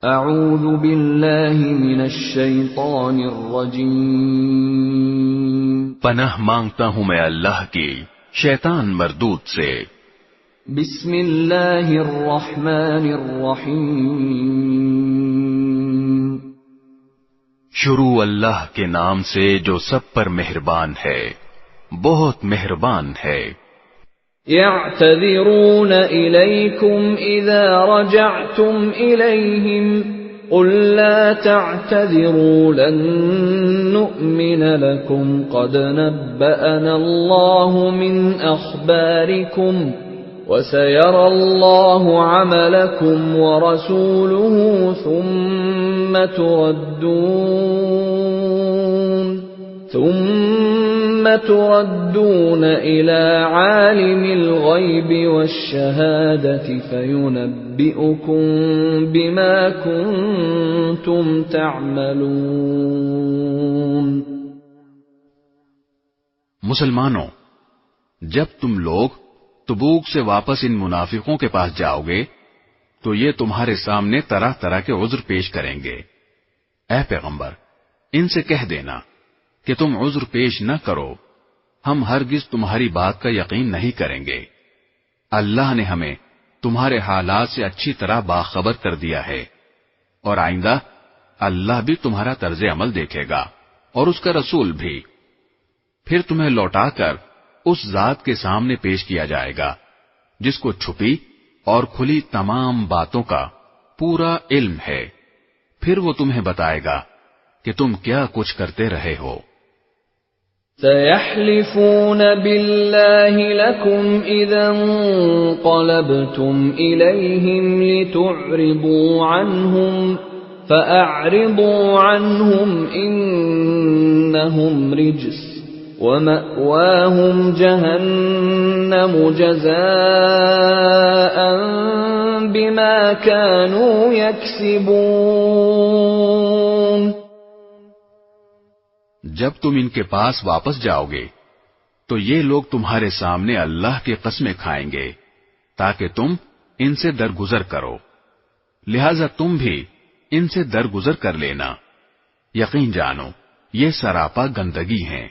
اعوذ باللہ من الشیطان الرجیم، پناہ مانگتا ہوں میں اللہ کی شیطان مردود سے۔ بسم اللہ الرحمن الرحیم، شروع اللہ کے نام سے جو سب پر مہربان ہے، بہت مہربان ہے۔ يعتذرون إليكم إذا رجعتم إليهم قل لا تعتذروا لن نؤمن لكم قد نبأنا الله من أخباركم وسيرى الله عملكم ورسوله ثم تردون إلى عالم الغيب والشهادة فينبئكم بما كنتم تعملون۔ مسلمانوں، جب تم لوگ تبوک سے واپس ان منافقوں کے پاس جاؤ گے تو یہ تمہارے سامنے طرح طرح کے عذر پیش کریں گے۔ اے پیغمبر، ان سے کہہ دینا کہ تم عذر پیش نہ کرو، ہم ہرگز تمہاری بات کا یقین نہیں کریں گے۔ اللہ نے ہمیں تمہارے حالات سے اچھی طرح باخبر کر دیا ہے، اور آئندہ اللہ بھی تمہارا طرز عمل دیکھے گا اور اس کا رسول بھی۔ پھر تمہیں لوٹا کر اس ذات کے سامنے پیش کیا جائے گا جس کو چھپی اور کھلی تمام باتوں کا پورا علم ہے، پھر وہ تمہیں بتائے گا کہ تم کیا کچھ کرتے رہے ہو۔ سيحلفون بالله لكم إذا انقلبتم إليهم لتعرضوا عنهم فأعرضوا عنهم إنهم رجس ومأواهم جهنم جزاء بما كانوا يكسبون۔ جب تم ان کے پاس واپس جاؤ گے تو یہ لوگ تمہارے سامنے اللہ کی قسمیں کھائیں گے تاکہ تم ان سے درگزر کرو، لہذا تم بھی ان سے درگزر کر لینا۔ یقین جانو یہ سراپا گندگی ہیں،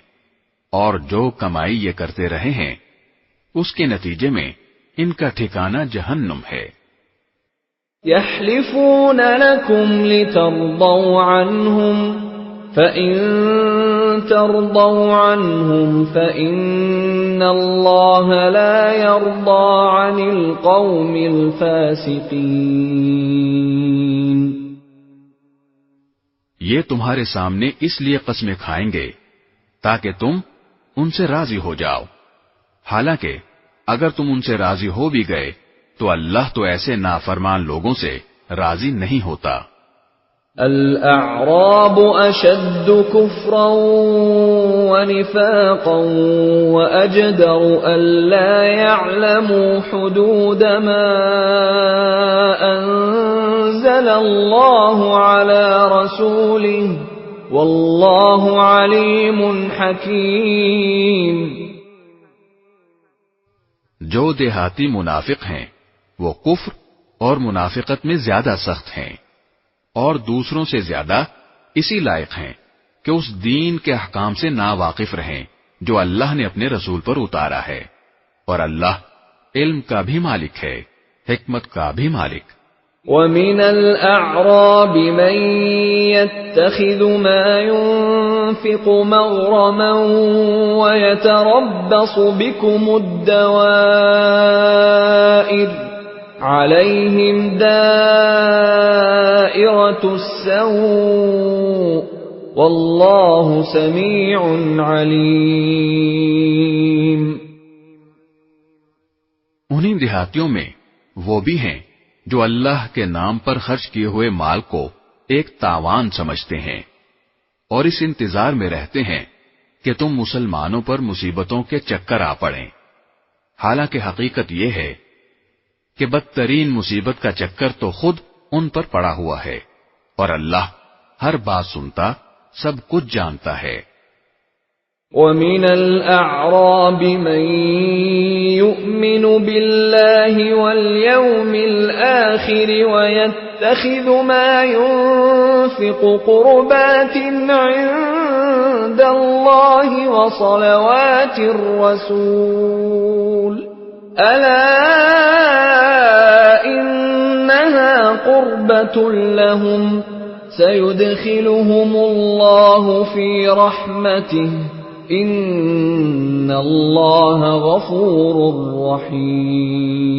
اور جو کمائی یہ کرتے رہے ہیں اس کے نتیجے میں ان کا ٹھکانہ جہنم ہے۔ يحلفون لكم لترضوا عنهم فَإِن تَرْضَوْا عَنْهُمْ فَإِنَّ اللَّهَ لَا يَرْضَى عَنِ الْقَوْمِ الْفَاسِقِينَ۔ یہ تمہارے سامنے اس لیے قسمیں کھائیں گے تاکہ تم ان سے راضی ہو جاؤ، حالانکہ اگر تم ان سے راضی ہو بھی گئے تو اللہ تو ایسے نافرمان لوگوں سے راضی نہیں ہوتا۔ الأعراب أشد كفرا ونفاقا وأجدر ألا يعلموا حدود ما أنزل الله على رسوله والله عليم حكيم۔ جو دیہاتی منافق ہیں وہ کفر اور منافقت میں زیادہ سخت ہیں، اور دوسروں سے زیادہ اسی لائق ہیں کہ اس دین کے احکام سے ناواقف رہیں جو اللہ نے اپنے رسول پر اتارا ہے، اور اللہ علم کا بھی مالک ہے، حکمت کا بھی مالک۔ وَمِنَ الْأَعْرَابِ مَن يَتَّخِذُ مَا يُنفِقُ مَغْرَمًا وَيَتَرَبَّصُ بِكُمُ الدَّوَائِرَ عَلَيْهِمْ دَائِرَةُ السَّوْءِ وَاللَّهُ سَمِيعٌ عَلِيمٌ۔ انہی دیہاتیوں میں وہ بھی ہیں جو اللہ کے نام پر خرچ کیے ہوئے مال کو ایک تاوان سمجھتے ہیں اور اس انتظار میں رہتے ہیں کہ تم مسلمانوں پر مصیبتوں کے چکر آ پڑیں، حالانکہ حقیقت یہ ہے کہ بدترین مصیبت کا چکر تو خود ان پر پڑا ہوا ہے، اور اللہ ہر بات سنتا، سب کچھ جانتا ہے۔ وَمِنَ الْأَعْرَابِ مَن يُؤْمِنُ بِاللَّهِ وَالْيَوْمِ الْآخِرِ وَيَتَّخِذُ يتخذ ما ينفق قربات عند الله وصلوات الرسول ألا إنها قربة لهم سيدخلهم الله في رحمته إن الله غفور رحيم.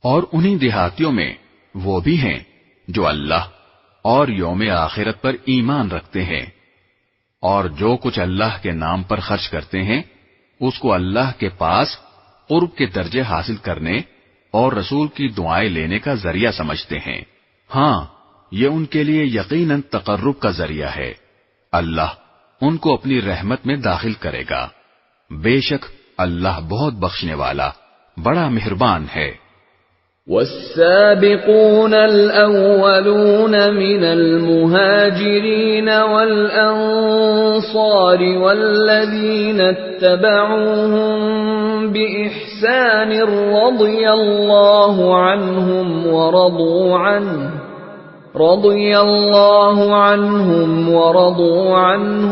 اور انہی دیہاتیوں میں وہ بھی ہیں جو اللہ اور یوم آخرت پر ایمان رکھتے ہیں، اور جو کچھ اللہ کے نام پر خرچ کرتے ہیں اس کو اللہ کے پاس قرب کے درجے حاصل کرنے اور رسول کی دعائیں لینے کا ذریعہ سمجھتے ہیں. ہاں، یہ ان کے لیے یقیناً تقرب کا ذریعہ ہے. اللہ ان کو اپنی رحمت میں داخل کرے گا. بے شک اللہ بہت بخشنے والا بڑا مہربان ہے. والسابقون الأولون من المهاجرين والأنصار والذين اتبعوهم بإحسان رضي الله عنهم ورضوا عنه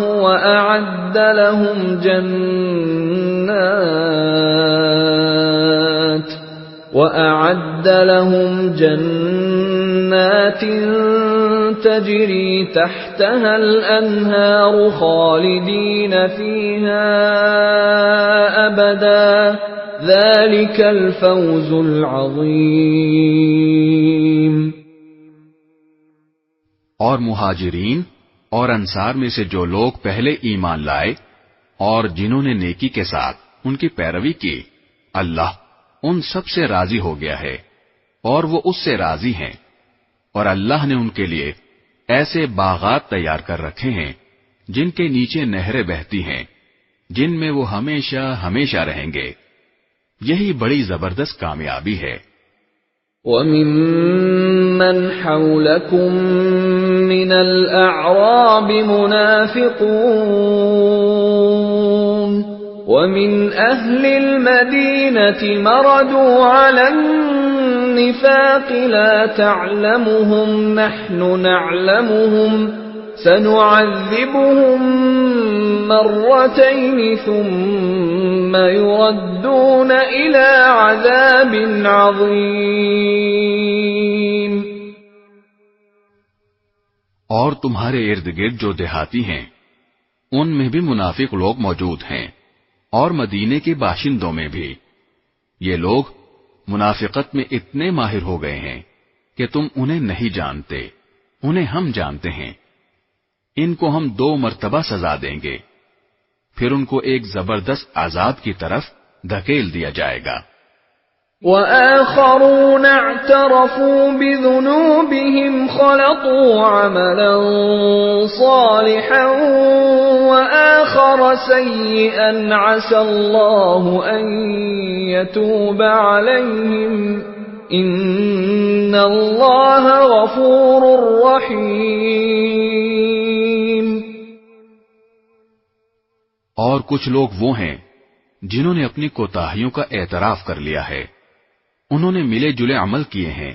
وأعد لهم جنات تجري تحتها الأنهار خالدين فيها أبدا ذلك الفوز العظيم. اور مہاجرین اور انصار میں سے جو لوگ پہلے ایمان لائے اور جنہوں نے نیکی کے ساتھ ان کی پیروی کی، اللہ ان سب سے راضی ہو گیا ہے اور وہ اس سے راضی ہیں. اور اللہ نے ان کے لیے ایسے باغات تیار کر رکھے ہیں جن کے نیچے نہریں بہتی ہیں، جن میں وہ ہمیشہ ہمیشہ رہیں گے. یہی بڑی زبردست کامیابی ہے. وَمِمَّنْ حَوْلَكُمْ مِنَ الْأَعْرَابِ مُنَافِقُونَ وَمِنْ أَهْلِ الْمَدِينَةِ مَرَدُوا عَلَى النِّفَاقِ لَا تَعْلَمُهُمْ نَحْنُ نَعْلَمُهُمْ سَنُعَذِّبُهُمْ مَرَّتَيْنِ ثُمَّ يُرَدُّونَ إِلَى عَذَابٍ عَظِيمٍ. اور تمہارے ارد گرد جو دیہاتی ہیں ان میں بھی منافق لوگ موجود ہیں، اور مدینے کے باشندوں میں بھی. یہ لوگ منافقت میں اتنے ماہر ہو گئے ہیں کہ تم انہیں نہیں جانتے، انہیں ہم جانتے ہیں. ان کو ہم 2 مرتبہ سزا دیں گے، پھر ان کو ایک زبردست عذاب کی طرف دھکیل دیا جائے گا. وَآخَرُونَ اعْتَرَفُوا بِذُنُوبِهِمْ خَلَطُوا عَمَلًا صَالِحًا وَآخَرَ سَيِّئًا عَسَى اللَّهُ أَن يَتُوبَ عَلَيْهِمْ إِنَّ اللَّهَ غَفُورٌ رَّحِيمٌ. اور کچھ لوگ وہ ہیں جنہوں نے اپنی کوتاہیوں کا اعتراف کر لیا ہے. انہوں نے ملے جلے عمل کیے ہیں،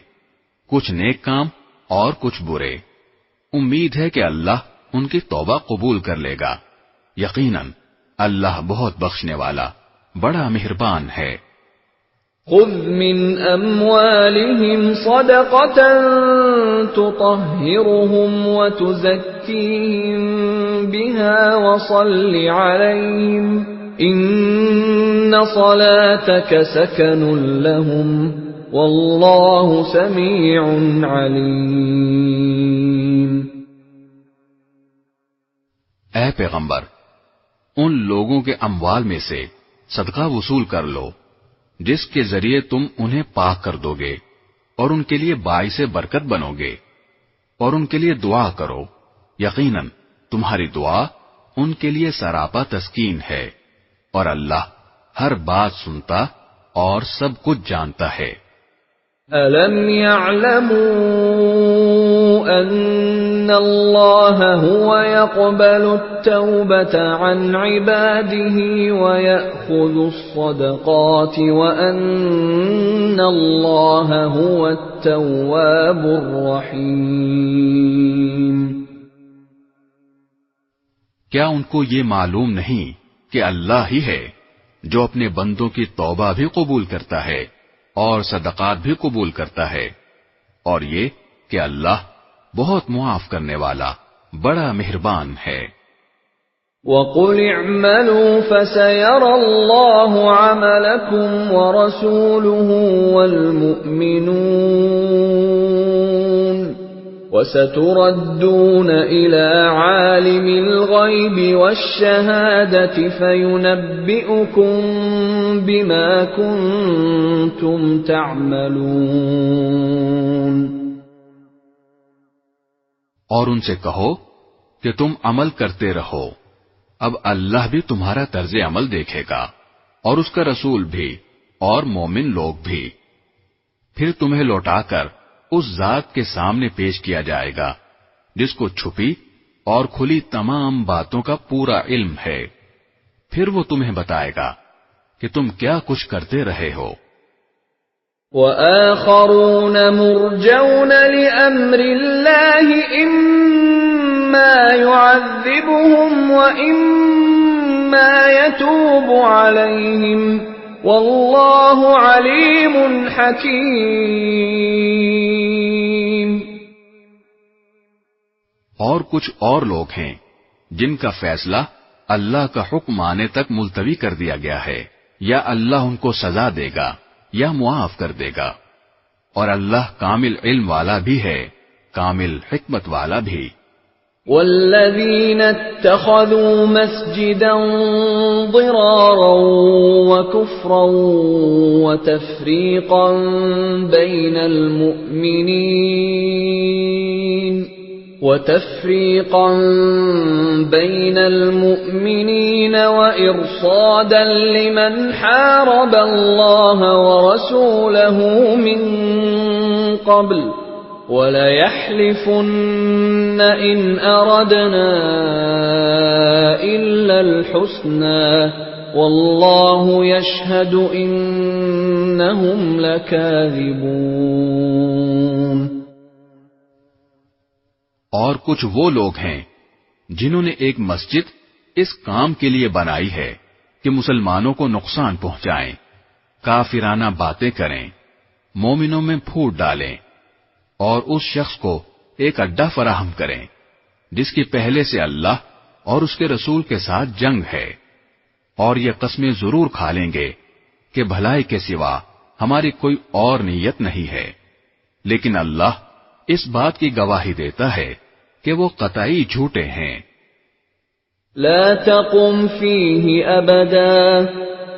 کچھ نیک کام اور کچھ برے. امید ہے کہ اللہ ان کی توبہ قبول کر لے گا. یقیناً اللہ بہت بخشنے والا بڑا مہربان ہے. خذ من اموالهم صدقة تطهرهم وتزكيهم بها وصل عليهم ان صلاتك سكن لهم والله سميع عليم. اے پیغمبر، ان لوگوں کے اموال میں سے صدقہ وصول کر لو جس کے ذریعے تم انہیں پاک کر دو گے اور ان کے لیے باعث برکت بنو گے، اور ان کے لیے دعا کرو. یقیناً تمہاری دعا ان کے لیے سراپا تسکین ہے، اور اللہ ہر بات سنتا اور سب کچھ جانتا ہے. أَلَمْ يَعْلَمُوا أَنَّ اللَّهَ هُوَ يَقْبَلُ التَّوْبَةَ عَنْ عِبَادِهِ وَيَأْخُذُ الصَّدَقَاتِ وَأَنَّ اللَّهَ هُوَ التَّوَّابُ الرَّحِيمُ؟ کیا ان کو یہ معلوم نہیں کہ اللہ ہی ہے جو اپنے بندوں کی توبہ بھی قبول کرتا ہے اور صدقات بھی قبول کرتا ہے، اور یہ کہ اللہ بہت معاف کرنے والا بڑا مہربان ہے۔ وَقُلِ اعْمَلُوا فَسَيَرَى اللَّهُ عَمَلَكُمْ وَرَسُولُهُ وَالْمُؤْمِنُونَ وَسَتُرَدُّونَ إِلَى عَالِمِ الْغَيْبِ وَالشَّهَادَةِ فَيُنَبِّئُكُم بِمَا كُنتُمْ تَعْمَلُونَ۔ اور ان سے کہو کہ تم عمل کرتے رہو، اب اللہ بھی تمہارا طرز عمل دیکھے گا اور اس کا رسول بھی اور مومن لوگ بھی، پھر تمہیں لوٹا کر اس ذات کے سامنے پیش کیا جائے گا جس کو چھپی اور کھلی تمام باتوں کا پورا علم ہے، پھر وہ تمہیں بتائے گا کہ تم کیا کچھ کرتے رہے ہو۔ وَآخَرُونَ مُرْجَوْنَ لِأَمْرِ اللَّهِ إِمَّا يُعَذِّبُهُمْ وَإِمَّا يَتُوبُ عَلَيْهِمْ وَاللَّهُ عَلِيمٌ حَكِيمٌ۔ اور کچھ اور لوگ ہیں جن کا فیصلہ اللہ کا حکم آنے تک ملتوی کر دیا گیا ہے، یا اللہ ان کو سزا دے گا یا معاف کر دے گا، اور اللہ کامل علم والا بھی ہے، کامل حکمت والا بھی۔ وَالَّذِينَ اتَّخَذُوا مَسْجِدًا ضِرَارًا وَكُفْرًا وَتَفْرِيقًا بَيْنَ الْمُؤْمِنِينَ وَإِرْصَادًا لِمَنْ حَارَبَ اللَّهَ وَرَسُولَهُ مِنْ قَبْلُ وَلَيَحْلِفُنَّ إِنْ أَرَدْنَا إِلَّا الْحُسْنَى وَاللَّهُ يَشْهَدُ إِنَّهُمْ لَكَاذِبُونَ۔ اور کچھ وہ لوگ ہیں جنہوں نے ایک مسجد اس کام کے لیے بنائی ہے کہ مسلمانوں کو نقصان پہنچائیں، کافرانہ باتیں کریں، مومنوں میں پھوٹ ڈالیں، اور اس شخص کو ایک اڈا فراہم کریں جس کی پہلے سے اللہ اور اس کے رسول کے ساتھ جنگ ہے، اور یہ قسمیں ضرور کھا لیں گے کہ بھلائی کے سوا ہماری کوئی اور نیت نہیں ہے، لیکن اللہ اس بات کی گواہی دیتا ہے کہ وہ قطعی جھوٹے ہیں۔ لا تقم فيه أبدا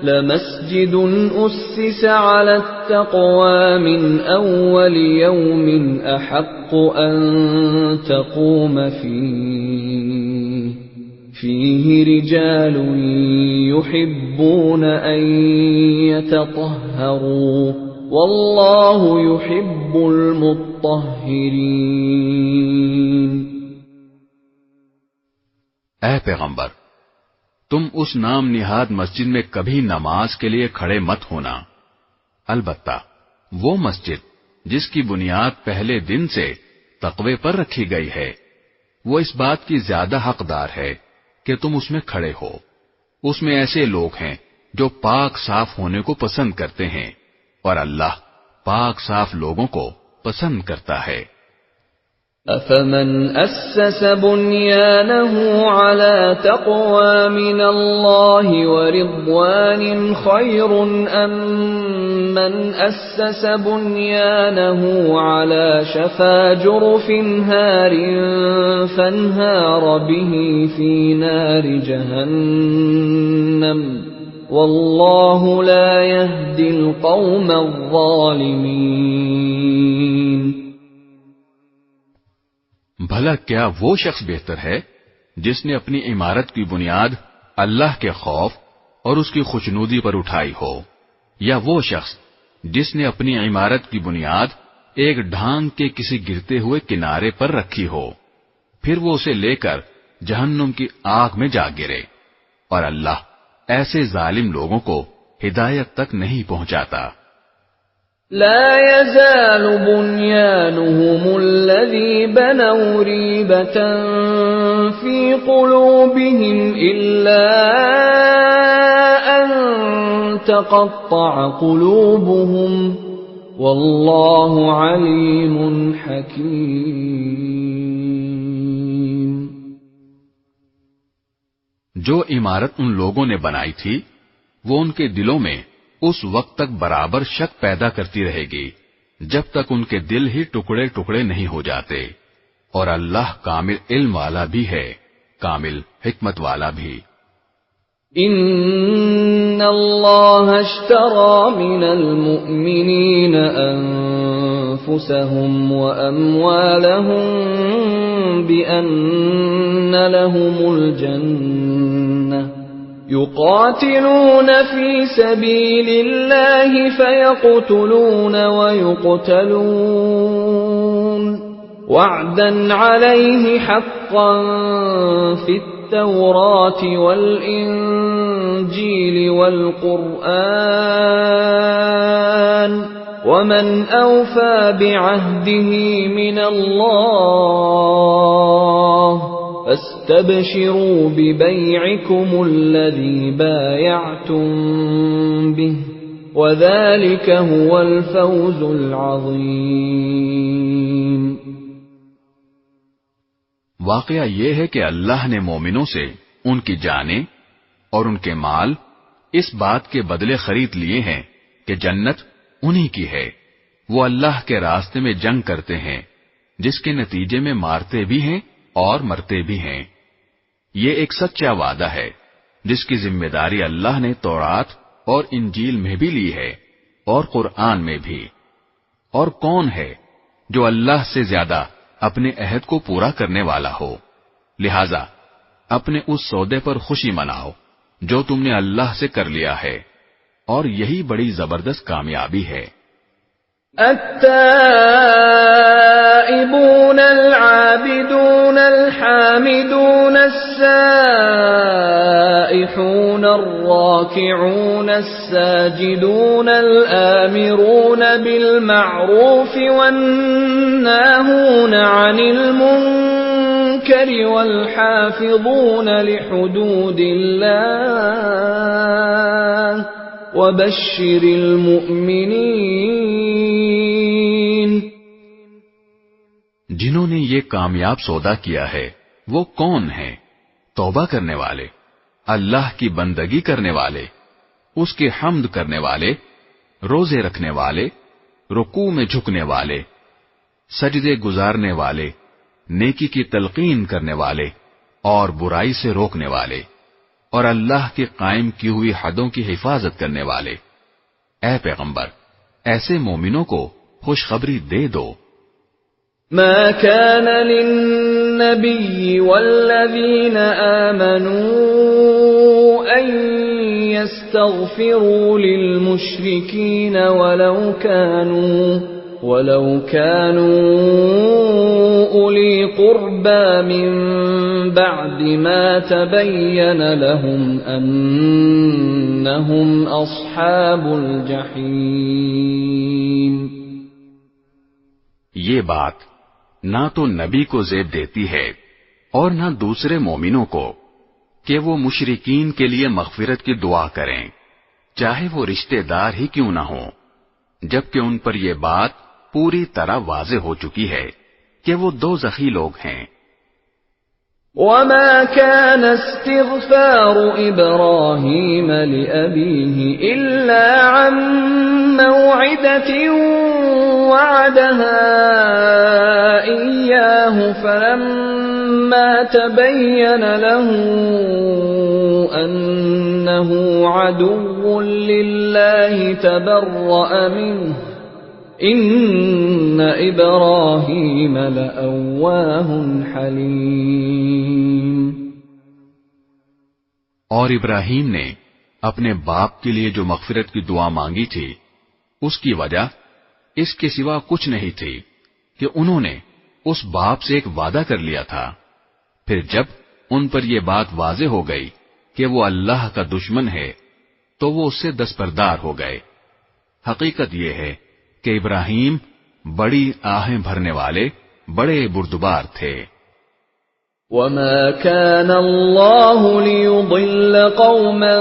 لمسجد أسس على التقوى من أول يوم أحق أن تقوم فيه رجال يحبون أن يتطهروا والله يحب المطهرين۔ اے پیغمبر، تم اس نام نہاد مسجد میں کبھی نماز کے لیے کھڑے مت ہونا، البتہ وہ مسجد جس کی بنیاد پہلے دن سے تقوی پر رکھی گئی ہے، وہ اس بات کی زیادہ حقدار ہے کہ تم اس میں کھڑے ہو۔ اس میں ایسے لوگ ہیں جو پاک صاف ہونے کو پسند کرتے ہیں، اور اللہ پاک صاف لوگوں کو پسند کرتا ہے۔ أَفَمَنْ أَسَّسَ بُنْيَانَهُ عَلَى تَقْوَى مِنَ اللَّهِ وَرِضْوَانٍ خَيْرٌ أَمْ مَنْ أَسَّسَ بُنْيَانَهُ عَلَى شَفَا جُرُفٍ هَارٍ فَانْهَارَ بِهِ فِي نَارِ جَهَنَّمَ وَاللَّهُ لَا يَهْدِي الْقَوْمَ الظَّالِمِينَ۔ بھلا کیا وہ شخص بہتر ہے جس نے اپنی عمارت کی بنیاد اللہ کے خوف اور اس کی خوشنودی پر اٹھائی ہو، یا وہ شخص جس نے اپنی عمارت کی بنیاد ایک ڈھانگ کے کسی گرتے ہوئے کنارے پر رکھی ہو، پھر وہ اسے لے کر جہنم کی آگ میں جا گرے، اور اللہ ایسے ظالم لوگوں کو ہدایت تک نہیں پہنچاتا۔ لا يزال بنيانهم الذي بنوا ريبة في قلوبهم إلا أن تقطع قلوبهم والله عليم حكيم۔ جو عمارت ان لوگوں نے بنائی تھی وہ ان کے دلوں میں اس وقت تک برابر شک پیدا کرتی رہے گی جب تک ان کے دل ہی ٹکڑے ٹکڑے نہیں ہو جاتے، اور اللہ کامل علم والا بھی ہے، کامل حکمت والا بھی۔ ان اللہ اشترى من المؤمنین انفسهم واموالهم بان لهم الجنة يقاتلون في سبيل الله فيقتلون ويقتلون وعدا عليه حقا في التوراة والإنجيل والقرآن ومن أوفى بعهده من الله فاستبشروا ببيعكم الذي بايعتم به وذلك هو الفوز العظيم۔ واقعہ یہ ہے کہ اللہ نے مومنوں سے ان کی جانیں اور ان کے مال اس بات کے بدلے خرید لیے ہیں کہ جنت انہی کی ہے، وہ اللہ کے راستے میں جنگ کرتے ہیں جس کے نتیجے میں مارتے بھی ہیں اور مرتے بھی ہیں۔ یہ ایک سچا وعدہ ہے جس کی ذمہ داری اللہ نے تورات اور انجیل میں بھی لی ہے اور قرآن میں بھی۔ اور کون ہے جو اللہ سے زیادہ اپنے عہد کو پورا کرنے والا ہو؟ لہذا اپنے اس سودے پر خوشی مناؤ جو تم نے اللہ سے کر لیا ہے، اور یہی بڑی زبردست کامیابی ہے۔ التائبون العابدون الحامدون السائحون الراكعون الساجدون الآمرون بالمعروف والناهون عن المنكر والحافظون لحدود الله وبشر المؤمنین۔ جنہوں نے یہ کامیاب سودا کیا ہے وہ کون ہیں؟ توبہ کرنے والے، اللہ کی بندگی کرنے والے، اس کے حمد کرنے والے، روزے رکھنے والے، رکوع میں جھکنے والے، سجدے گزارنے والے، نیکی کی تلقین کرنے والے اور برائی سے روکنے والے، اور اللہ کے قائم کی ہوئی حدوں کی حفاظت کرنے والے۔ اے پیغمبر، ایسے مومنوں کو خوشخبری دے دو۔ ما كان للنبي والذين آمنوا أن يستغفروا للمشركين ولو كانوا أولي قربى من بعد ما تبين لهم أنهم أصحاب الجحيم۔ یہ بات نہ تو نبی کو زیب دیتی ہے اور نہ دوسرے مومنوں کو کہ وہ مشرکین کے لیے مغفرت کی دعا کریں، چاہے وہ رشتے دار ہی کیوں نہ ہوں، جبکہ ان پر یہ بات پوری طرح واضح ہو چکی ہے کہ وہ دوزخی لوگ ہیں۔ وما كان استغفار إبراهيم لأبيه إلا عن موعدة وعدها إياه فلما تبين له أنه عدو لله تبرأ منه ان ابراہیم لأواہ حلیم۔ اور ابراہیم نے اپنے باپ کے لیے جو مغفرت کی دعا مانگی تھی، اس کی وجہ اس کے سوا کچھ نہیں تھی کہ انہوں نے اس باپ سے ایک وعدہ کر لیا تھا، پھر جب ان پر یہ بات واضح ہو گئی کہ وہ اللہ کا دشمن ہے تو وہ اس سے دستبردار ہو گئے۔ حقیقت یہ ہے کہ ابراہیم بڑی آہیں بھرنے والے بڑے بردبار تھے۔ وَمَا كَانَ اللَّهُ لِيُضِلَّ قَوْمًا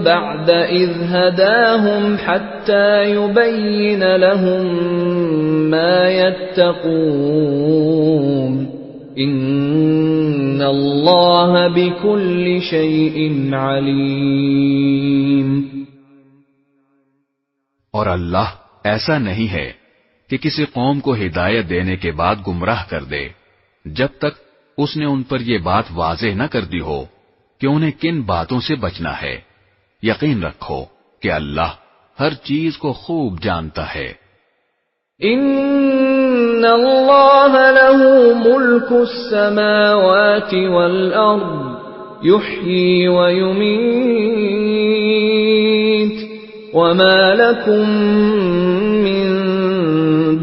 بَعْدَ إِذْ هَدَاهُمْ حَتَّى يُبَيِّنَ لَهُم مَّا يَتَّقُونَ إِنَّ اللَّهَ بِكُلِّ شَيْءٍ عَلِيمٌ۔ اور اللہ ایسا نہیں ہے کہ کسی قوم کو ہدایت دینے کے بعد گمراہ کر دے جب تک اس نے ان پر یہ بات واضح نہ کر دی ہو کہ انہیں کن باتوں سے بچنا ہے۔ یقین رکھو کہ اللہ ہر چیز کو خوب جانتا ہے۔ ان اللہ لہ ملک السماوات والارض یحیی ویمیت وما لکم من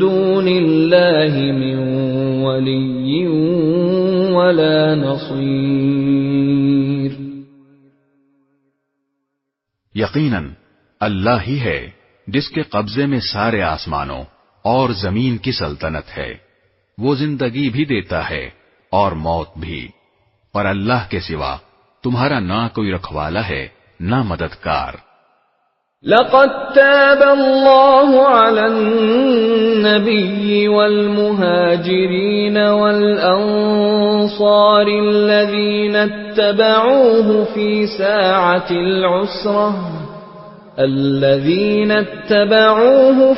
دون اللہ من ولی ولا نصیر۔ یقیناً اللہ ہی ہے جس کے قبضے میں سارے آسمانوں اور زمین کی سلطنت ہے، وہ زندگی بھی دیتا ہے اور موت بھی، اور اللہ کے سوا تمہارا نہ کوئی رکھوالا ہے نہ مددگار۔ لقد تاب الله على النبي والمهاجرين والأنصار الذين اتبعوه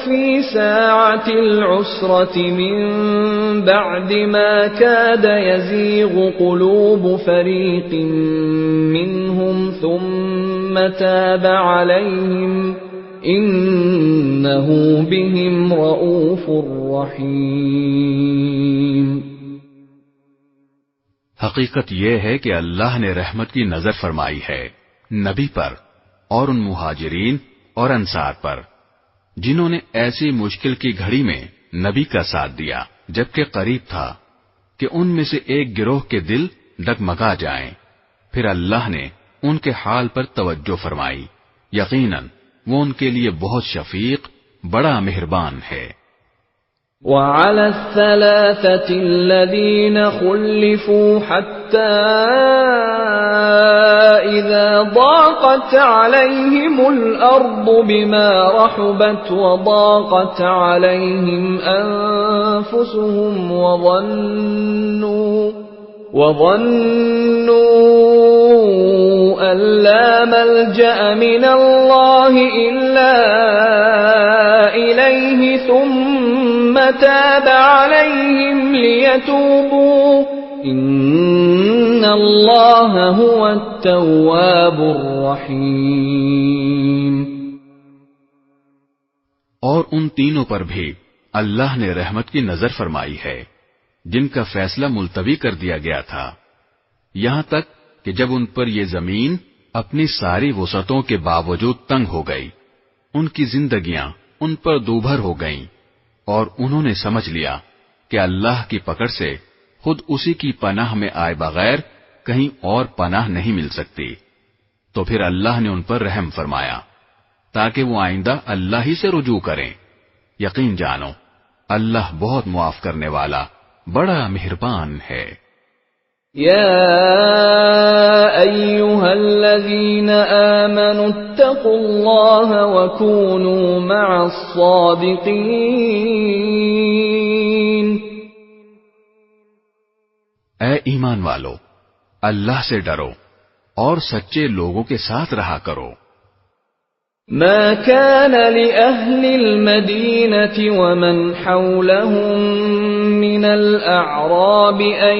في ساعة العسرة من بعد ما كاد يزيغ قلوب فريق منهم ثم تاب عليهم إنه بهم رؤوف رحيم۔ حقیقت یہ ہے کہ اللہ نے رحمت کی نظر فرمائی ہے نبی پر اور ان مہاجرین اور انصار پر جنہوں نے ایسی مشکل کی گھڑی میں نبی کا ساتھ دیا جبکہ قریب تھا کہ ان میں سے ایک گروہ کے دل ڈگمگا جائیں، پھر اللہ نے ان کے حال پر توجہ فرمائی، یقیناً وہ ان کے لیے بہت شفیق بڑا مہربان ہے۔ وعلى الثلاثة الذين خلفوا حتى إذا ضاقت عليهم الأرض بما رحبت وضاقت عليهم أنفسهم وظنوا أن لا ملجأ من الله إلا إليه ثم تاب عليهم ليتوبوا إن الله هو التواب الرحيم۔ اور ان تینوں پر بھی اللہ نے رحمت کی نظر فرمائی ہے جن کا فیصلہ ملتوی کر دیا گیا تھا، یہاں تک کہ جب ان پر یہ زمین اپنی ساری وسعتوں کے باوجود تنگ ہو گئی، ان کی زندگیاں ان پر دوبھر ہو گئیں، اور انہوں نے سمجھ لیا کہ اللہ کی پکڑ سے خود اسی کی پناہ میں آئے بغیر کہیں اور پناہ نہیں مل سکتی، تو پھر اللہ نے ان پر رحم فرمایا تاکہ وہ آئندہ اللہ ہی سے رجوع کریں۔ یقین جانو اللہ بہت معاف کرنے والا بڑا مہربان ہے۔ يا أيها الذين آمنوا اتقوا الله وكونوا مع الصادقين۔ اے ایمان والو، اللہ سے ڈرو اور سچے لوگوں کے ساتھ رہا کرو۔ ما كان لأهل المدينة ومن حولهم من الأعراب أن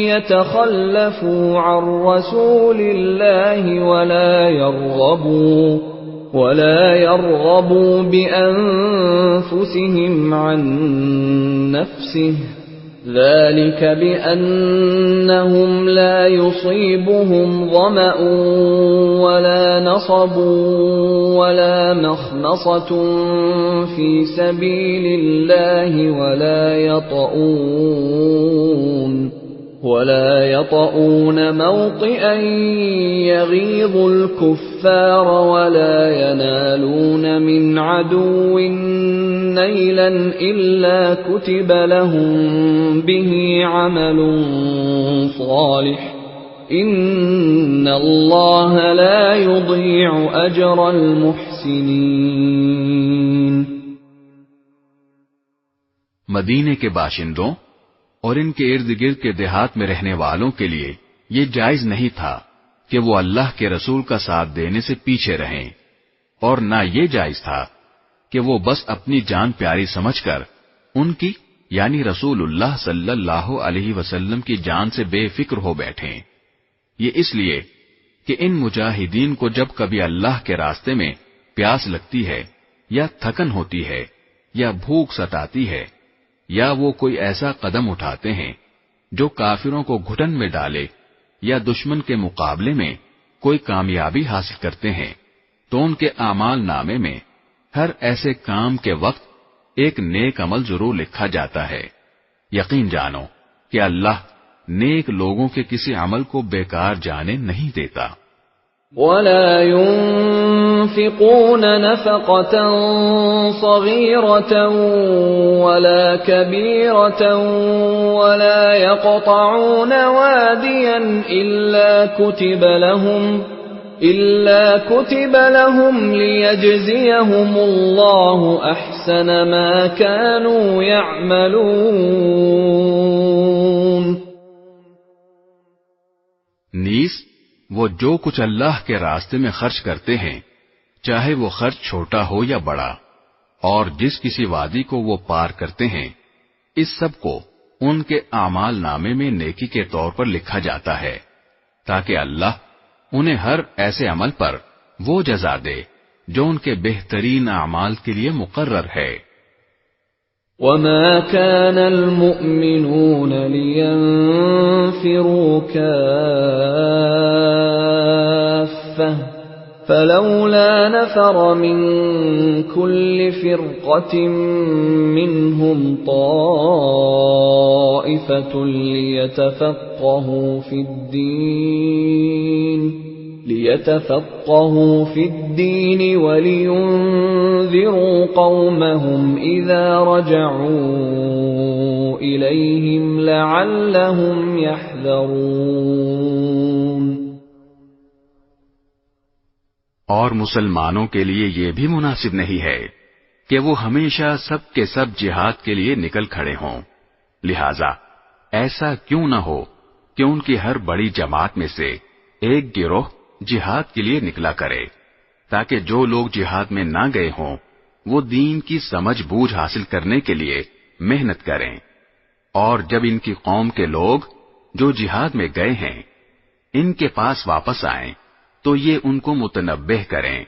يتخلفوا عن رسول الله ولا يرغبوا بأنفسهم عن نفسه ذلك بأنهم لا يصيبهم ظمأ ولا نصب ولا مخمصة في سبيل الله ولا يطؤون موطئا يغيظ الكفار ولا ينالون من عدو نيلا إلا كتب لهم به عمل صالح إن الله لا يضيع أجر المحسنين. مدینے کے باشندوں اور ان کے ارد گرد کے دیہات میں رہنے والوں کے لیے یہ جائز نہیں تھا کہ وہ اللہ کے رسول کا ساتھ دینے سے پیچھے رہیں، اور نہ یہ جائز تھا کہ وہ بس اپنی جان پیاری سمجھ کر ان کی یعنی رسول اللہ صلی اللہ علیہ وسلم کی جان سے بے فکر ہو بیٹھیں. یہ اس لیے کہ ان مجاہدین کو جب کبھی اللہ کے راستے میں پیاس لگتی ہے یا تھکن ہوتی ہے یا بھوک ستاتی ہے یا وہ کوئی ایسا قدم اٹھاتے ہیں جو کافروں کو گھٹن میں ڈالے یا دشمن کے مقابلے میں کوئی کامیابی حاصل کرتے ہیں، تو ان کے اعمال نامے میں ہر ایسے کام کے وقت ایک نیک عمل ضرور لکھا جاتا ہے. یقین جانو کہ اللہ نیک لوگوں کے کسی عمل کو بیکار جانے نہیں دیتا. ولا ينفقون نفقة صغيرة ولا كبيرة ولا يقطعون واديا إلا كتب لهم ليجزيهم الله أحسن ما كانوا يعملون. نیز وہ جو کچھ اللہ کے راستے میں خرچ کرتے ہیں، چاہے وہ خرچ چھوٹا ہو یا بڑا، اور جس کسی وادی کو وہ پار کرتے ہیں، اس سب کو ان کے اعمال نامے میں نیکی کے طور پر لکھا جاتا ہے، تاکہ اللہ انہیں ہر ایسے عمل پر وہ جزا دے جو ان کے بہترین اعمال کے لیے مقرر ہے. وما كان المؤمنون لينفروا كافة فلولا نفر من كل فرقة منهم طائفة ليتفقهوا في الدين ولينذروا قومهم إذا رجعوا إليهم لعلهم يحذرون. اور مسلمانوں کے لیے یہ بھی مناسب نہیں ہے کہ وہ ہمیشہ سب کے سب جہاد کے لیے نکل کھڑے ہوں، لہذا ایسا کیوں نہ ہو کہ ان کی ہر بڑی جماعت میں سے ایک گروہ جہاد کے لیے نکلا کرے، تاکہ جو لوگ جہاد میں نہ گئے ہوں وہ دین کی سمجھ بوجھ حاصل کرنے کے لیے محنت کریں، اور جب ان کی قوم کے لوگ جو جہاد میں گئے ہیں ان کے پاس واپس آئیں تو یہ ان کو متنبہ کریں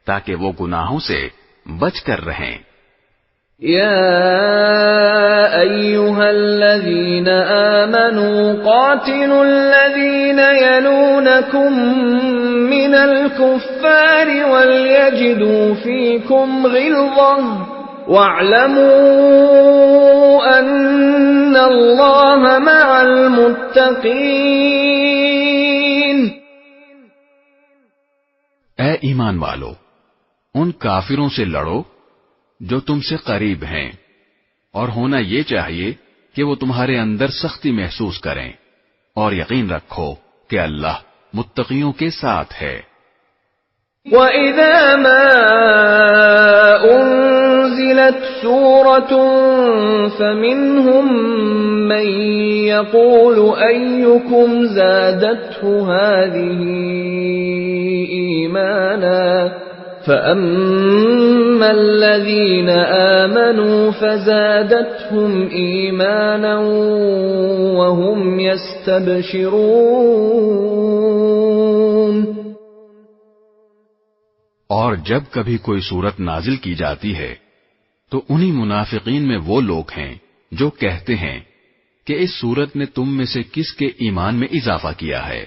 تاکہ وہ گناہوں سے بچ کر رہیں. يا أيها الذين آمنوا قاتلوا الذين يلونكم من الكفار وليجدوا فيكم غلظة واعلموا أن الله مع المتقين. اے ایمان والو، ان کافروں سے لڑو جو تم سے قریب ہیں، اور ہونا یہ چاہیے کہ وہ تمہارے اندر سختی محسوس کریں، اور یقین رکھو کہ اللہ متقیوں کے ساتھ ہے. وَإِذَا مَا أُنزِلَتْ سُورَةٌ فَمِنْهُم مَّن يَقُولُ أَيُّكُمْ زَادَتْهُ هَٰذِهِ إِيمَانًا فَأَمَّا الَّذِينَ آمَنُوا فَزَادَتْهُمْ إِيمَانًا وَهُمْ يَسْتَبْشِرُونَ. اور جب کبھی کوئی صورت نازل کی جاتی ہے تو انہی منافقین میں وہ لوگ ہیں جو کہتے ہیں کہ اس صورت نے تم میں سے کس کے ایمان میں اضافہ کیا ہے۔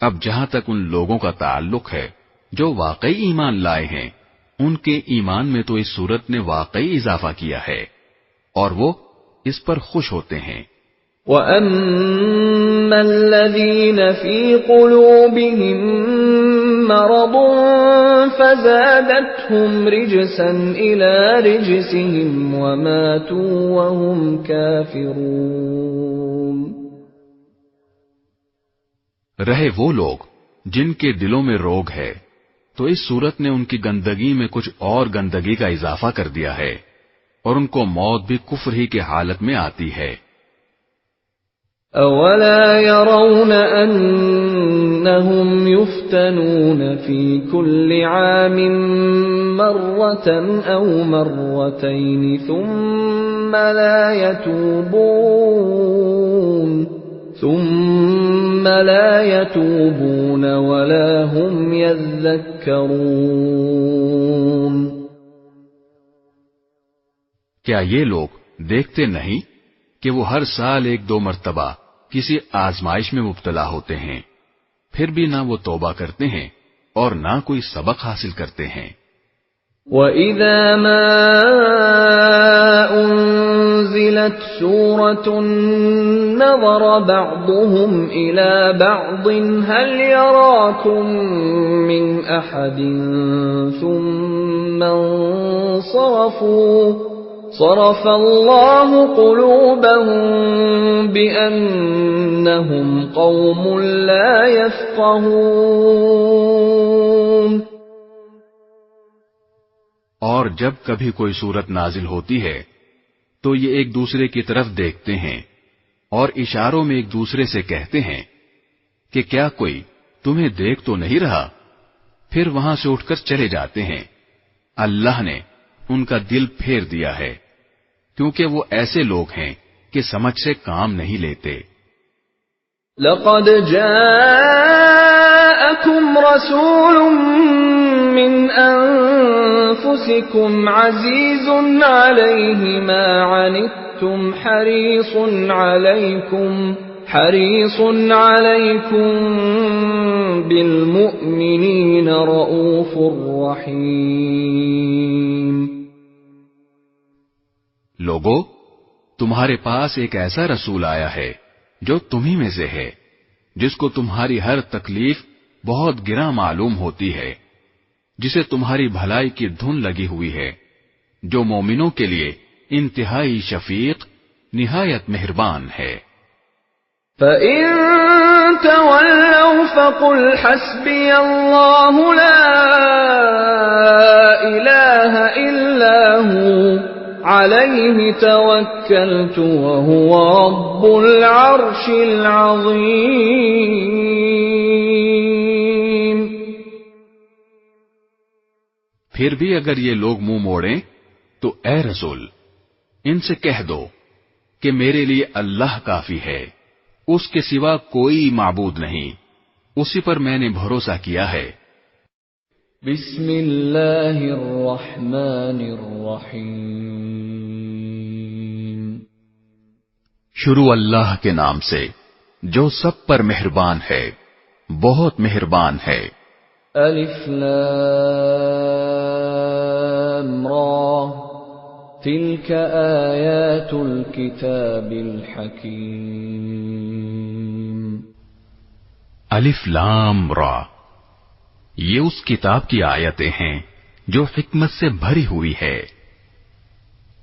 اب جہاں تک ان لوگوں کا تعلق ہے جو واقعی ایمان لائے ہیں، ان کے ایمان میں تو اس صورت نے واقعی اضافہ کیا ہے اور وہ اس پر خوش ہوتے ہیں۔ وَأَمَّا الَّذِينَ فِي قُلُوبِهِم مَّرَضٌ فَزَادَتْهُمْ رِجْسًا إِلَىٰ رِجْسِهِمْ وَمَاتُوا وَهُمْ كَافِرُونَ۔ رہے وہ لوگ جن کے دلوں میں روگ ہے تو اس صورت نے ان کی گندگی میں کچھ اور گندگی کا اضافہ کر دیا ہے اور ان کو موت بھی کفر ہی کی حالت میں آتی ہے۔ أَوَلَا يَرَوْنَ أَنَّهُمْ يُفْتَنُونَ فِي كُلِّ عَامٍ مَّرَّةً أَوْ مَرَّتَيْنِ ثُمَّ لَا يَتُوبُونَ وَلَا هُمْ يَذَّكَّرُونَ۔ کیا یہ لوگ دیکھتے نہیں کہ وہ ہر سال ایک دو مرتبہ کسی آزمائش میں مبتلا ہوتے ہیں، پھر بھی نہ وہ توبہ کرتے ہیں اور نہ کوئی سبق حاصل کرتے ہیں۔ وَإِذَا مَا أُنزِلَتْ سُورَةٌ نَّظَرَ بَعْضُهُمْ إِلَىٰ بَعْضٍ هَلْ يَرَاكُم مِّنْ أَحَدٍ ثُمَّ انصَرَفُوا صَرَفَ اللَّهُ قُلُوبَهُم بِأَنَّهُمْ قَوْمٌ لَّا يَفْقَهُونَ۔ اور جب کبھی کوئی صورت نازل ہوتی ہے تو یہ ایک دوسرے کی طرف دیکھتے ہیں اور اشاروں میں ایک دوسرے سے کہتے ہیں کہ کیا کوئی تمہیں دیکھ تو نہیں رہا، پھر وہاں سے اٹھ کر چلے جاتے ہیں۔ اللہ نے ان کا دل پھیر دیا ہے کیونکہ وہ ایسے لوگ ہیں کہ سمجھ سے کام نہیں لیتے۔ لَقَدْ جَاءَكُمْ رَسُولٌ مِّنْ أَنفُسِكُمْ عَزِيزٌ عَلَيْهِ مَا عَنِتُّمْ حَرِيصٌ عَلَيْكُمْ بِالْمُؤْمِنِينَ رَءُوفٌ رَحِيمٌ۔ لوگو، تمہارے پاس ایک ایسا رسول آیا ہے جو تمہیں میں سے ہے، جس کو تمہاری ہر تکلیف بہت گراں معلوم ہوتی ہے، جسے تمہاری بھلائی کی دھن لگی ہوئی ہے، جو مومنوں کے لیے انتہائی شفیق، نہایت مہربان ہے۔ فَإِن تَوَلَّوْا فَقُلْ حَسْبِيَ اللَّهُ لَا إِلَٰهَ إِلَّا هُوَ عَلَيْهِ تَوَكَّلْتُ وَهُوَ رَبُّ الْعَرْشِ الْعَظِيمِ۔ پھر بھی اگر یہ لوگ منہ موڑیں تو اے رسول ان سے کہہ دو کہ میرے لیے اللہ کافی ہے، اس کے سوا کوئی معبود نہیں، اسی پر میں نے بھروسہ کیا ہے۔ بسم اللہ الرحمن الرحیم۔ شروع اللہ کے نام سے جو سب پر مہربان ہے، بہت مہربان ہے۔ الف لام را تلک آیات الکتاب الحکیم۔ الف لام را، یہ اس کتاب کی آیتیں ہیں جو حکمت سے بھری ہوئی ہے۔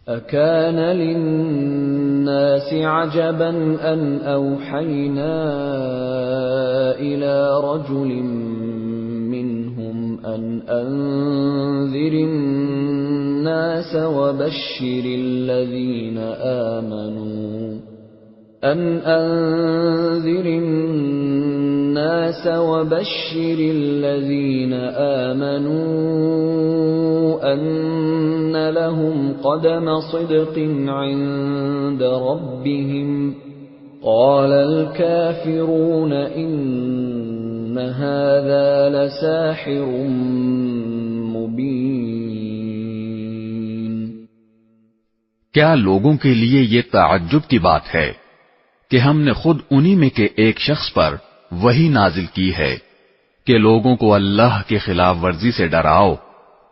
أَكَانَ لِلنَّاسِ عَجَبًا أَنْ أَوْحَيْنَا إِلَى رَجُلٍ مِّنْهُمْ أَنْ أَنذِرِ النَّاسَ وَبَشِّرِ الَّذِينَ آمَنُوا أَنَّ لَهُمْ قَدَمَ صِدْقٍ عِندَ رَبِّهِمْ قَالَ الْكَافِرُونَ إِنَّ هَذَا لَسَاحِرٌ مُبِينٌ۔ کیا لوگوں کے لیے یہ تعجب کی بات ہے کہ ہم نے خود انہی میں کے ایک شخص پر وہی نازل کی ہے کہ لوگوں کو اللہ کی خلاف ورزی سے ڈراؤ،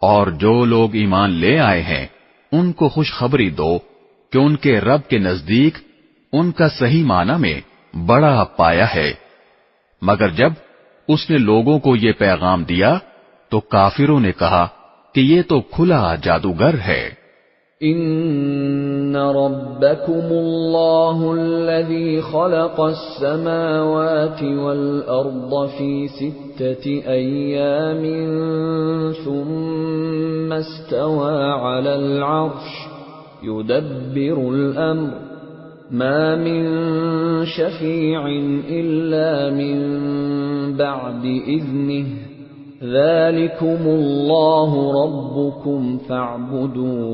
اور جو لوگ ایمان لے آئے ہیں ان کو خوشخبری دو کہ ان کے رب کے نزدیک ان کا صحیح معنی میں بڑا پایا ہے۔ مگر جب اس نے لوگوں کو یہ پیغام دیا تو کافروں نے کہا کہ یہ تو کھلا جادوگر ہے۔ ان ربکم اللہ الذی خلق السماوات والارض فی 6 ایام ثم استوى على العرش يدبر الامر ما من شفیع الا من بعد اذنه ذلكم اللہ ربکم فاعبدوه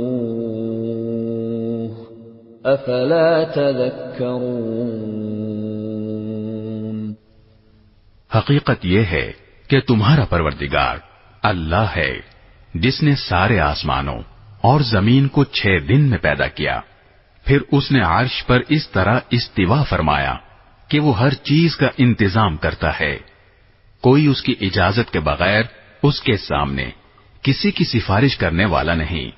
افلا تذکرون۔ حقیقت یہ ہے کہ تمہارا پروردگار اللہ ہے جس نے سارے آسمانوں اور زمین کو 6 دن میں پیدا کیا، پھر اس نے عرش پر اس طرح استوا فرمایا کہ وہ ہر چیز کا انتظام کرتا ہے، کوئی اس کی اجازت کے بغیر اس کے سامنے کسی کی سفارش کرنے والا نہیں۔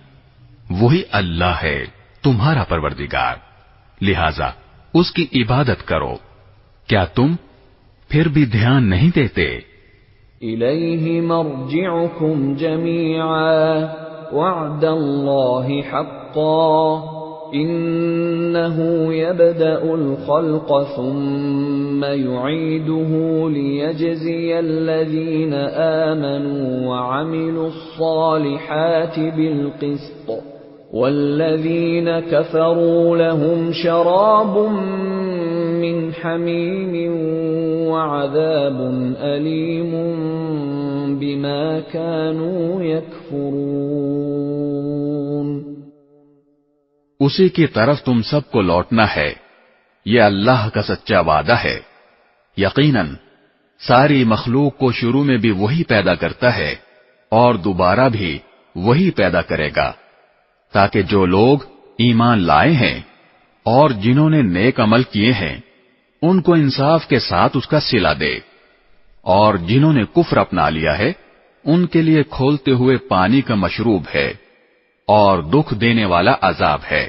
وہی اللہ ہے تمہارا پروردگار، لہذا اس کی عبادت کرو۔ کیا تم پھر بھی دھیان نہیں دیتے؟ الیہ مرجعکم جمیعا وعد اللہ حقا انه يبدأ الخلق ثم يعيده ليجزي الذين آمنوا وعملوا الصالحات بالقسط والذين كفروا لهم شراب من حميم وعذاب أليم بما كانوا يكفرون۔ اسی کی طرف تم سب کو لوٹنا ہے، یہ اللہ کا سچا وعدہ ہے۔ یقیناً ساری مخلوق کو شروع میں بھی وہی پیدا کرتا ہے اور دوبارہ بھی وہی پیدا کرے گا، تاکہ جو لوگ ایمان لائے ہیں اور جنہوں نے نیک عمل کیے ہیں ان کو انصاف کے ساتھ اس کا صلہ دے، اور جنہوں نے کفر اپنا لیا ہے ان کے لیے کھولتے ہوئے پانی کا مشروب ہے اور دکھ دینے والا عذاب ہے،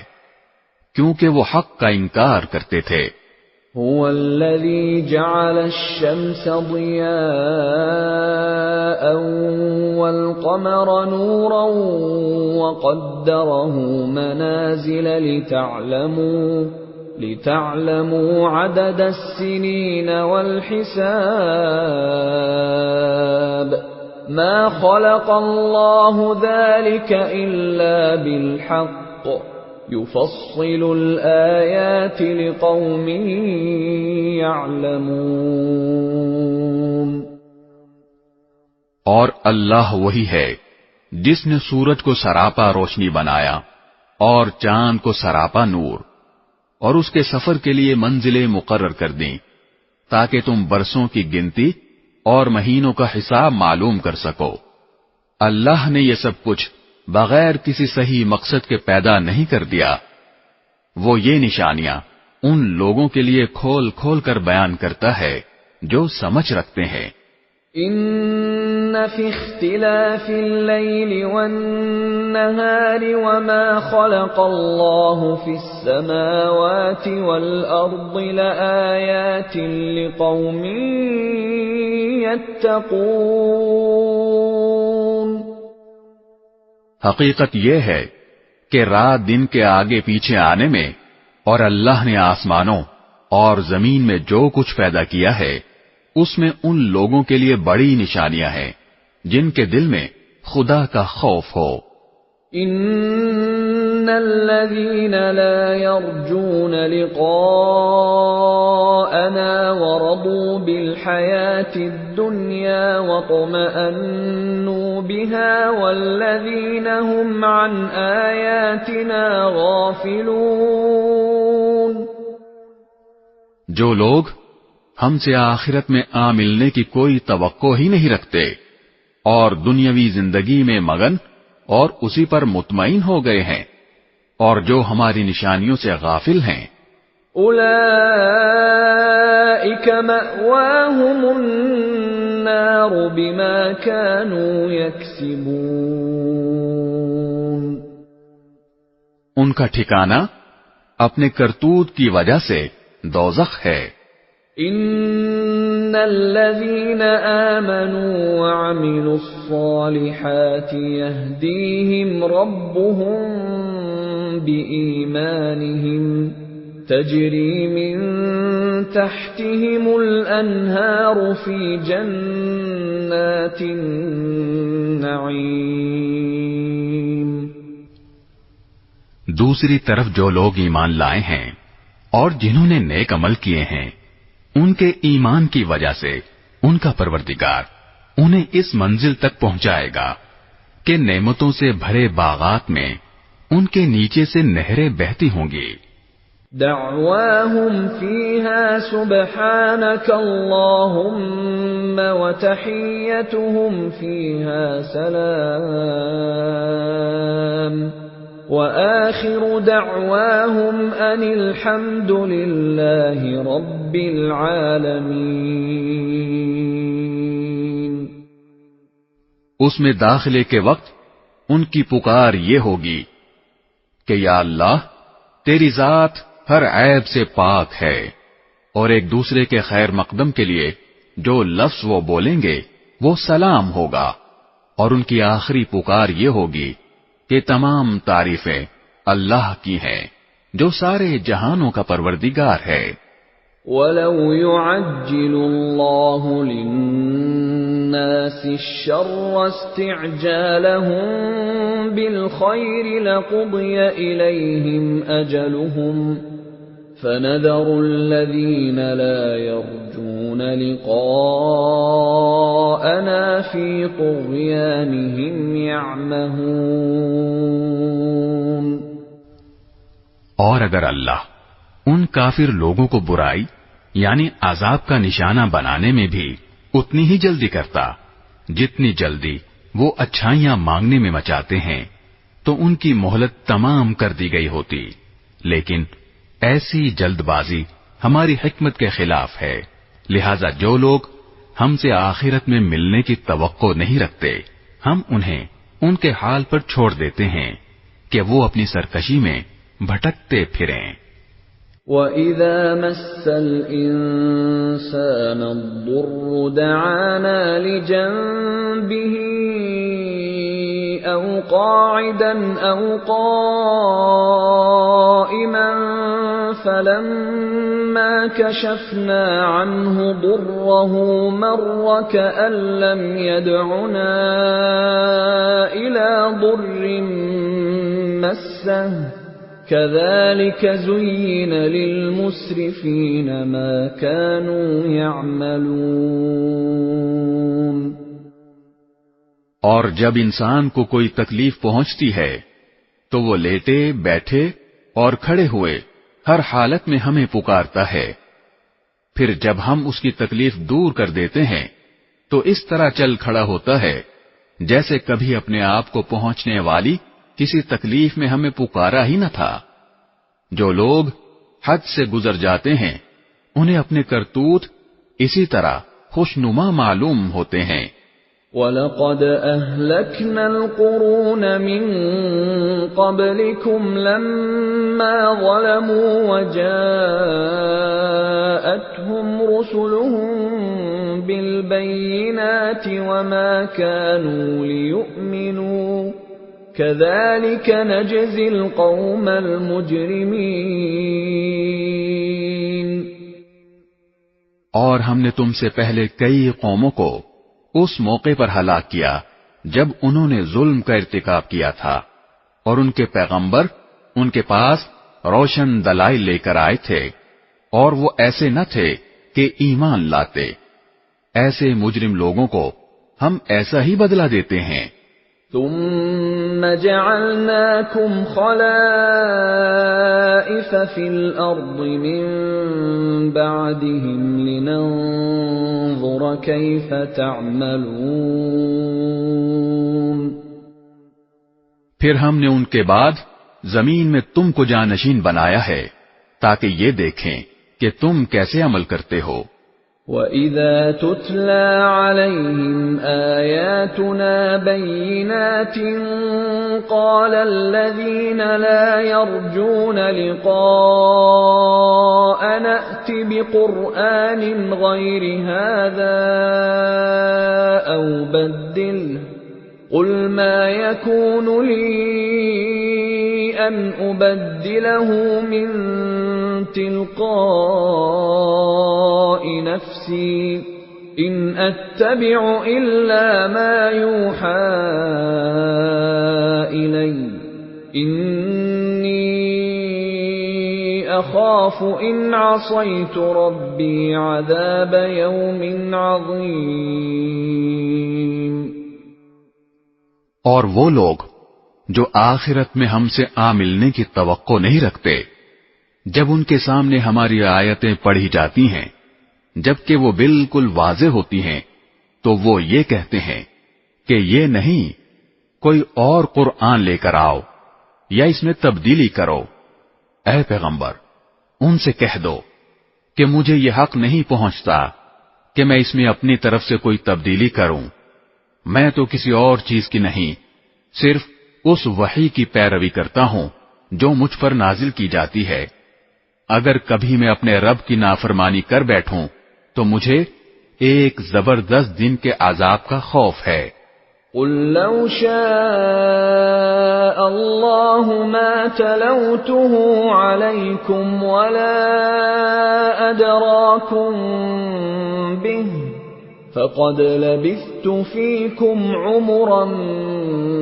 کیونکہ وہ حق کا انکار کرتے تھے۔ هو الذي جعل الشمس ضياء والقمر نورا وقدره منازل لتعلموا عدد السنين والحساب ما خلق الله ذلك إلا بالحق يفصل الآيات لقوم يعلمون۔ اور اللہ وہی ہے جس نے سورج کو سراپا روشنی بنایا اور چاند کو سراپا نور، اور اس کے سفر کے لیے منزلیں مقرر کر دیں تاکہ تم برسوں کی گنتی اور مہینوں کا حساب معلوم کر سکو۔ اللہ نے یہ سب کچھ بغیر کسی صحیح مقصد کے پیدا نہیں کر دیا، وہ یہ نشانیاں ان لوگوں کے لیے کھول کھول کر بیان کرتا ہے جو سمجھ رکھتے ہیں۔ ان فی اختلاف اللیل والنہار وما خلق اللہ فی السماوات والارض لآیات لقوم یتقون۔ حقیقت یہ ہے کہ رات دن کے آگے پیچھے آنے میں اور اللہ نے آسمانوں اور زمین میں جو کچھ پیدا کیا ہے اس میں ان لوگوں کے لیے بڑی نشانیاں ہیں جن کے دل میں خدا کا خوف ہو۔ ان الذين لا يرجون لقاءنا ورضوا بالحياة الدنيا واطمأنوا بها والذين هم عن آياتنا غافلون۔ جو لوگ ہم سے آخرت میں آ ملنے کی کوئی توقع ہی نہیں رکھتے اور دنیاوی زندگی میں مگن اور اسی پر مطمئن ہو گئے ہیں، اور جو ہماری نشانیوں سے غافل ہیں، أولئك مأواهم النار بما كانوا يكسبون. ان کا ٹھکانہ اپنے کرتوت کی وجہ سے دوزخ ہے. ان الذين آمنوا وعملوا الصالحات يهديهم ربهم بإيمانهم تجري من تحتهم الأنهار في جنات النعيم. دوسری طرف جو لوگ ایمان لائے ہیں اور جنہوں نے نیک عمل کیے ہیں، ان کے ایمان کی وجہ سے ان کا پروردگار انہیں اس منزل تک پہنچائے گا کہ نعمتوں سے بھرے باغات میں ان کے نیچے سے نہریں بہتی ہوں گی. دعواهم فيها سبحانك اللهم وتحيتهم فيها سلام وآخر دعواهم أن الحمد لله رب العالمين. اس میں داخلے کے وقت ان کی پکار یہ ہوگی کہ یا اللہ، تیری ذات ہر عیب سے پاک ہے، اور ایک دوسرے کے خیر مقدم کے لیے جو لفظ وہ بولیں گے وہ سلام ہوگا، اور ان کی آخری پکار یہ ہوگی کہ تمام تعریفیں اللہ کی ہیں جو سارے جہانوں کا پروردگار ہے. وَلَوْ يُعَجِّلُ اللَّهُ لِلنَّاسِ الشَّرَّ اسْتِعْجَالَهُم بِالْخَيْرِ لَقُضِيَ إِلَيْهِمْ أَجَلُهُمْ فَنَذَرُ الَّذِينَ لَا يَرْجُونَ لِقَاءَنَا فِي طُغْيَانِهِمْ يَعْمَهُونَ. اور اگر اللہ ان کافر لوگوں کو برائی یعنی عذاب کا نشانہ بنانے میں بھی اتنی ہی جلدی کرتا جتنی جلدی وہ اچھائیاں مانگنے میں مچاتے ہیں، تو ان کی مہلت تمام کر دی گئی ہوتی. لیکن ایسی جلد بازی ہماری حکمت کے خلاف ہے، لہذا جو لوگ ہم سے آخرت میں ملنے کی توقع نہیں رکھتے، ہم انہیں ان کے حال پر چھوڑ دیتے ہیں کہ وہ اپنی سرکشی میں بھٹکتے پھریں. وَإِذَا مَسَّ الْإِنسَانَ الضُّرُّ دَعَانَا لِجَنبِهِ أَوْ قَاعِدًا أَوْ قَائِمًا فَلَمَّا كَشَفْنَا عَنْهُ ضُرَّهُ مَرَّ كَأَن لَّمْ يَدْعُنَا إِلَى ضُرٍّ مَّسَّهُ كَذَلِكَ زُيِّنَ لِلْمُسْرِفِينَ مَا كَانُوا يَعْمَلُونَ. اور جب انسان کو کوئی تکلیف پہنچتی ہے تو وہ لیٹے بیٹھے اور کھڑے ہوئے ہر حالت میں ہمیں پکارتا ہے. پھر جب ہم اس کی تکلیف دور کر دیتے ہیں تو اس طرح چل کھڑا ہوتا ہے جیسے کبھی اپنے آپ کو پہنچنے والی کسی تکلیف میں ہمیں پکارا ہی نہ تھا. جو لوگ حد سے گزر جاتے ہیں انہیں اپنے کرتوت اسی طرح خوشنما معلوم ہوتے ہیں. وَلَقَدْ أَهْلَكْنَا الْقُرُونَ مِنْ قَبْلِكُمْ لَمَّا ظَلَمُوا وَجَاءَتْهُمْ رُسُلُهُم بِالْبَيِّنَاتِ وَمَا كَانُوا لِيُؤْمِنُوا كَذَلِكَ نَجْزِي الْقَوْمَ الْمُجْرِمِينَ. اور ہم نے تم سے پہلے کئی قوموں کو اس موقع پر ہلاک کیا جب انہوں نے ظلم کا ارتکاب کیا تھا، اور ان کے پیغمبر ان کے پاس روشن دلائل لے کر آئے تھے، اور وہ ایسے نہ تھے کہ ایمان لاتے. ایسے مجرم لوگوں کو ہم ایسا ہی بدلہ دیتے ہیں. ثم جعلناكم خلائف في الأرض من بعدهم لننظر كيف تعملون. پھر ہم نے ان کے بعد زمین میں تم کو جانشین بنایا ہے تاکہ یہ دیکھیں کہ تم کیسے عمل کرتے ہو۔ وَإِذَا تُتْلَى عَلَيْهِمْ آيَاتُنَا بَيِّنَاتٍ قَالَ الَّذِينَ لَا يَرْجُونَ لِقَاءَنَا ائْتِ بِقُرْآنٍ غَيْرِ هَذَا أَوْ بَدِّلْهُ قُلْ مَا يَكُونُ لِي أَنْ أُبَدِّلَهُ مِنْ تِلْقَاءِ نَفْسِي إِنْ أَتَّبِعُ إِلَّا مَا يُوحَى إِلَيَّ إِنِّي أَخَافُ إِنْ عَصَيْتُ رَبِّي عَذَابَ يَوْمٍ عَظِيمٍ۔ اور وہ لوگ جو آخرت میں ہم سے آ ملنے کی توقع نہیں رکھتے، جب ان کے سامنے ہماری آیتیں پڑھی جاتی ہیں، جبکہ وہ بالکل واضح ہوتی ہیں، تو وہ یہ کہتے ہیں کہ یہ نہیں، کوئی اور قرآن لے کر آؤ یا اس میں تبدیلی کرو۔ اے پیغمبر، ان سے کہہ دو کہ مجھے یہ حق نہیں پہنچتا کہ میں اس میں اپنی طرف سے کوئی تبدیلی کروں۔ میں تو کسی اور چیز کی نہیں، صرف اس وحی کی پیروی کرتا ہوں جو مجھ پر نازل کی جاتی ہے۔ اگر کبھی میں اپنے رب کی نافرمانی کر بیٹھوں تو مجھے ایک زبردست دن کے عذاب کا خوف ہے۔ قُل لَّوْ شَاءَ اللَّهُ مَا تَلَوْتُهُ عَلَيْكُمْ وَلَا أَدْرَاكُمْ بِهِ فَقَدْ لَبِثْتُ فِيكُمْ عُمُرًا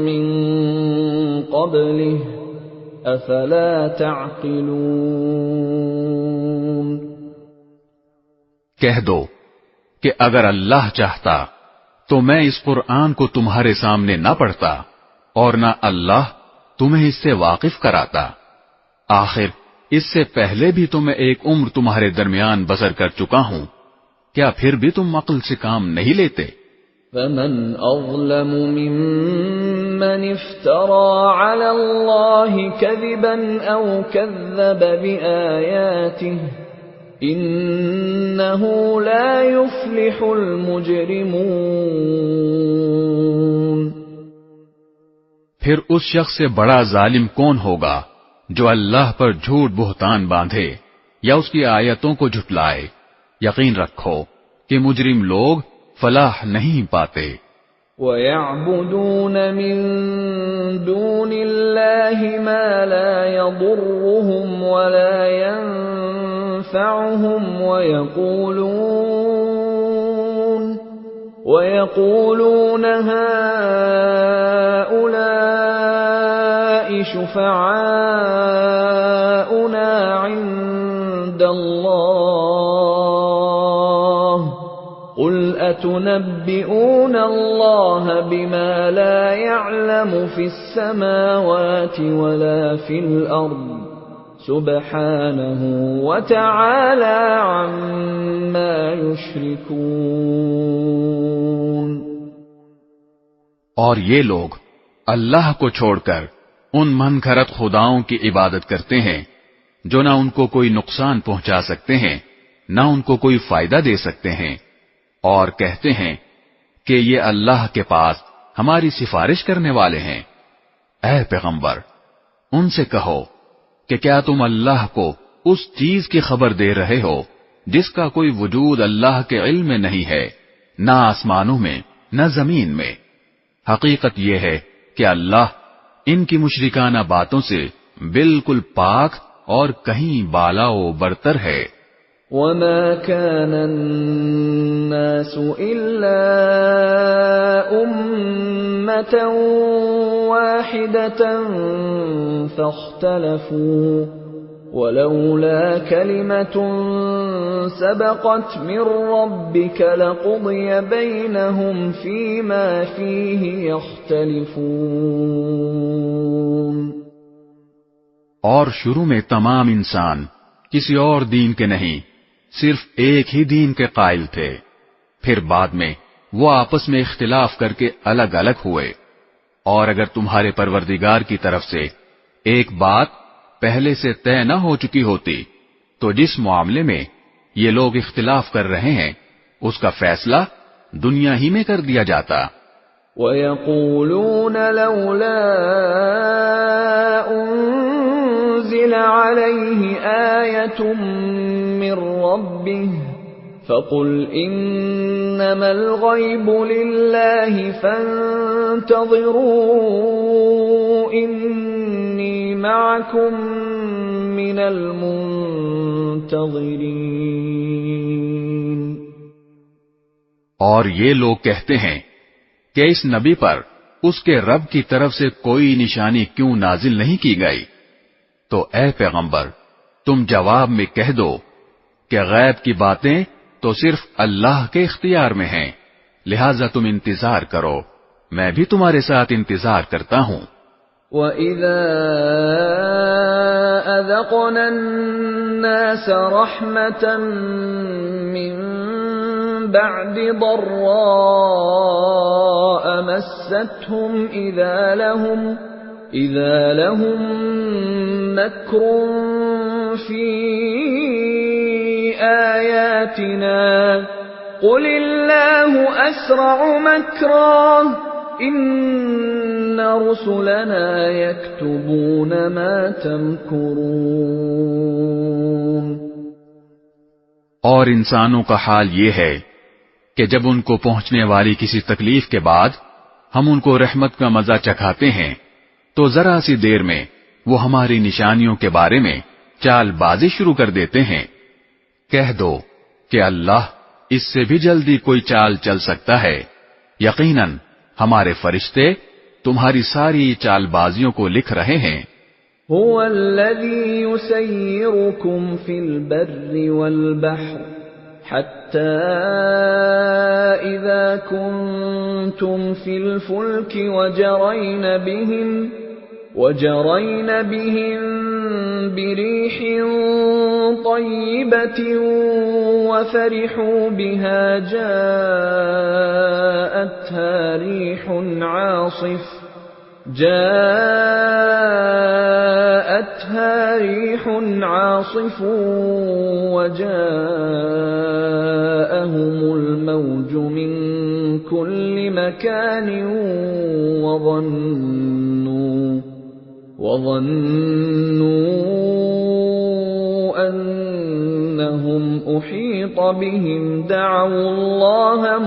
مِّن قَبْلِهِ أَفَلَا تَعْقِلُونَ۔ کہہ دو کہ اگر اللہ چاہتا تو میں اس قرآن کو تمہارے سامنے نہ پڑھتا اور نہ اللہ تمہیں اس سے واقف کراتا۔ آخر اس سے پہلے بھی تو میں ایک عمر تمہارے درمیان بسر کر چکا ہوں، کیا پھر بھی تم عقل سے کام نہیں لیتے؟ فَمَنْ أَظْلَمُ مِمَّنِ افْتَرَى عَلَى اللَّهِ كَذِبًا أَوْ كَذَّبَ بِآيَاتِهِ إِنَّهُ لَا يُفْلِحُ الْمُجْرِمُونَ۔ پھر اس شخص سے بڑا ظالم کون ہوگا جو اللہ پر جھوٹ بہتان باندھے یا اس کی آیتوں کو جھٹلائے؟ یقین رکھو کہ مجرم لوگ فلاح نہیں پاتے۔ وَيَعْبُدُونَ مِن دُونِ اللَّهِ مَا لَا يَضُرُّهُمْ وَلَا يَنفَعُهُمْ وَيَقُولُونَ هَٰؤُلَاءِ شُفَعَاؤُنَا عِندَ اللَّهِ قُلْ أَتُنَبِّئُونَ اللَّهَ بِمَا لَا يَعْلَمُ فِي السَّمَاوَاتِ وَلَا فِي الْأَرْضِ سُبْحَانَهُ وَتَعَالَى عَمَّا يُشْرِكُونَ۔ اور یہ لوگ اللہ کو چھوڑ کر ان من گھڑت خداؤں کی عبادت کرتے ہیں جو نہ ان کو کوئی نقصان پہنچا سکتے ہیں نہ ان کو کوئی فائدہ دے سکتے ہیں، اور کہتے ہیں کہ یہ اللہ کے پاس ہماری سفارش کرنے والے ہیں۔ اے پیغمبر، ان سے کہو کہ کیا تم اللہ کو اس چیز کی خبر دے رہے ہو جس کا کوئی وجود اللہ کے علم میں نہیں ہے، نہ آسمانوں میں نہ زمین میں؟ حقیقت یہ ہے کہ اللہ ان کی مشرکانہ باتوں سے بالکل پاک اور کہیں بالا و برتر ہے۔ وَمَا كَانَ النَّاسُ إِلَّا أُمَّةً وَاحِدَةً فَاخْتَلَفُوا وَلَوْلَا كَلِمَةٌ سَبَقَتْ مِنْ رَبِّكَ لَقُضِيَ بَيْنَهُمْ فِيمَا فِيهِ يَخْتَلِفُونَ۔ اور شروع میں تمام انسان کسی اور دین کے نہیں، صرف ایک ہی دین کے قائل تھے، پھر بعد میں وہ آپس میں اختلاف کر کے الگ الگ ہوئے۔ اور اگر تمہارے پروردگار کی طرف سے ایک بات پہلے سے طے نہ ہو چکی ہوتی تو جس معاملے میں یہ لوگ اختلاف کر رہے ہیں اس کا فیصلہ دنیا ہی میں کر دیا جاتا۔ وَيَقُولُونَ لَوْلَا أُنزِلَ عَلَيْهِ آيَةٌ مِّن رَّبِّهِ فَقُلْ إِنَّمَا الْغَيْبُ لِلَّهِ فَانتَظِرُوا إِنِّي مَعَكُم مِّنَ الْمُنتَظِرِينَ۔ اور یہ لوگ کہتے ہیں کہ اس نبی پر اس کے رب کی طرف سے کوئی نشانی کیوں نازل نہیں کی گئی؟ تو اے پیغمبر تم جواب میں کہہ دو کہ غیب کی باتیں تو صرف اللہ کے اختیار میں ہیں، لہذا تم انتظار کرو، میں بھی تمہارے ساتھ انتظار کرتا ہوں۔ وَإِذَا أَذَقْنَا النَّاسَ رَحْمَةً مِّن بَعْدِ ضَرَّاءَ مَسَّتْهُمْ إِذَا لَهُم مَّكْرٌ فِي آيَاتِنَا قُلِ اللَّهُ أَسْرَعُ مَكْرًا إِنَّ رُسُلَنَا يَكْتُبُونَ مَا تَمْكُرُونَ۔ اور انسانوں کا حال یہ ہے کہ جب ان کو پہنچنے والی کسی تکلیف کے بعد ہم ان کو رحمت کا مزہ چکھاتے ہیں تو ذرا سی دیر میں وہ ہماری نشانیوں کے بارے میں چال بازی شروع کر دیتے ہیں۔ کہہ دو کہ اللہ اس سے بھی جلدی کوئی چال چل سکتا ہے، یقیناً ہمارے فرشتے تمہاری ساری چال بازیوں کو لکھ رہے ہیں۔ هو الذي يسيركم في البر والبحر حتى إذا كنتم في الفلك وجرين بهم بريح طيبة وفرحوا بها جاءتها ريح عاصف وجاءهم الموج من كل مكان وظنوا أنهم أحيط بهم دعوا الله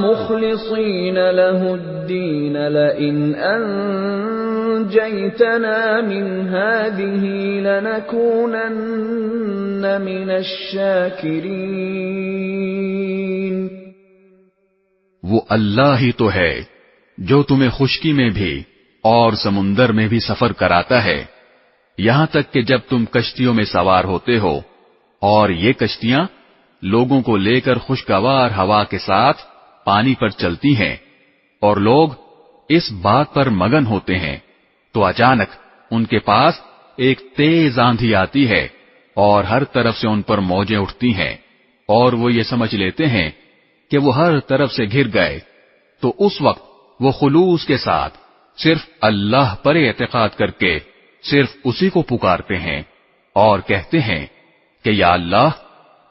مخلصين له الدين لئن أنجيتنا من هذه لنكونن من الشاكرين۔ وہ اللہ ہی تو ہے جو تمہیں خشکی میں بھی اور سمندر میں بھی سفر کراتا ہے، یہاں تک کہ جب تم کشتیوں میں سوار ہوتے ہو اور یہ کشتیاں لوگوں کو لے کر خوشگوار ہوا کے ساتھ پانی پر چلتی ہیں اور لوگ اس بات پر مگن ہوتے ہیں، تو اچانک ان کے پاس ایک تیز آندھی آتی ہے اور ہر طرف سے ان پر موجیں اٹھتی ہیں اور وہ یہ سمجھ لیتے ہیں کہ وہ ہر طرف سے گھر گئے، تو اس وقت وہ خلوص کے ساتھ صرف اللہ پر اعتقاد کر کے صرف اسی کو پکارتے ہیں اور کہتے ہیں کہ یا اللہ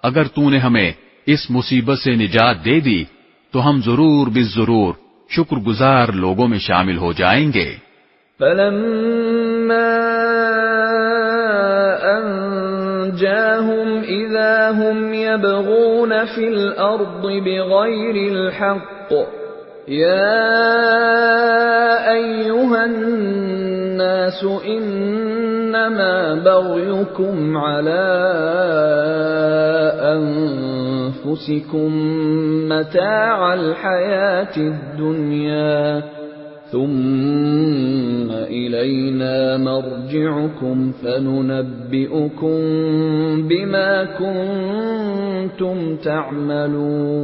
اگر تو نے ہمیں اس مصیبت سے نجات دے دی تو ہم ضرور بالضرور شکر گزار لوگوں میں شامل ہو جائیں گے۔ فَلَمَّا أَنْجَاهُمْ إِذَا هُمْ يَبْغُونَ فِي الْأَرْضِ بِغَيْرِ الْحَقِّ يَا أَيُّهَا النَّاسُ إِنَّمَا بَغْيُكُمْ عَلَى أَنفُسِكُمْ مَتَاعَ الْحَيَاةِ الدُّنْيَا ثُمَّ إِلَيْنَا مَرْجِعُكُمْ فَنُنَبِّئُكُم بِمَا كُنتُمْ تَعْمَلُونَ۔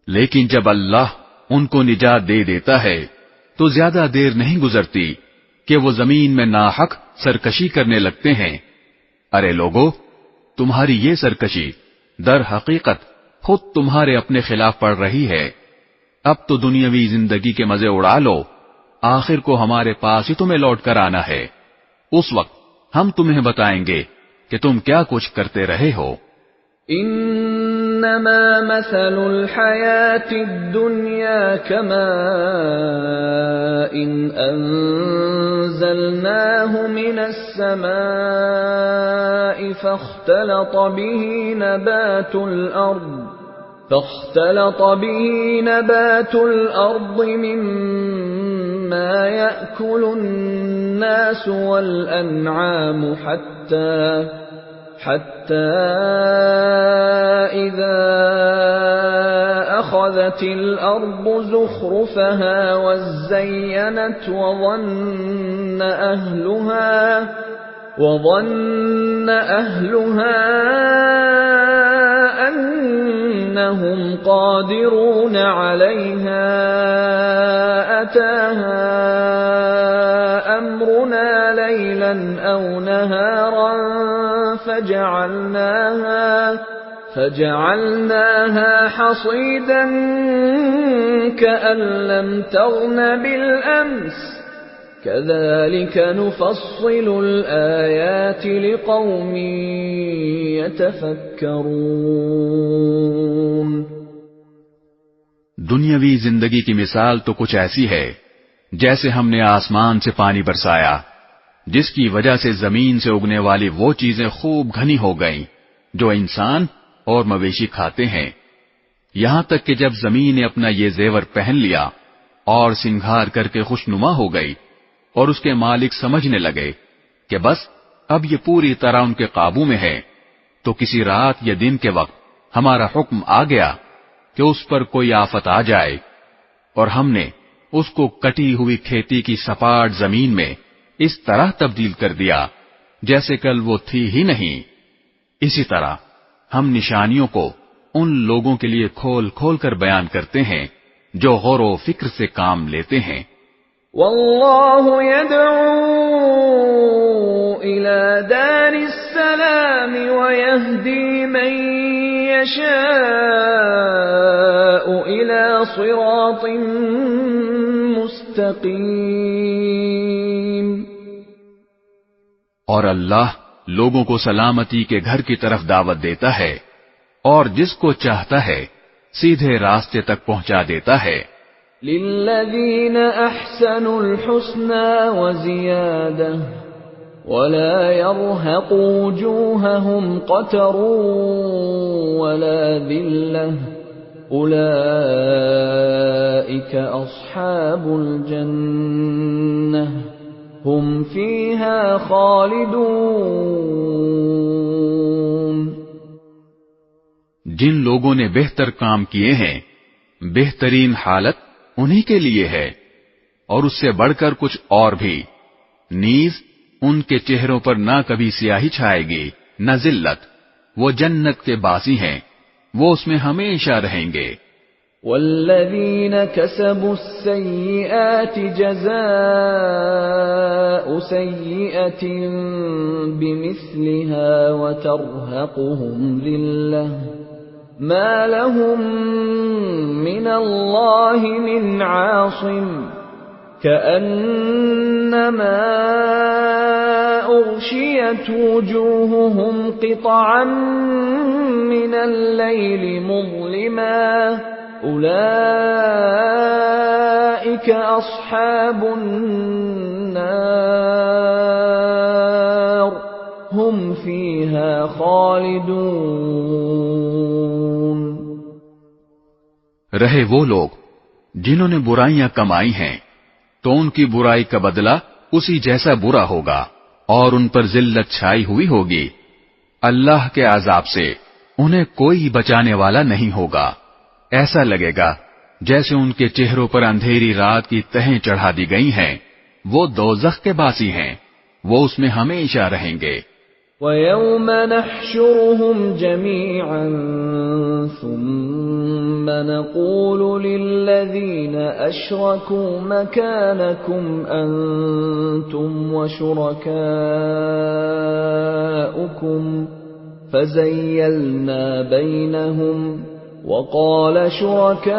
لیکن جب اللہ ان کو نجات دے دیتا ہے تو زیادہ دیر نہیں گزرتی کہ وہ زمین میں ناحق سرکشی کرنے لگتے ہیں۔ ارے لوگو، تمہاری یہ سرکشی در حقیقت خود تمہارے اپنے خلاف پڑ رہی ہے، اب تو دنیاوی زندگی کے مزے اڑا لو، آخر کو ہمارے پاس ہی تمہیں لوٹ کر آنا ہے، اس وقت ہم تمہیں بتائیں گے کہ تم کیا کچھ کرتے رہے ہو۔ انما مثل الحیات الدنیا كماء انزلناه من السماء فاختلط به نبات الأرض مما يأكل الناس والأنعام حتى إذا أخذت الأرض زخرفها وزينت وظن أهلها أنهم قادرون عليها أتاها أمرنا ليلا أو نهارا فجعلناها حصيدا كأن لم تغن بالأمس كذلك نفصل الآيات لقوم يتفكرون۔ دنیاوی زندگی کی مثال تو کچھ ایسی ہے جیسے ہم نے آسمان سے پانی برسایا، جس کی وجہ سے زمین سے اگنے والی وہ چیزیں خوب گھنی ہو گئیں جو انسان اور مویشی کھاتے ہیں، یہاں تک کہ جب زمین نے اپنا یہ زیور پہن لیا اور سنگھار کر کے خوشنما ہو گئی اور اس کے مالک سمجھنے لگے کہ بس اب یہ پوری طرح ان کے قابو میں ہے، تو کسی رات یا دن کے وقت ہمارا حکم آ گیا کہ اس پر کوئی آفت آ جائے، اور ہم نے اس کو کٹی ہوئی کھیتی کی سپاٹ زمین میں اس طرح تبدیل کر دیا جیسے کل وہ تھی ہی نہیں۔ اسی طرح ہم نشانیوں کو ان لوگوں کے لیے کھول کھول کر بیان کرتے ہیں جو غور و فکر سے کام لیتے ہیں۔ واللہ يدعو إلى دار السلام ويهدي من يشاء إلى صراط مستقيم۔ اور اللہ لوگوں کو سلامتی کے گھر کی طرف دعوت دیتا ہے اور جس کو چاہتا ہے سیدھے راستے تک پہنچا دیتا ہے۔ للذین احسنوا الحسنى وزیادہ ولا يرهق وجوههم قتر ولا ذلة أولئك أصحاب الجنة هم فيها خالدون۔ جن لوگوں نے بہتر کام کیے ہیں بہترین حالت انہی کے لیے ہے، اور اس سے بڑھ کر کچھ اور بھی، نیز ان کے چہروں پر نہ کبھی سیاہی چھائے گی نہ ذلت، وہ جنت کے باسی ہیں، وہ اس میں ہمیشہ رہیں گے۔ والذین کسبوا السیئات جزاء سیئة بمثلها وترهقهم ذلة ما لهم من اللہ من عاصم كأنما أغشيت وجوههم قطعا من الليل مظلما أولئك أصحاب النار هم فيها خالدون۔ رہے وہ لوگ جنہوں نے برائیاں کمائی ہیں تو ان کی برائی کا بدلہ اسی جیسا برا ہوگا اور ان پر ذلت چھائی ہوئی ہوگی، اللہ کے عذاب سے انہیں کوئی بچانے والا نہیں ہوگا، ایسا لگے گا جیسے ان کے چہروں پر اندھیری رات کی تہیں چڑھا دی گئی ہیں، وہ دوزخ کے باسی ہیں، وہ اس میں ہمیشہ رہیں گے۔ وَيَوْمَ نَحْشُرُهُمْ جَمِيعًا ثُمَّ نَقُولُ لِلَّذِينَ أَشْرَكُوا مَكَانَكُمْ أَنْتُمْ وَشُرَكَاؤُكُمْ فَزَيَّلْنَا بَيْنَهُمْ وقال شركاؤهم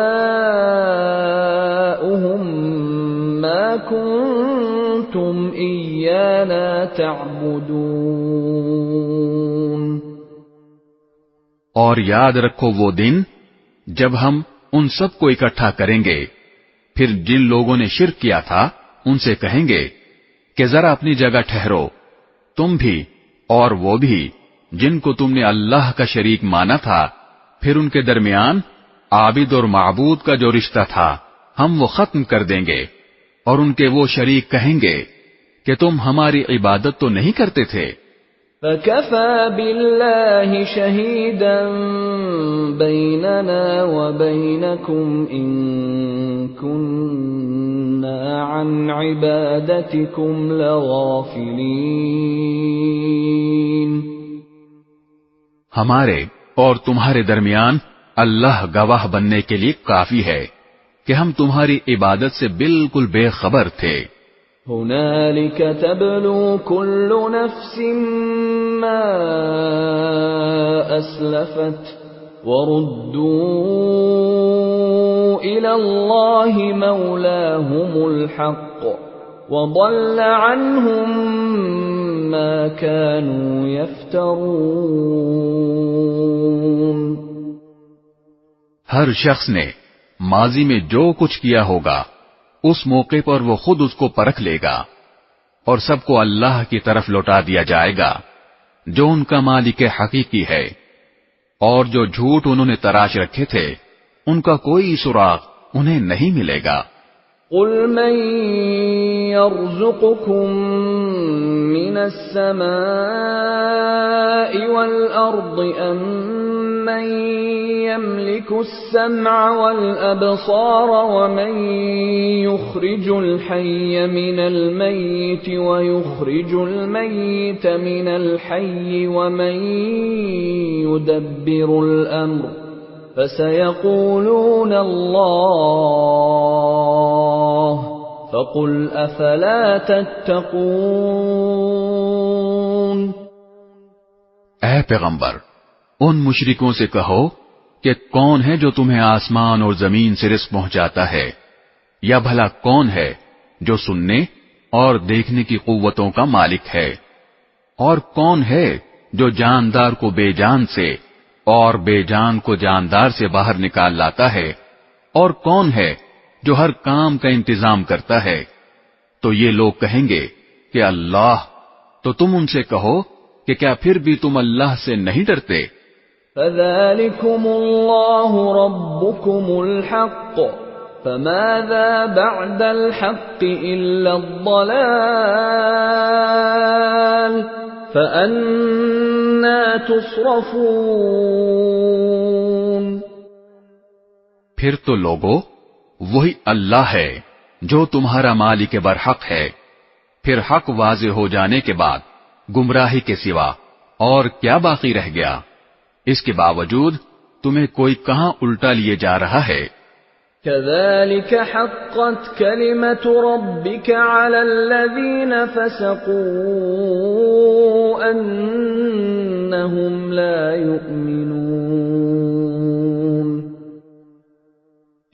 ما كنتم إيانا تعبدون. اور یاد رکھو وہ دن جب ہم ان سب کو اکٹھا کریں گے، پھر جن لوگوں نے شرک کیا تھا ان سے کہیں گے کہ ذرا اپنی جگہ ٹھہرو، تم بھی اور وہ بھی جن کو تم نے اللہ کا شریک مانا تھا، پھر ان کے درمیان عابد اور معبود کا جو رشتہ تھا ہم وہ ختم کر دیں گے، اور ان کے وہ شریک کہیں گے کہ تم ہماری عبادت تو نہیں کرتے تھے. فَكَفَى بِاللَّهِ شَهِيدًا بَيْنَنَا وَبَيْنَكُمْ إِن كُنَّا عَنْ عِبَادَتِكُمْ لَغَافِلِينَ. ہمارے اور تمہارے درمیان اللہ گواہ بننے کے لیے کافی ہے کہ ہم تمہاری عبادت سے بالکل بے خبر تھے. هنالك تبلو كل نفس ما أسلفت وردوا إلى الله مولاهم الحق وضل عنهم ما كانوا يفترون. ہر شخص نے ماضی میں جو کچھ کیا ہوگا اس موقع پر وہ خود اس کو پرکھ لے گا، اور سب کو اللہ کی طرف لوٹا دیا جائے گا جو ان کا مالک حقیقی ہے، اور جو جھوٹ انہوں نے تراش رکھے تھے ان کا کوئی سراغ انہیں نہیں ملے گا. قل من يرزقكم من السماء والأرض أم من يملك السمع والأبصار ومن يخرج الحي من الميت ويخرج الميت من الحي ومن يدبر الأمر فسيقولون الله فقل أفلا تتقون. اے پیغمبر، ان مشرکوں سے کہو کہ کون ہے جو تمہیں آسمان اور زمین سے رزق پہنچاتا ہے، یا بھلا کون ہے جو سننے اور دیکھنے کی قوتوں کا مالک ہے، اور کون ہے جو جاندار کو بے جان سے اور بے جان کو جاندار سے باہر نکال لاتا ہے، اور کون ہے جو ہر کام کا انتظام کرتا ہے. تو یہ لوگ کہیں گے کہ اللہ. تو تم ان سے کہو کہ کیا پھر بھی تم اللہ سے نہیں ڈرتے؟ فَذَلِكُمُ اللَّهُ رَبُّكُمُ الْحَقُّ فَمَاذَا بَعْدَ الْحَقِّ إِلَّا الضَّلَالُ فَأَنَّى تُصْرَفُونَ. پھر تو لوگو وہی اللہ ہے جو تمہارا مالک برحق ہے، پھر حق واضح ہو جانے کے بعد گمراہی کے سوا اور کیا باقی رہ گیا؟ اس کے باوجود تمہیں کوئی کہاں الٹا لیے جا رہا ہے. كَذَلِكَ حَقَّتْ كَلِمَةُ رَبِّكَ عَلَى الَّذِينَ فَسَقُوا أَنَّهُمْ لَا يُؤْمِنُونَ.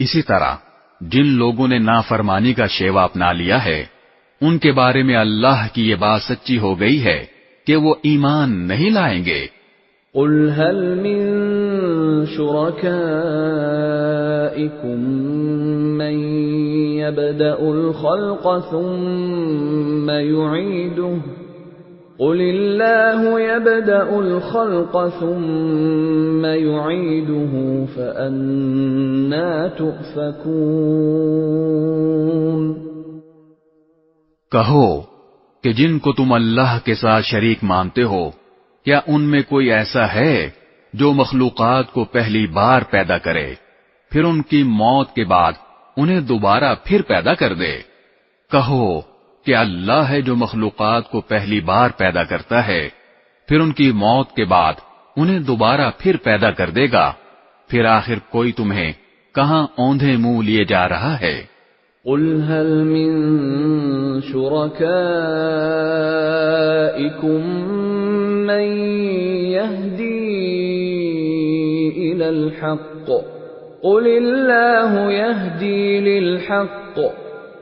اسی طرح جن لوگوں نے نافرمانی کا شیوا اپنا لیا ہے ان کے بارے میں اللہ کی یہ بات سچی ہو گئی ہے کہ وہ ایمان نہیں لائیں گے. قل هل من شركائكم من يبدأ الخلق ثم يعيده قل الله يبدأ الخلق ثم يعيده فأنى تؤفكون. کہو کہ جن کو تم اللہ کے ساتھ شریک مانتے ہو کیا ان میں کوئی ایسا ہے جو مخلوقات کو پہلی بار پیدا کرے پھر ان کی موت کے بعد انہیں دوبارہ پھر پیدا کر دے؟ کہو کہ اللہ ہے جو مخلوقات کو پہلی بار پیدا کرتا ہے پھر ان کی موت کے بعد انہیں دوبارہ پھر پیدا کر دے گا، پھر آخر کوئی تمہیں کہاں اوندھے منہ لیے جا رہا ہے. قل هل من شركائكم من يهدي إلى الحق قل اللہ یہدی للحق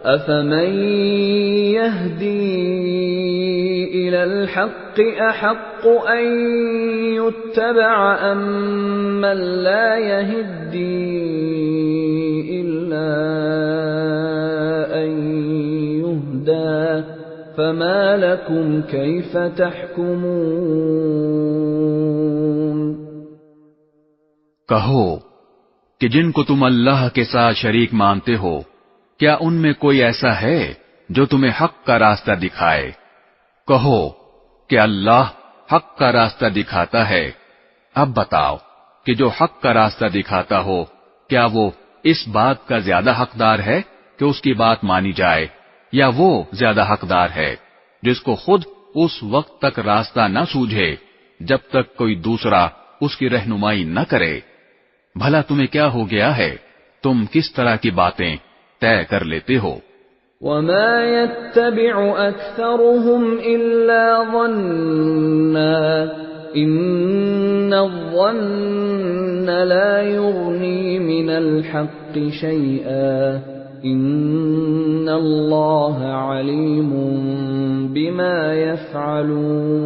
افمن یہدی الی الحق احق ان یتبع ام من لا یہدی الا ان یہدی فما لکم کیف تحکمون۔ کہو کہ جن کو تم اللہ کے ساتھ شریک مانتے ہو، کیا ان میں کوئی ایسا ہے جو تمہیں حق کا راستہ دکھائے؟ کہو کہ اللہ حق کا راستہ دکھاتا ہے۔ اب بتاؤ کہ جو حق کا راستہ دکھاتا ہو، کیا وہ اس بات کا زیادہ حقدار ہے کہ اس کی بات مانی جائے، یا وہ زیادہ حقدار ہے جس کو خود اس وقت تک راستہ نہ سوجھے جب تک کوئی دوسرا اس کی رہنمائی نہ کرے؟ بھلا تمہیں کیا ہو گیا ہے؟ تم کس طرح کی باتیں طے کر لیتے ہو؟ وَمَا يَتَّبِعُ أَكْثَرُهُمْ إِلَّا ظَنًّا إِنَّ الظَّنَّ لَا يُغْنِي مِنَ الْحَقِّ شَيْئًا إِنَّ اللَّهَ عَلِيمٌ بِمَا يَفْعَلُونَ۔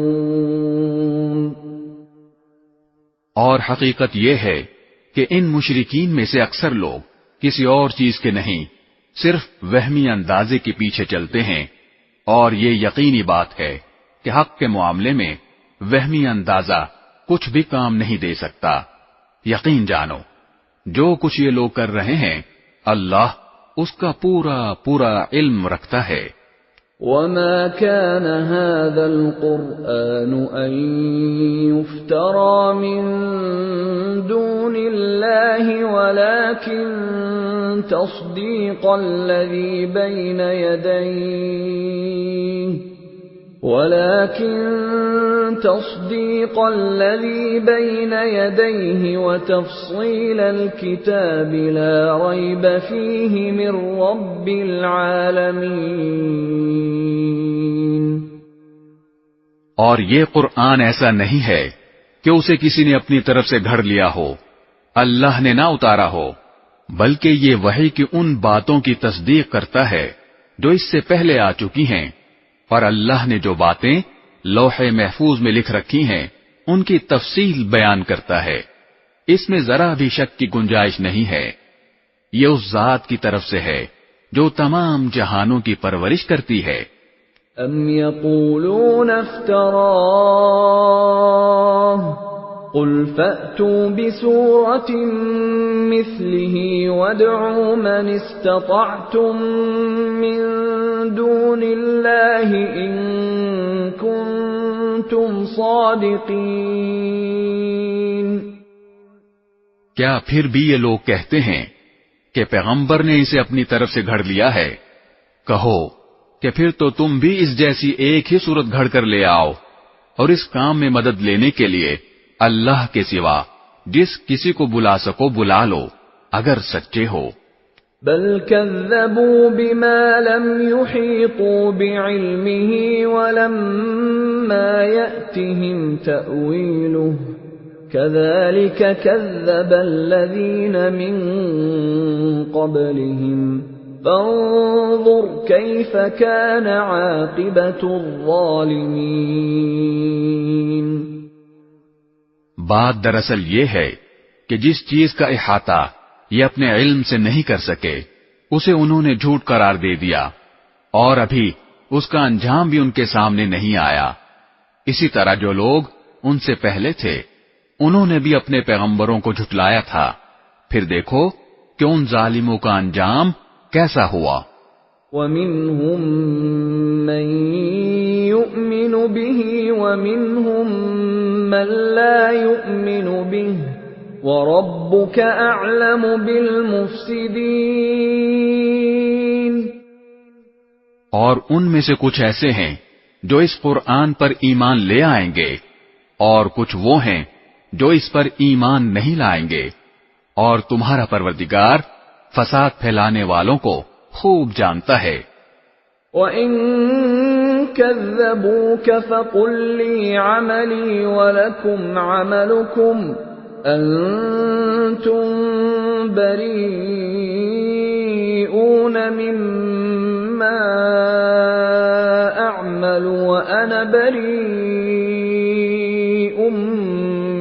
اور حقیقت یہ ہے کہ ان مشرکین میں سے اکثر لوگ کسی اور چیز کے نہیں، صرف وہمی اندازے کے پیچھے چلتے ہیں، اور یہ یقینی بات ہے کہ حق کے معاملے میں وہمی اندازہ کچھ بھی کام نہیں دے سکتا۔ یقین جانو جو کچھ یہ لوگ کر رہے ہیں اللہ اس کا پورا پورا علم رکھتا ہے۔ وَمَا كَانَ هَذَا الْقُرْآنُ أَن يُفْتَرَى مِن دُونِ اللَّهِ وَلَكِن تَصْدِيقَ الَّذِي بَيْنَ يَدَيْهِ وَتَفْصِيلَ الْكِتَابِ لَا رَيْبَ فِيهِ مِن رَّبِّ الْعَالَمِينَ۔ اور یہ قرآن ایسا نہیں ہے کہ اسے کسی نے اپنی طرف سے گھڑ لیا ہو، اللہ نے نہ اتارا ہو، بلکہ یہ وحی کی ان باتوں کی تصدیق کرتا ہے جو اس سے پہلے آ چکی ہیں، اور اللہ نے جو باتیں لوح محفوظ میں لکھ رکھی ہیں ان کی تفصیل بیان کرتا ہے، اس میں ذرا بھی شک کی گنجائش نہیں ہے۔ یہ اس ذات کی طرف سے ہے جو تمام جہانوں کی پرورش کرتی ہے۔ ام یقولون افتراہ قل فأتوا بسورة مثله وادعوا من استطعتم من دون الله إن كنتم صادقين۔ کیا پھر بھی یہ لوگ کہتے ہیں کہ پیغمبر نے اسے اپنی طرف سے گھڑ لیا ہے؟ کہو کہ پھر تو تم بھی اس جیسی ایک ہی صورت گھڑ کر لے آؤ، اور اس کام میں مدد لینے کے لیے اللہ کے سوا جس کسی کو بلا سکو بلا لو اگر سچے ہو۔ بل كذبوا بما لم يحيطوا بعلمه ولما يأتهم تأويله كذلك كذب الذين من قبلهم فانظر كيف كان عاقبة الظالمين۔ بات دراصل یہ ہے کہ جس چیز کا احاطہ یہ اپنے علم سے نہیں کر سکے اسے انہوں نے جھوٹ قرار دے دیا، اور ابھی اس کا انجام بھی ان کے سامنے نہیں آیا۔ اسی طرح جو لوگ ان سے پہلے تھے انہوں نے بھی اپنے پیغمبروں کو جھٹلایا تھا، پھر دیکھو کہ ان ظالموں کا انجام کیسا ہوا۔ وَمِنْهُمْ مَنْ يُؤْمِنُ بِهِ وَمِنْهُمْ مَنْ لَا يُؤْمِنُ بِهِ وَرَبُّكَ أَعْلَمُ بِالْمُفْسِدِينَ۔ اور ان میں سے کچھ ایسے ہیں جو اس قرآن پر ایمان لے آئیں گے، اور کچھ وہ ہیں جو اس پر ایمان نہیں لائیں گے، اور تمہارا پروردگار فساد پھیلانے والوں کو خوب جانتا ہے۔ وَإِن كَذَّبُوكَ فَقُل لِّي عَمَلِي وَلَكُمْ عَمَلُكُمْ أَنتُم أنتم بريئون مما أعمل وأنا بريء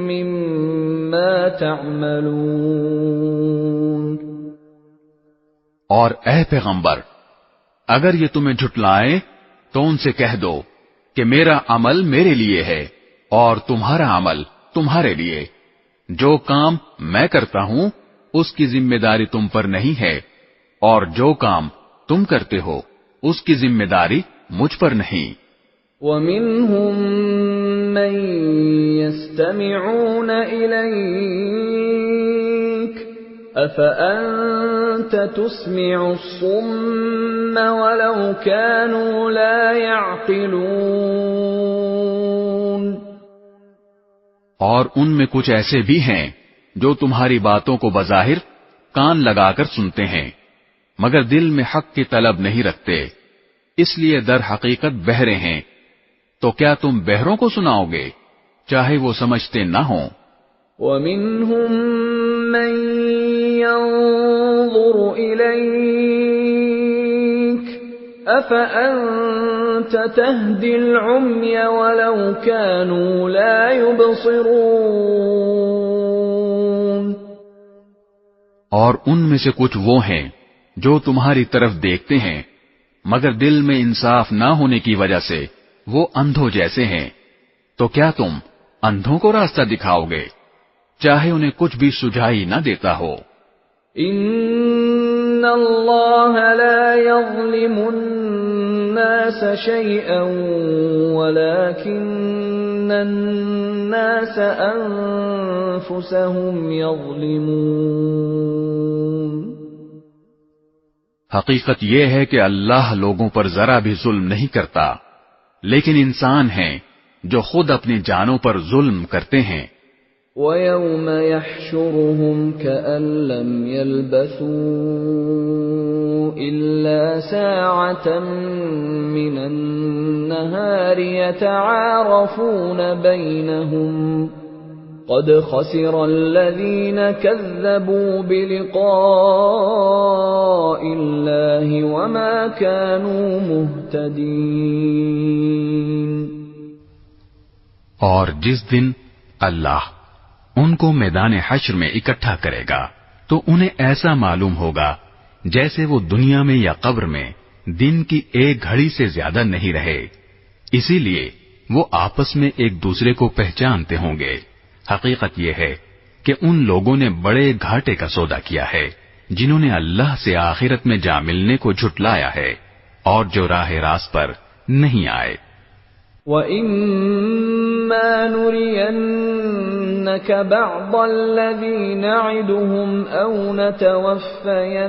مما تعملون. اور اے پیغمبر، اگر یہ تمہیں جھٹلائیں تو ان سے کہہ دو کہ میرا عمل میرے لیے ہے اور تمہارا عمل تمہارے لیے. جو کام میں کرتا ہوں اس کی ذمہ داری تم پر نہیں ہے، اور جو کام تم کرتے ہو اس کی ذمہ داری مجھ پر نہیں. وَمِنْهُمْ مَنْ يَسْتَمِعُونَ إِلَيْكَ أَفَأَنْتَ تُسْمِعُ الصُّمَّ وَلَوْ كَانُوا لَا يَعْقِلُونَ. اور ان میں کچھ ایسے بھی ہیں جو تمہاری باتوں کو بظاہر کان لگا کر سنتے ہیں مگر دل میں حق کی طلب نہیں رکھتے، اس لیے در حقیقت بہرے ہیں. تو کیا تم بہروں کو سناؤ گے چاہے وہ سمجھتے نہ ہوں؟ وَمِنْهُمْ مَنْ يَنظُرُ إِلَيْكَ أَفَأَنْتَ تَهْدِي الْعُمْيَ وَلَوْ كَانُوا لَا يُبْصِرُونَ. اور ان میں سے کچھ وہ ہیں جو تمہاری طرف دیکھتے ہیں مگر دل میں انصاف نہ ہونے کی وجہ سے وہ اندھوں جیسے ہیں. تو کیا تم اندھوں کو راستہ دکھاؤ گے چاہے انہیں کچھ بھی سجھائی نہ دیتا ہو؟ ان اللہ لا یظلم الناس شیئا ولكن الناس انفسهم یظلمون. حقیقت یہ ہے کہ اللہ لوگوں پر ذرا بھی ظلم نہیں کرتا، لیکن انسان ہیں جو خود اپنی جانوں پر ظلم کرتے ہیں. وَيَوْمَ يَحْشُرُهُمْ كَأَن لَّمْ يَلْبَثُوا إِلَّا سَاعَةً مِّنَ النَّهَارِ يَتَعَارَفُونَ بَيْنَهُمْ قَدْ خَسِرَ الَّذِينَ كَذَّبُوا بِلِقَاءِ اللَّهِ وَمَا كَانُوا مُهْتَدِينَ. اور جس دن اللہ ان کو میدان حشر میں اکٹھا کرے گا تو انہیں ایسا معلوم ہوگا جیسے وہ دنیا میں یا قبر میں دن کی ایک گھڑی سے زیادہ نہیں رہے. اسی لیے وہ آپس میں ایک دوسرے کو پہچانتے ہوں گے. حقیقت یہ ہے کہ ان لوگوں نے بڑے گھاٹے کا سودا کیا ہے جنہوں نے اللہ سے آخرت میں جا ملنے کو جھٹلایا ہے اور جو راہ راست پر نہیں آئے. وَإِمَّا نُرِيَنَّكَ بَعْضَ الَّذِي نَعِدُهُمْ أَوْ نَتَوَفَّيَنَّكَ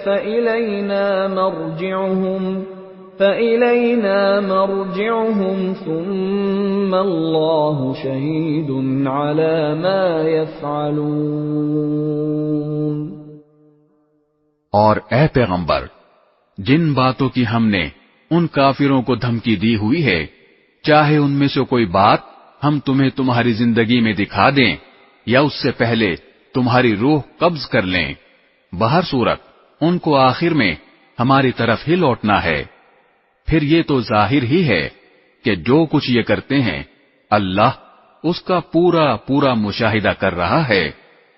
فَإِلَيْنَا مَرْجِعُهُمْ ثُمَّ اللَّهُ شَهِيدٌ عَلَى مَا يَفْعَلُونَ. اور اے پیغمبر، جن باتوں کی ہم نے ان کافروں کو دھمکی دی ہوئی ہے، چاہے ان میں سے کوئی بات ہم تمہیں تمہاری زندگی میں دکھا دیں یا اس سے پہلے تمہاری روح قبض کر لیں، بہر صورت ان کو آخر میں ہماری طرف ہی لوٹنا ہے. پھر یہ تو ظاہر ہی ہے کہ جو کچھ یہ کرتے ہیں اللہ اس کا پورا پورا مشاہدہ کر رہا ہے،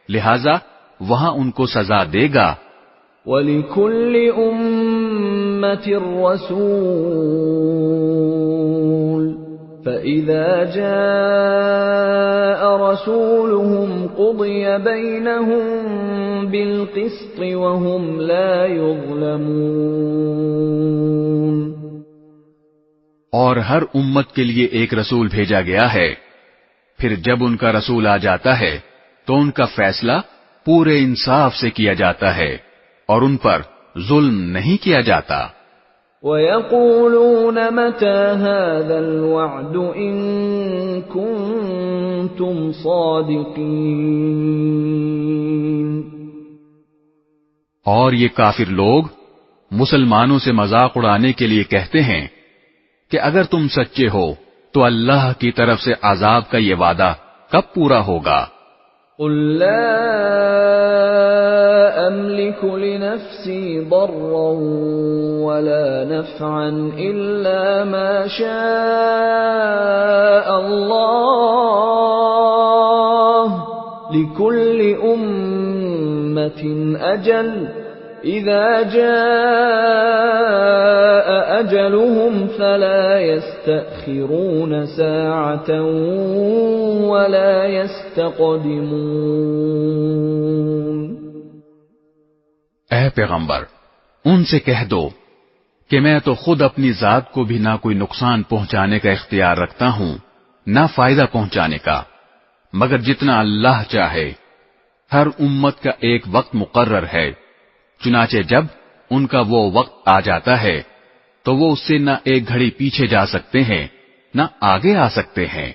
لہذا وہاں ان کو سزا دے گا. وَلِكُلِّ أُمَّةٍ رَّسُولٌ فَإِذَا جَاءَ رَسُولُهُمْ قُضِيَ بَيْنَهُم بِالْقِسْطِ وَهُمْ لَا يُظْلَمُونَ. اور ہر امت کے لیے ایک رسول بھیجا گیا ہے، پھر جب ان کا رسول آ جاتا ہے تو ان کا فیصلہ پورے انصاف سے کیا جاتا ہے اور ان پر ظلم نہیں کیا جاتا. وَيَقُولُونَ مَتَى هَذَا الْوَعْدُ إِن كُنتُمْ صَادِقِينَ. اور یہ کافر لوگ مسلمانوں سے مذاق اڑانے کے لیے کہتے ہیں کہ اگر تم سچے ہو تو اللہ کی طرف سے عذاب کا یہ وعدہ کب پورا ہوگا؟ قل لا أملك لنفسي ضرا ولا نفعا إلا ما شاء الله لكل أمة أجل إذا جاء أجلهم فلا يستأخرون ساعة ولا يستقدمون۔ اے پیغمبر، ان سے کہہ دو کہ میں تو خود اپنی ذات کو بھی نہ کوئی نقصان پہنچانے کا اختیار رکھتا ہوں نہ فائدہ پہنچانے کا، مگر جتنا اللہ چاہے۔ ہر امت کا ایک وقت مقرر ہے، چنانچہ جب ان کا وہ وقت آ جاتا ہے تو وہ اس سے نہ ایک گھڑی پیچھے جا سکتے ہیں نہ آگے آ سکتے ہیں۔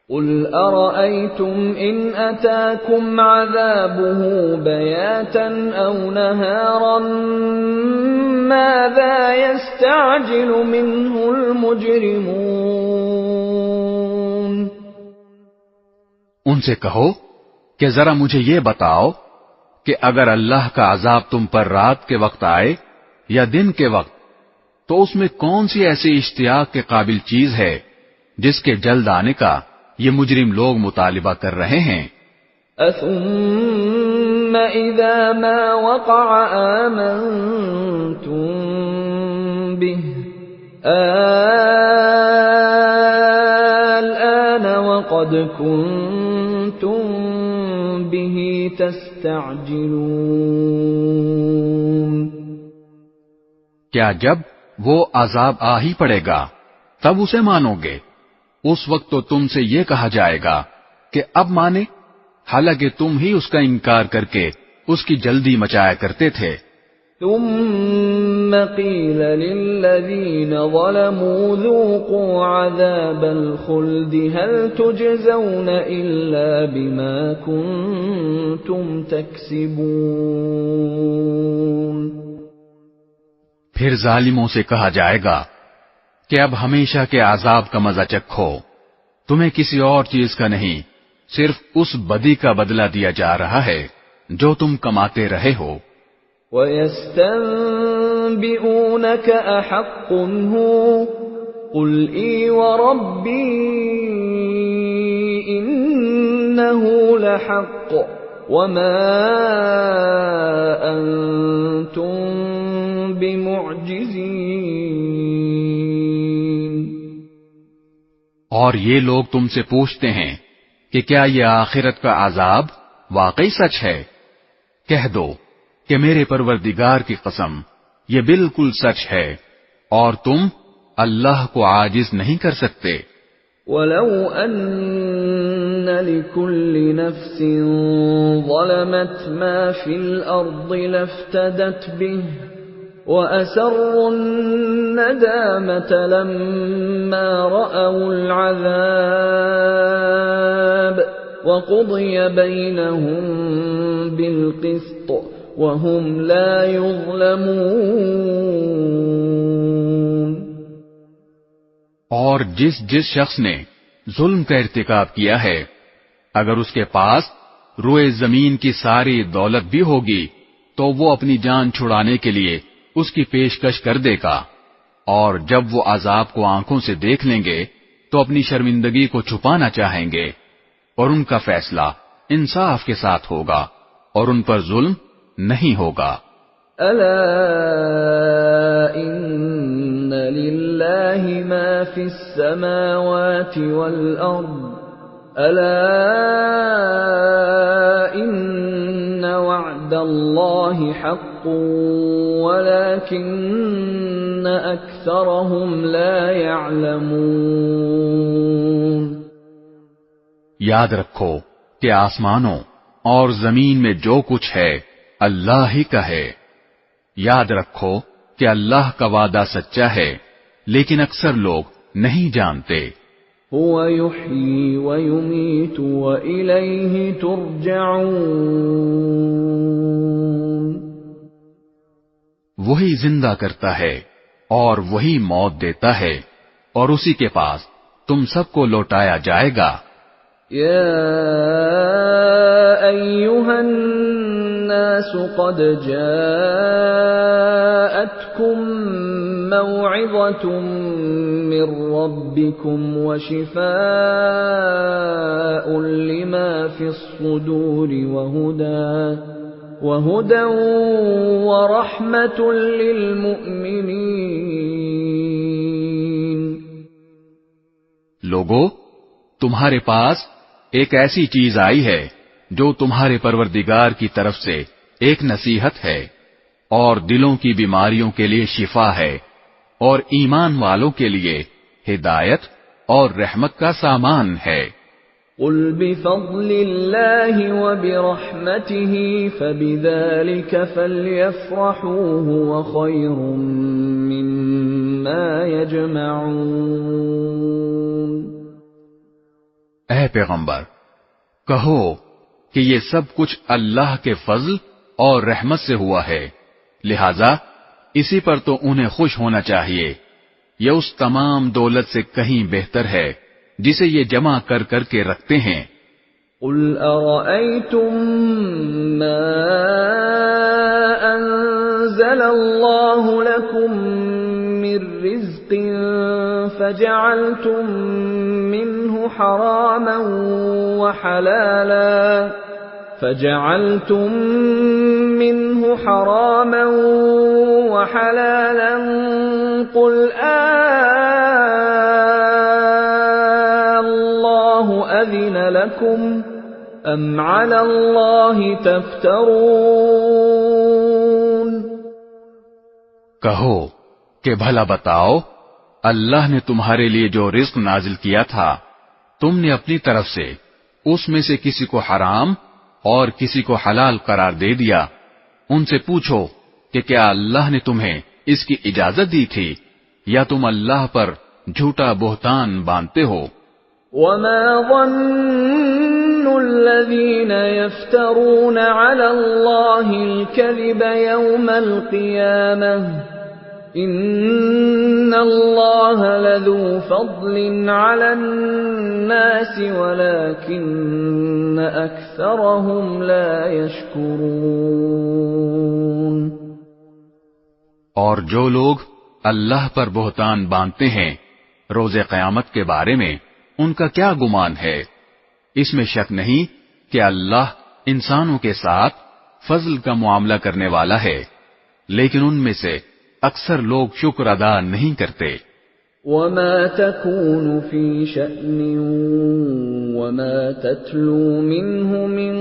قل أرأيتم إن أتاكم عذابه بياتا أو نهارا ماذا يستعجل منه المجرمون۔ ان سے کہو کہ ذرا مجھے یہ بتاؤ کہ اگر اللہ کا عذاب تم پر رات کے وقت آئے یا دن کے وقت تو اس میں کون سی ایسی اشتیاق کے قابل چیز ہے جس کے جلد آنے کا یہ مجرم لوگ مطالبہ کر رہے ہیں۔ ثم اذا ما وقع آمنتم به الآن وقد كنتم به تستعجلون۔ کیا جب وہ عذاب آ ہی پڑے گا تب اسے مانو گے؟ اس وقت تو تم سے یہ کہا جائے گا کہ اب مانے، حالانکہ تم ہی اس کا انکار کر کے اس کی جلدی مچایا کرتے تھے۔ ثم قيل للذين ظلموا ذوقوا عذاب الخلد هل تجزون إلا بما كنتم تكسبون۔ پھر ظالموں سے کہا جائے گا کہ اب ہمیشہ کے عذاب کا مزہ چکھو، تمہیں کسی اور چیز کا نہیں، صرف اس بدی کا بدلہ دیا جا رہا ہے جو تم کماتے رہے ہو۔ وَيَسْتَنبِئُونَكَ أَحَقٌّ هُوَ قُلْ إِي وَرَبِّي إِنَّهُ لَحَقٌّ وَمَا أَنْتُمْ بِمُعْجِزِينَ۔ اور یہ لوگ تم سے پوچھتے ہیں کہ کیا یہ آخرت کا عذاب واقعی سچ ہے؟ کہہ دو کہ میرے پروردگار کی قسم یہ بالکل سچ ہے اور تم اللہ کو عاجز نہیں کر سکتے۔ وَلَوْ أَنَّ لِكُلِّ نَفْسٍ ظَلَمَتْ مَا فِي الْأَرْضِ لَافْتَدَتْ بِهِ وَأَسَرُّوا النَّدَامَةَ لَمَّا رَأَوُا الْعَذَابَ وَقُضِيَ بَيْنَهُم بِالْقِسْطِ وَهُمْ لَا يُظْلَمُونَ۔ اور جس شخص نے ظلم کا ارتکاب کیا ہے، اگر اس کے پاس روئے زمین کی ساری دولت بھی ہوگی تو وہ اپنی جان چھڑانے کے لیے اس کی پیشکش کر دے گا، اور جب وہ عذاب کو آنکھوں سے دیکھ لیں گے تو اپنی شرمندگی کو چھپانا چاہیں گے، اور ان کا فیصلہ انصاف کے ساتھ ہوگا اور ان پر ظلم نہیں ہوگا۔ الا ان للہ ما فی السماوات والارض الا ان وعد اللہ حق ولكن اکثرهم لا يعلمون۔ یاد رکھو کہ آسمانوں اور زمین میں جو کچھ ہے اللہ ہی کا ہے۔ یاد رکھو کہ اللہ کا وعدہ سچا ہے لیکن اکثر لوگ نہیں جانتے۔ هو يحيي ويميت وإليه ترجعون۔ وہی زندہ کرتا ہے اور وہی موت دیتا ہے اور اسی کے پاس تم سب کو لوٹایا جائے گا۔ يا أيها الناس قد جاءتكم موعظة من ربكم وشفاء لما في الصدور وهدى ورحمة للمؤمنين. لوگو، تمہارے پاس ایک ایسی چیز آئی ہے جو تمہارے پروردگار کی طرف سے ایک نصیحت ہے اور دلوں کی بیماریوں کے لیے شفا ہے اور ایمان والوں کے لیے ہدایت اور رحمت کا سامان ہے. قل بفضل الله وبرحمته فبذلك فليفرحوا هو خير مما يجمعون. اے پیغمبر، کہو کہ یہ سب کچھ اللہ کے فضل اور رحمت سے ہوا ہے، لہذا اسی پر تو انہیں خوش ہونا چاہیے. یہ اس تمام دولت سے کہیں بہتر ہے جسے یہ جمع کر کر کے رکھتے ہیں. قل ارأيتم ما انزل الله لكم من رزق فجعلتم منه حراما وحلالا قل الله أذن لكم أم على الله تفترون. کہو کہ بھلا بتاؤ، اللہ نے تمہارے لیے جو رزق نازل کیا تھا تم نے اپنی طرف سے اس میں سے کسی کو حرام اور کسی کو حلال قرار دے دیا. ان سے پوچھو کہ کیا اللہ نے تمہیں اس کی اجازت دی تھی یا تم اللہ پر جھوٹا بہتان باندھتے ہو؟ وما ظن الذين يفترون على الله الكذب يوم القيامة إن الله لذو فضل على الناس ولكن أكثرهم لا يشكرون. اور جو لوگ اللہ پر بہتان باندھتے ہیں روز قیامت کے بارے میں ان کا کیا گمان ہے؟ اس میں شک نہیں کہ اللہ انسانوں کے ساتھ فضل کا معاملہ کرنے والا ہے، لیکن ان میں سے اکثر لوگ شکر ادا نہیں کرتے. وما تكون في شأن وما تتلو منه من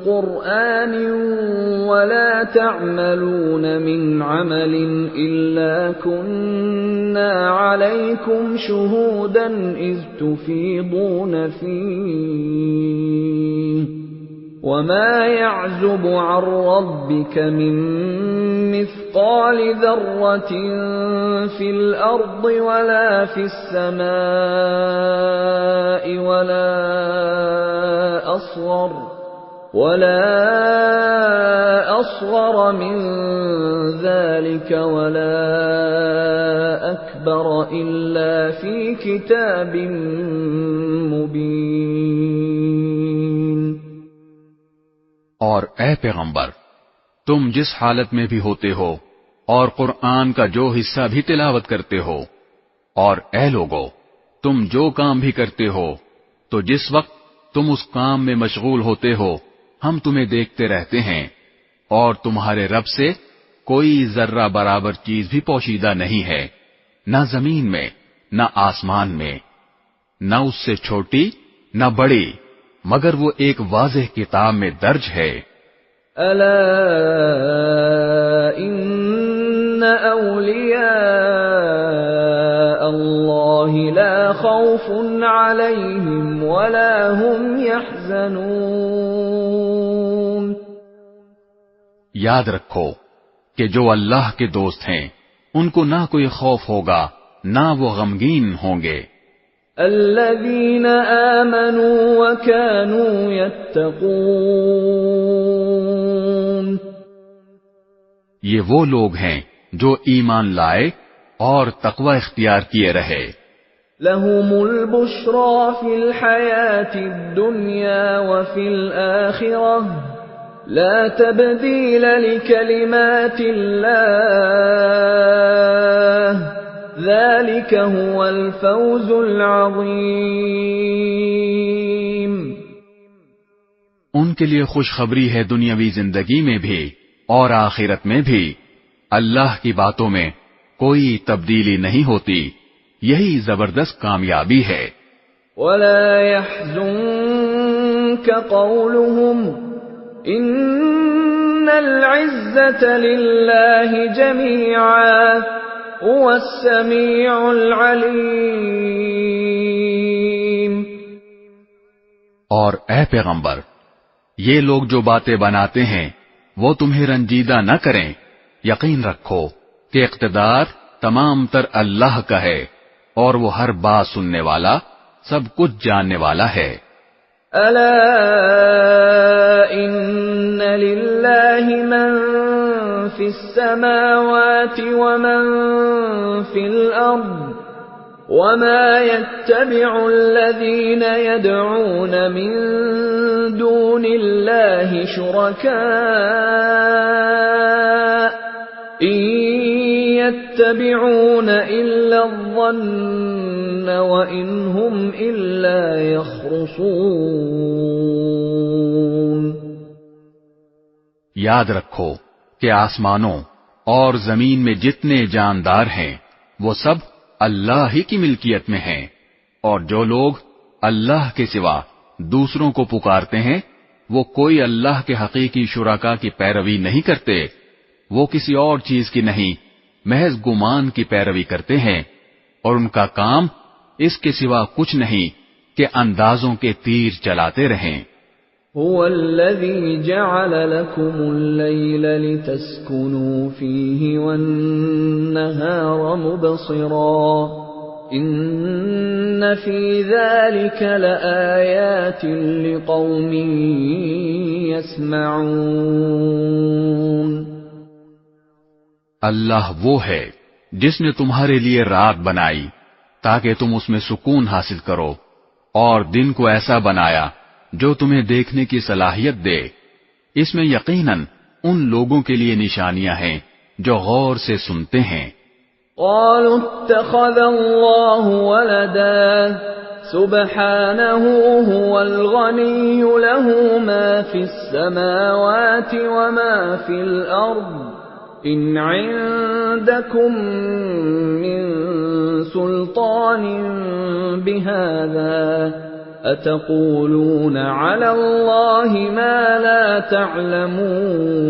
قرآن ولا تعملون من عمل إلا كنا عليكم شهودا إذ تفيضون فيه وما يعزب عن ربك من مثقال ذرة في الأرض ولا في السماء ولا أصغر من ذلك ولا أكبر إلا في كتاب مبين. اور اے پیغمبر، تم جس حالت میں بھی ہوتے ہو اور قرآن کا جو حصہ بھی تلاوت کرتے ہو، اور اے لوگو، تم جو کام بھی کرتے ہو تو جس وقت تم اس کام میں مشغول ہوتے ہو ہم تمہیں دیکھتے رہتے ہیں، اور تمہارے رب سے کوئی ذرہ برابر چیز بھی پوشیدہ نہیں ہے، نہ زمین میں نہ آسمان میں، نہ اس سے چھوٹی نہ بڑی، مگر وہ ایک واضح کتاب میں درج ہے. الا ان اولیاء اللہ لا خوف علیہم ولا هم يحزنون. یاد رکھو کہ جو اللہ کے دوست ہیں ان کو نہ کوئی خوف ہوگا نہ وہ غمگین ہوں گے. الذين آمنوا وكانوا يتقون. یہ وہ لوگ ہیں جو ایمان لائے اور تقوی اختیار کیے رہے. لهم البشرى في الحياة الدنيا وفي الآخرة لا تبديل لكلمات الله ذلك هو الفوز العظیم۔ ان کے لیے خوشخبری ہے دنیاوی زندگی میں بھی اور آخرت میں بھی، اللہ کی باتوں میں کوئی تبدیلی نہیں ہوتی، یہی زبردست کامیابی ہے۔ وَلَا يَحْزُنكَ قَوْلُهُمْ إِنَّ الْعِزَّةَ لِلَّهِ جَمِيعًا هُوَ السَّمِيعُ الْعَلِيمُ۔ اور اے پیغمبر، یہ لوگ جو باتیں بناتے ہیں وہ تمہیں رنجیدہ نہ کریں، یقین رکھو کہ اقتدار تمام تر اللہ کا ہے اور وہ ہر بات سننے والا، سب کچھ جاننے والا ہے۔ الا ان للہ من فی السماوات ومن فی الارض وما يتبع الذين يدعون من دون الله شركاء إن يتبعون إلا الظن وإن هم إلا يخرصون۔ یاد رکھو کہ آسمانوں اور زمین میں جتنے جاندار ہیں وہ سب اللہ ہی کی ملکیت میں ہیں، اور جو لوگ اللہ کے سوا دوسروں کو پکارتے ہیں وہ کوئی اللہ کے حقیقی شرکا کی پیروی نہیں کرتے، وہ کسی اور چیز کی نہیں، محض گمان کی پیروی کرتے ہیں، اور ان کا کام اس کے سوا کچھ نہیں کہ اندازوں کے تیر چلاتے رہیں۔ هو الذي جعل لكم الليل لتسكنوا فيه والنهار مبصرا إن في ذلك لآيات لقوم يسمعون۔ اللہ وہ ہے جس نے تمہارے لیے رات بنائی تاکہ تم اس میں سکون حاصل کرو، اور دن کو ایسا بنایا جو تمہیں دیکھنے کی صلاحیت دے۔ اس میں یقیناً ان لوگوں کے لیے نشانیاں ہیں جو غور سے سنتے ہیں۔ قالوا اتخذ الله ولدا سبحانه هو الغني له ما في السماوات وما في الأرض إن عندكم من سلطان بهذا أتقولون على الله ما لا تعلمون۔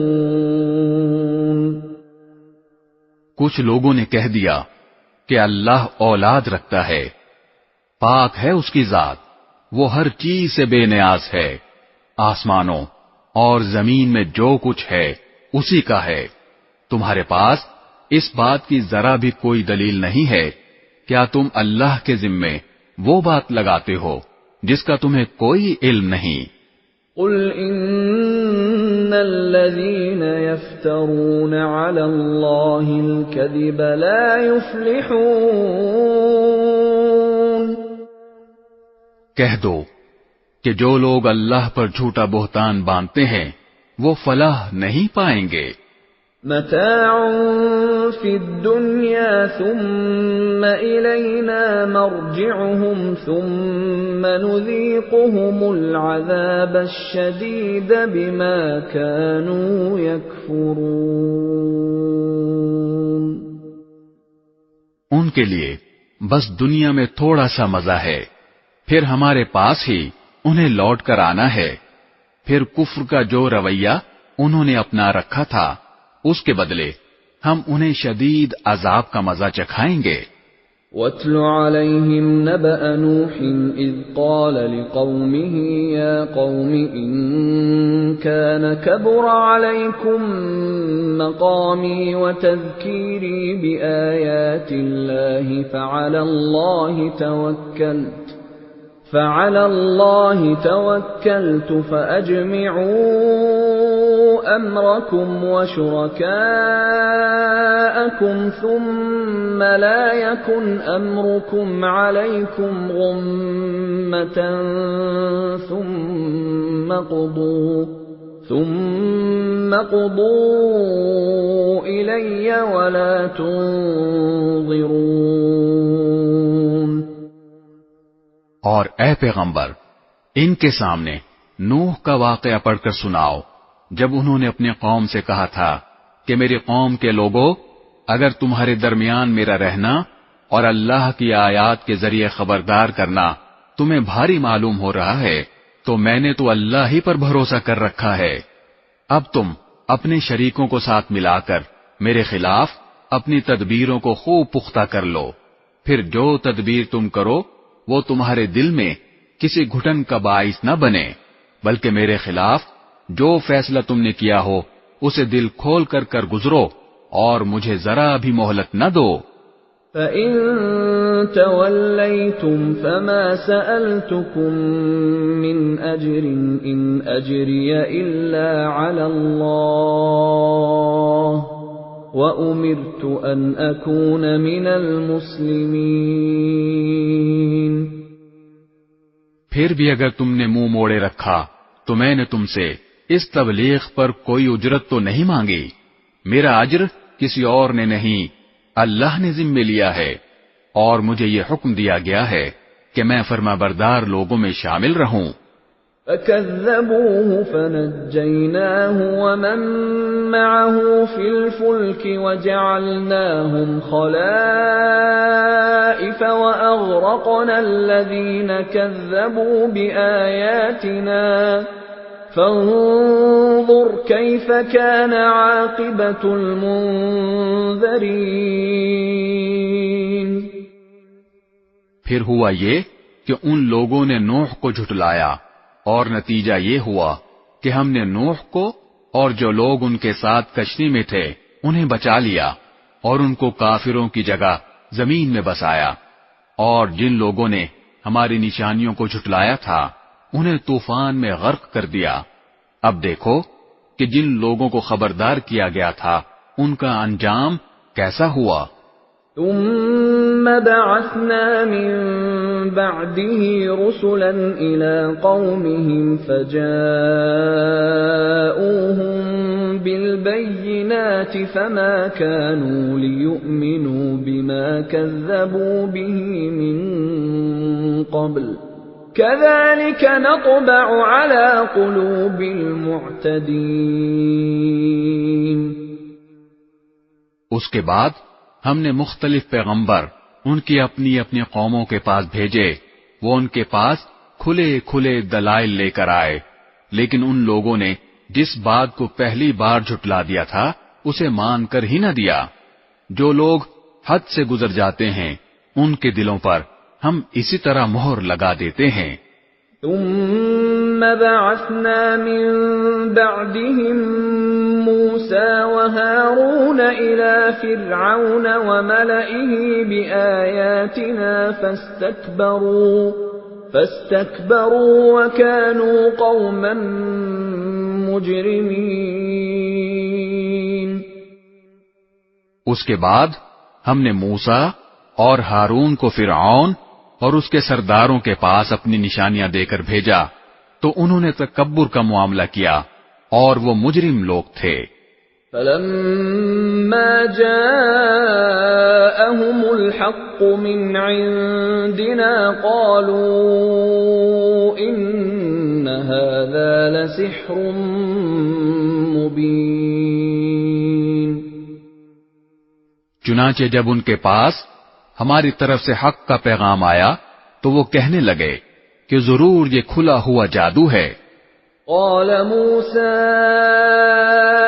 کچھ لوگوں نے کہہ دیا کہ اللہ اولاد رکھتا ہے، پاک ہے اس کی ذات، وہ ہر چیز سے بے نیاز ہے، آسمانوں اور زمین میں جو کچھ ہے اسی کا ہے، تمہارے پاس اس بات کی ذرا بھی کوئی دلیل نہیں ہے، کیا تم اللہ کے ذمے وہ بات لگاتے ہو جس کا تمہیں کوئی علم نہیں؟ قل ان الذين يفترون على الله الكذب لا يفلحون۔ کہہ دو کہ جو لوگ اللہ پر جھوٹا بہتان باندھتے ہیں وہ فلاح نہیں پائیں گے۔ متاع فی الدنیا ثم الینا مرجعهم ثم نذیقهم العذاب الشدید بما كانوا یکفرون۔ ان کے لیے بس دنیا میں تھوڑا سا مزہ ہے، پھر ہمارے پاس ہی انہیں لوٹ کر آنا ہے، پھر کفر کا جو رویہ انہوں نے اپنا رکھا تھا اس کے بدلے ہم انہیں شدید عذاب کا مزہ چکھائیں گے۔ وَاتْلُ عَلَيْهِمْ نَبَأَ نُوحٍ إِذْ قَالَ لِقَوْمِهِ يَا قَوْمِ إِن كَانَ كَبُرَ عَلَيْكُمْ مَقَامِي وَتَذْكِيرِي بِآيَاتِ اللَّهِ فَعَلَى اللَّهِ تَوَكَّلْتُ فَأَجْمِعُوا أمركم وشركاءكم ثم لا يكن أمركم عليكم غمة ثم قضوا إلي ولا تنظرون۔ اور اے پیغمبر، ان کے سامنے نوح کا واقعہ پڑھ کر سناؤ، جب انہوں نے اپنے قوم سے کہا تھا کہ میری قوم کے لوگوں، اگر تمہارے درمیان میرا رہنا اور اللہ کی آیات کے ذریعے خبردار کرنا تمہیں بھاری معلوم ہو رہا ہے تو میں نے تو اللہ ہی پر بھروسہ کر رکھا ہے، اب تم اپنے شریکوں کو ساتھ ملا کر میرے خلاف اپنی تدبیروں کو خوب پختہ کر لو، پھر جو تدبیر تم کرو وہ تمہارے دل میں کسی گھٹن کا باعث نہ بنے، بلکہ میرے خلاف جو فیصلہ تم نے کیا ہو اسے دل کھول کر گزرو اور مجھے ذرا بھی مہلت نہ دو۔ فَإِن تَوَلَّيْتُمْ فَمَا سَأَلْتُكُم مِّنْ أَجْرٍ إِنْ أَجْرِيَ إِلَّا عَلَى اللَّهِ وَأُمِرْتُ أَنْ أَكُونَ مِنَ الْمُسْلِمِينَ۔ پھر بھی اگر تم نے منہ موڑے رکھا تو میں نے تم سے اس تبلیغ پر کوئی اجرت تو نہیں مانگی، میرا اجر کسی اور نے نہیں، اللہ نے ذمہ لیا ہے، اور مجھے یہ حکم دیا گیا ہے کہ میں فرمانبردار لوگوں میں شامل رہوں۔ فَكَذَّبُوهُ فَنَجَّيْنَاهُ وَمَن مَّعَهُ فِي الْفُلْكِ وَجَعَلْنَاهُمْ خَلَائِفَ وَأَغْرَقْنَا الَّذِينَ كَذَّبُوا بِآيَاتِنَا فَانظُرْ كَيْفَ كَانَ عَاقِبَةُ الْمُنذَرِينَ۔ پھر ہوا یہ کہ ان لوگوں نے نوح کو جھٹلایا، اور نتیجہ یہ ہوا کہ ہم نے نوح کو اور جو لوگ ان کے ساتھ کشتی میں تھے انہیں بچا لیا، اور ان کو کافروں کی جگہ زمین میں بسایا، اور جن لوگوں نے ہماری نشانیوں کو جھٹلایا تھا انہیں طوفان میں غرق کر دیا۔ اب دیکھو کہ جن لوگوں کو خبردار کیا گیا تھا ان کا انجام کیسا ہوا۔ ثم بعثنا من بعده رسلا إلى قومهم فجاءوهم بالبينات فما كانوا ليؤمنوا بما كذبوا به من قبل كذلك نطبع على قلوب المعتدين۔ اس کے بعد ہم نے مختلف پیغمبر ان کی اپنی اپنی قوموں کے پاس بھیجے، وہ ان کے پاس کھلے کھلے دلائل لے کر آئے، لیکن ان لوگوں نے جس بات کو پہلی بار جھٹلا دیا تھا اسے مان کر ہی نہ دیا۔ جو لوگ حد سے گزر جاتے ہیں ان کے دلوں پر ہم اسی طرح مہر لگا دیتے ہیں۔ ثم بعثنا من بعدهم موسى وهارون إلى فرعون وملئه بآياتنا فاستكبروا وكانوا قوما مجرمين۔ اس کے بعد ہم نے موسیٰ اور ہارون کو فرعون اور اس کے سرداروں کے پاس اپنی نشانیاں دے کر بھیجا تو انہوں نے تکبر کا معاملہ کیا اور وہ مجرم لوگ تھے۔ فَلَمَّا جَاءَهُمُ الْحَقُّ مِنْ عِنْدِنَا قَالُوا إِنَّ هَذَا لَسِحْرٌ مُبِينٌ۔ چنانچہ جب ان کے پاس ہماری طرف سے حق کا پیغام آیا تو وہ کہنے لگے کہ ضرور یہ کھلا ہوا جادو ہے۔ قال موسى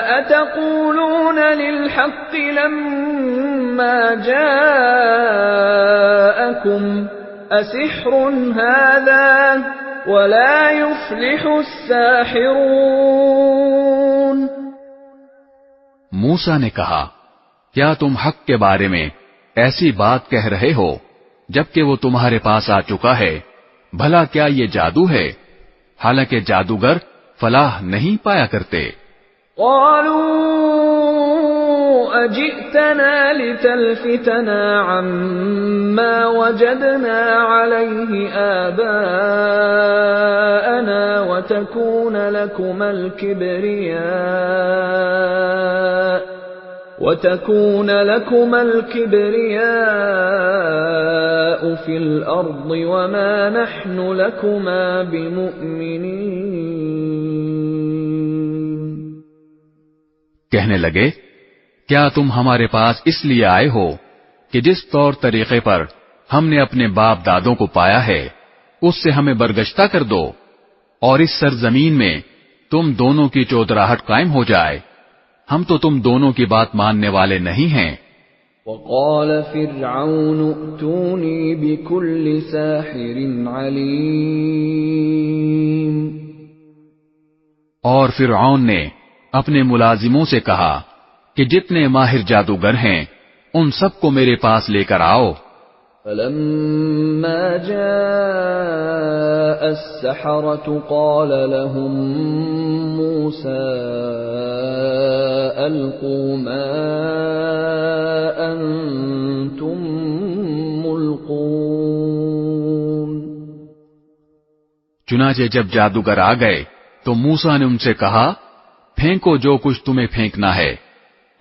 أتقولون للحق لما جاءكم أسحر هذا ولا يفلح الساحرون۔ موسیٰ نے کہا کیا تم حق کے بارے میں ایسی بات کہہ رہے ہو جبکہ وہ تمہارے پاس آ چکا ہے؟ بھلا کیا یہ جادو ہے؟ حالانکہ جادوگر فلاح نہیں پایا کرتے۔ قالوا أجئتنا لتلفتنا عما وجدنا عليه آباءنا وتكون لكما الكبرياء في الأرض وما نحن لكما بمؤمنين. کہنے لگے کیا تم ہمارے پاس اس لیے آئے ہو کہ جس طور طریقے پر ہم نے اپنے باپ دادوں کو پایا ہے اس سے ہمیں برگشتہ کر دو اور اس سرزمین میں تم دونوں کی چودراہٹ قائم ہو جائے. ہم تو تم دونوں کی بات ماننے والے نہیں ہیں. وقال فرعون ائتوني بكل ساحر عليم. اور فرعون نے اپنے ملازموں سے کہا کہ جتنے ماہر جادوگر ہیں ان سب کو میرے پاس لے کر آؤ. فلما جاء السحرة قال لهم موسى ألقوا ما أنتم ملقون. چنانچہ جب جادوگر آ گئے تو موسیٰ نے ان سے کہا پھینکو جو کچھ تمہیں پھینکنا ہے.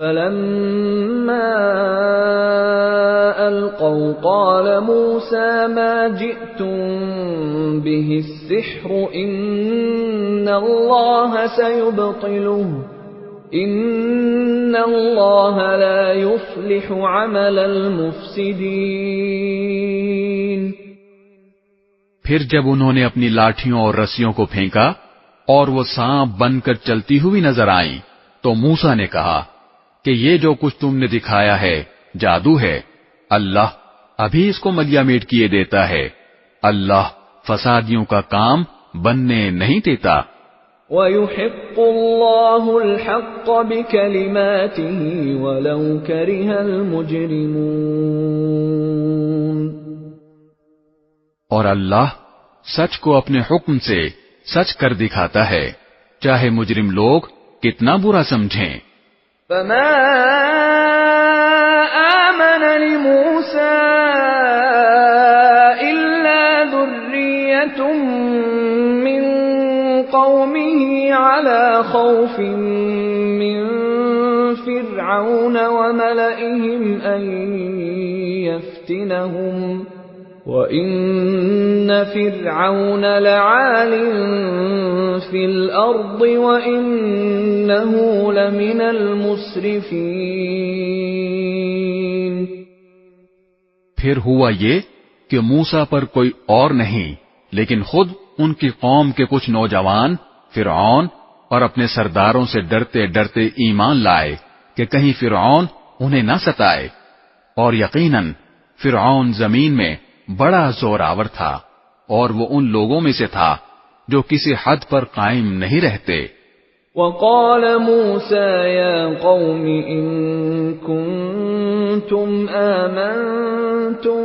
فلما ألقوا قال موسى ما جئتم به السحر إن الله سيبطله إن الله لا يفلح عمل المفسدين. پھر جب انہوں نے اپنی لاٹھیوں اور رسیوں کو پھینکا اور وہ سانپ بن کر چلتی ہوئی نظر آئیں تو موسیٰ نے کہا کہ یہ جو کچھ تم نے دکھایا ہے جادو ہے. اللہ ابھی اس کو ملیا میٹ کیے دیتا ہے. اللہ فسادیوں کا کام بننے نہیں دیتا. وَيُحِقُّ اللَّهُ الْحَقَّ بِكَلِمَاتِهِ وَلَوْ كَرِهَ الْمُجْرِمُونَ. اور اللہ سچ کو اپنے حکم سے سچ کر دکھاتا ہے چاہے مجرم لوگ کتنا برا سمجھیں. فما آمن لموسى إلا ذرية من قومه على خوف من فرعون وملئهم أن يفتنهم وَإِنَّ فِرْعَوْنَ لَعَالٍ فِي الْأَرْضِ وَإِنَّهُ لَمِنَ الْمُسْرِفِينَ. پھر ہوا یہ کہ موسیٰ پر کوئی اور نہیں لیکن خود ان کی قوم کے کچھ نوجوان فرعون اور اپنے سرداروں سے ڈرتے ڈرتے ایمان لائے کہ کہیں فرعون انہیں نہ ستائے. اور یقیناً فرعون زمین میں بڑا زور آور تھا اور وہ ان لوگوں میں سے تھا جو کسی حد پر قائم نہیں رہتے. وقال موسى يا قوم إن كنتم آمنتم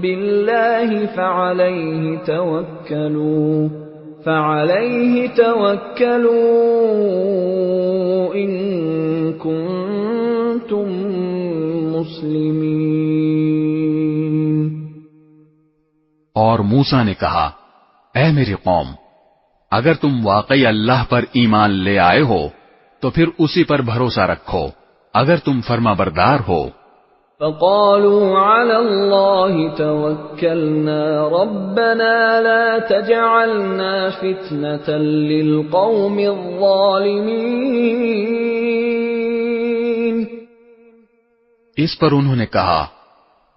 بالله فعليه توكلوا إن كنتم مسلمين. اور موسیٰ نے کہا اے میری قوم اگر تم واقعی اللہ پر ایمان لے آئے ہو تو پھر اسی پر بھروسہ رکھو اگر تم فرما بردار ہو. فقالوا على الله توكلنا ربنا لا تجعلنا فتنة للقوم الظالمين. اس پر انہوں نے کہا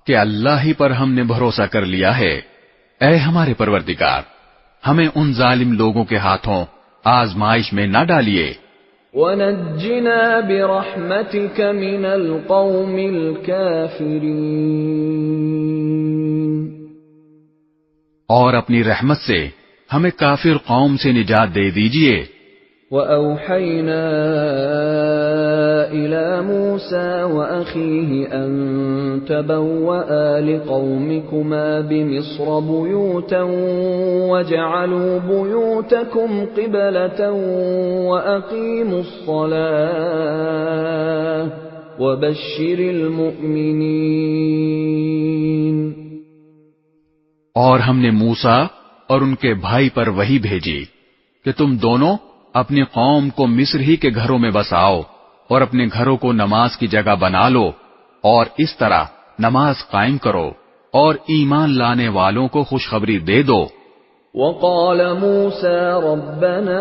کہ اللہ ہی پر ہم نے بھروسہ کر لیا ہے. اے ہمارے پروردگار ہمیں ان ظالم لوگوں کے ہاتھوں آزمائش میں نہ ڈالیے. وَنَجِّنَا بِرَحْمَتِكَ مِنَ الْقَوْمِ الْكَافِرِينَ. اور اپنی رحمت سے ہمیں کافر قوم سے نجات دے دیجیے. وَأَوْحَيْنَا إلى موسى وأخيه أن تبوأ لقومكما بمصر بيوتا واجعلوا بيوتكم قبلة وأقيموا الصلاة وبشر المؤمنين۔ اور ہم نے موسیٰ اور ان کے بھائی پر وحی بھیجی کہ تم دونوں اپنی قوم کو مصر ہی کے گھروں میں بساؤ اور اپنے گھروں کو نماز کی جگہ بنا لو، اور اس طرح نماز قائم کرو اور ایمان لانے والوں کو خوشخبری دے دو۔ وقال موسى ربنا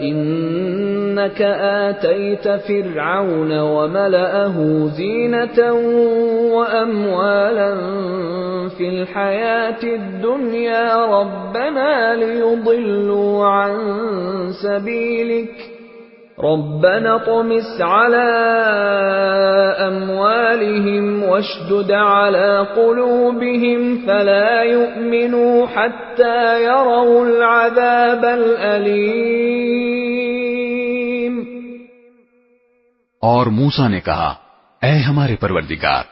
إنك آتيت فرعون وملأه زينة وأموالا في الحياة الدنيا ربنا ليضلوا عن سبيلك ربنا اطمس على أموالهم واشدد على قلوبهم فلا يؤمنوا حتى يروا العذاب الأليم۔ اور موسیٰ نے کہا، اے ہمارے پروردگار،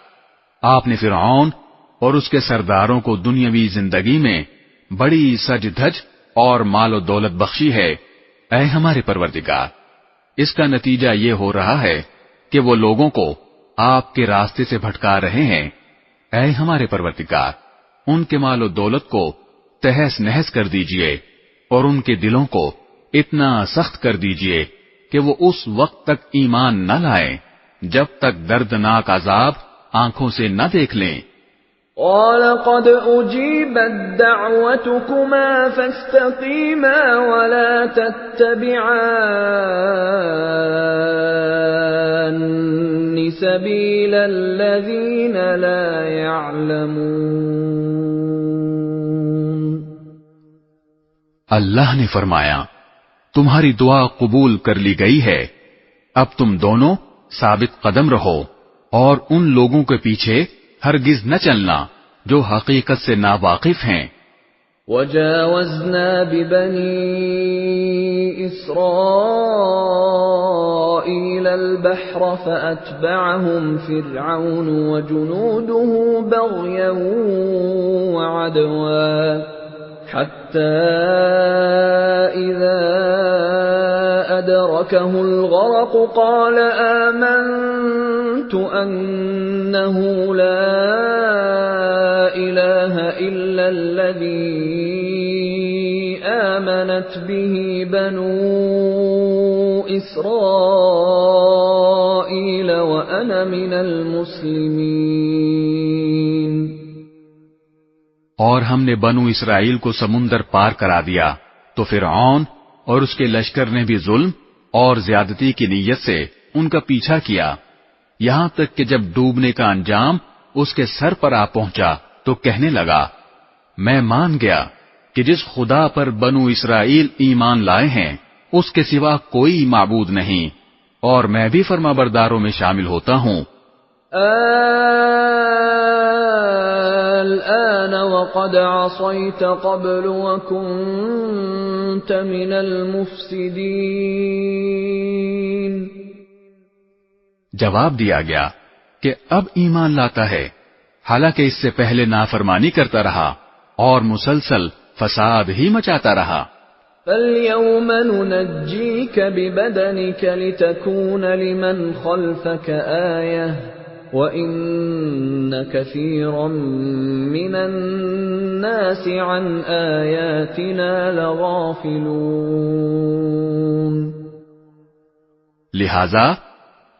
آپ نے فرعون اور اس کے سرداروں کو دنیاوی زندگی میں بڑی سج دھج اور مال و دولت بخشی ہے۔ اے ہمارے پروردگار، اس کا نتیجہ یہ ہو رہا ہے کہ وہ لوگوں کو آپ کے راستے سے بھٹکا رہے ہیں۔ اے ہمارے پروردگار، ان کے مال و دولت کو تہس نہس کر دیجئے اور ان کے دلوں کو اتنا سخت کر دیجئے کہ وہ اس وقت تک ایمان نہ لائیں جب تک دردناک عذاب آنکھوں سے نہ دیکھ لیں۔ قال قد أجيبت دعوتكما فاستقيما ولا تتبعان سبيل الذين لا يعلمون۔ اللہ نے فرمایا، تمہاری دعا قبول کر لی گئی ہے، اب تم دونوں ثابت قدم رہو اور ان لوگوں کے پیچھے ہرگز نہ چلنا جو حقیقت سے ناواقف ہیں۔ وجاوزنا ببني إسرائيل البحر فأتبعهم فرعون وجنوده بغيا وعدوا حتى إذا أدركه الغرق قال آمنت أنه لا إله إلا الذي آمنت به بنو إسرائيل وأنا من المسلمين۔ اور ہم نے بنو اسرائیل کو سمندر پار کرا دیا تو فرعون اور اس کے لشکر نے بھی ظلم اور زیادتی کی نیت سے ان کا پیچھا کیا، یہاں تک کہ جب ڈوبنے کا انجام اس کے سر پر آ پہنچا تو کہنے لگا، میں مان گیا کہ جس خدا پر بنو اسرائیل ایمان لائے ہیں اس کے سوا کوئی معبود نہیں، اور میں بھی فرما برداروں میں شامل ہوتا ہوں۔ الآن وقد عصيت قبل وكنت من المفسدين۔ جواب دیا گیا کہ اب ایمان لاتا ہے، حالانکہ اس سے پہلے نافرمانی کرتا رہا اور مسلسل فساد ہی مچاتا رہا۔ فَالْيَوْمَ نُنَجِّيكَ بِبَدَنِكَ لِتَكُونَ لِمَنْ خَلْفَكَ آيَةً وَإِنَّ كَثِيرًا مِنَ النَّاسِ عَنْ آيَاتِنَا لَغَافِلُونَ۔ لہذا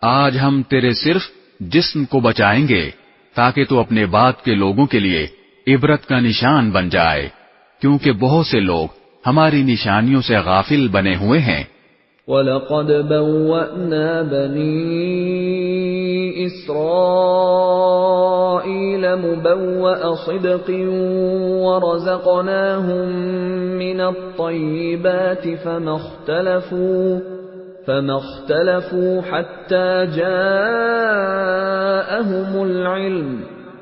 آج ہم تیرے صرف جسم کو بچائیں گے تاکہ تو اپنے بعد کے لوگوں کے لیے عبرت کا نشان بن جائے، کیونکہ بہت سے لوگ ہماری نشانیوں سے غافل بنے ہوئے ہیں۔ وَلَقَدْ بَوَّأْنَا بَنِي إِسْرَائِيلَ مُبَوَّأَ صِدْقٍ وَرَزَقْنَاهُمْ مِنَ الطَّيِّبَاتِ فَمَا اخْتَلَفُوا حَتَّى جَاءَهُمُ الْعِلْمُ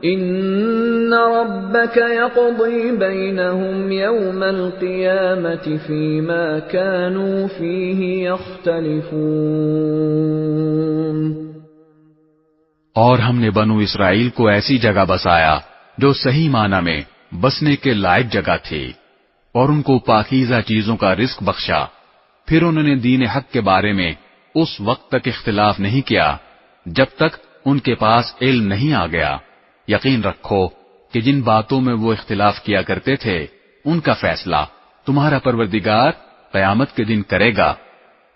ان ربك يقضي بينهم يوم القيامة فيما كانوا فيه يختلفون۔ اور ہم نے بنو اسرائیل کو ایسی جگہ بسایا جو صحیح معنی میں بسنے کے لائق جگہ تھی، اور ان کو پاکیزہ چیزوں کا رزق بخشا۔ پھر انہوں نے دین حق کے بارے میں اس وقت تک اختلاف نہیں کیا جب تک ان کے پاس علم نہیں آ گیا۔ یقین رکھو کہ جن باتوں میں وہ اختلاف کیا کرتے تھے ان کا فیصلہ تمہارا پروردگار قیامت کے دن کرے گا۔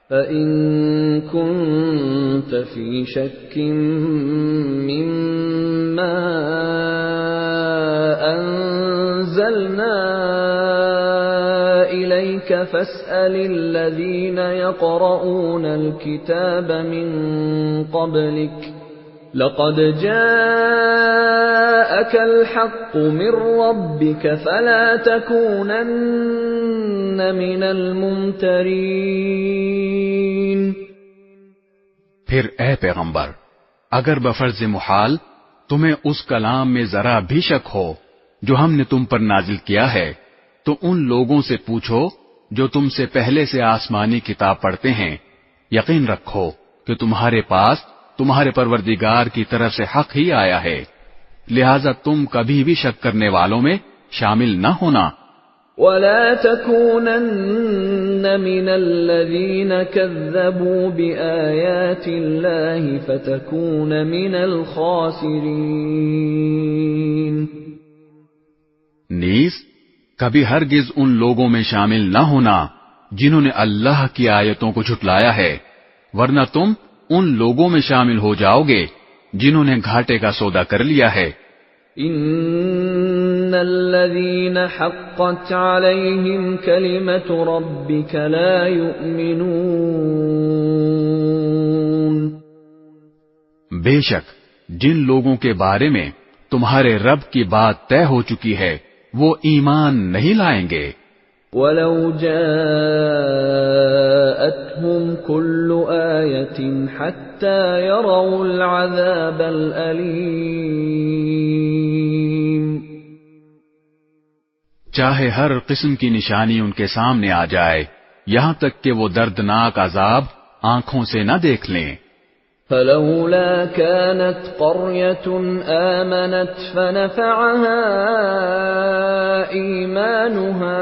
فَإِن كُنتَ فِي شَكٍّ مِّمَّا أَنزَلْنَا إِلَيْكَ فَاسْأَلِ الَّذِينَ يَقْرَؤُونَ الْكِتَابَ مِن قَبْلِكَ لَقَدْ جَاءَكَ الْحَقُّ مِن رَّبِّكَ فَلَا تَكُونَنَّ مِنَ الْمُمْتَرِينَ۔ پھر اے پیغمبر، اگر بفرض محال تمہیں اس کلام میں ذرا بھی شک ہو جو ہم نے تم پر نازل کیا ہے تو ان لوگوں سے پوچھو جو تم سے پہلے سے آسمانی کتاب پڑھتے ہیں۔ یقین رکھو کہ تمہارے پاس تمہارے پروردگار کی طرف سے حق ہی آیا ہے، لہذا تم کبھی بھی شک کرنے والوں میں شامل نہ ہونا۔ وَلَا تَكُونَنَّ مِنَ الَّذِينَ كَذَّبُوا بِآيَاتِ اللَّهِ فَتَكُونَ مِنَ الْخَاسِرِينَ۔ نیز کبھی ہرگز ان لوگوں میں شامل نہ ہونا جنہوں نے اللہ کی آیتوں کو جھٹلایا ہے، ورنہ تم ان لوگوں میں شامل ہو جاؤ گے جنہوں نے گھاٹے کا سودا کر لیا ہے۔ ان الذين حقت عليهم كلمة ربك لا يؤمنون۔ بے شک جن لوگوں کے بارے میں تمہارے رب کی بات طے ہو چکی ہے وہ ایمان نہیں لائیں گے۔ وَلَوْ جَاءَتْهُمْ كُلُّ آيَةٍ حَتَّى يَرَوْا الْعَذَابَ الْأَلِيمَ۔ چاہے ہر قسم کی نشانی ان کے سامنے آ جائے یہاں تک کہ وہ دردناک عذاب آنکھوں سے نہ دیکھ لیں۔ فَلَوْلَا كَانَتْ قَرْيَةٌ آمَنَتْ فَنَفَعَهَا إِيمَانُهَا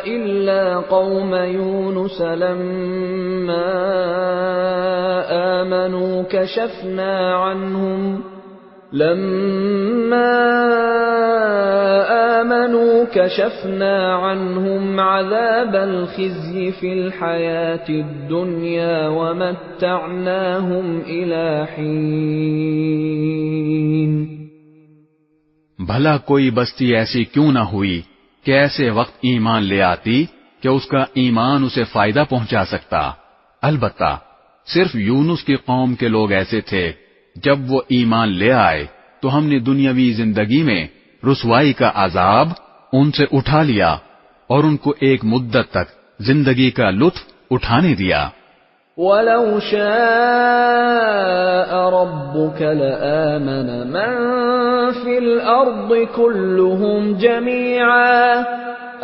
إِلَّا قَوْمَ يُونُسَ لَمَّا آمَنُوا كَشَفْنَا عَنْهُمْ عَذَابَ الْخِزْيِ فِي الْحَيَاةِ الدُّنْيَا وَمَتَّعْنَاهُمْ إِلَى حِينٍ۔ بھلا کوئی بستی ایسی کیوں نہ ہوئی کہ ایسے وقت ایمان لے آتی کہ اس کا ایمان اسے فائدہ پہنچا سکتا۔ البتہ صرف یونس کی قوم کے لوگ ایسے تھے، جب وہ ایمان لے آئے تو ہم نے دنیاوی زندگی میں رسوائی کا عذاب ان سے اٹھا لیا اور ان کو ایک مدت تک زندگی کا لطف اٹھانے دیا۔ وَلَوْ شَاءَ رَبُّكَ لَآمَنَ مَن فِي الْأَرْضِ كُلُّهُمْ جَمِيعًا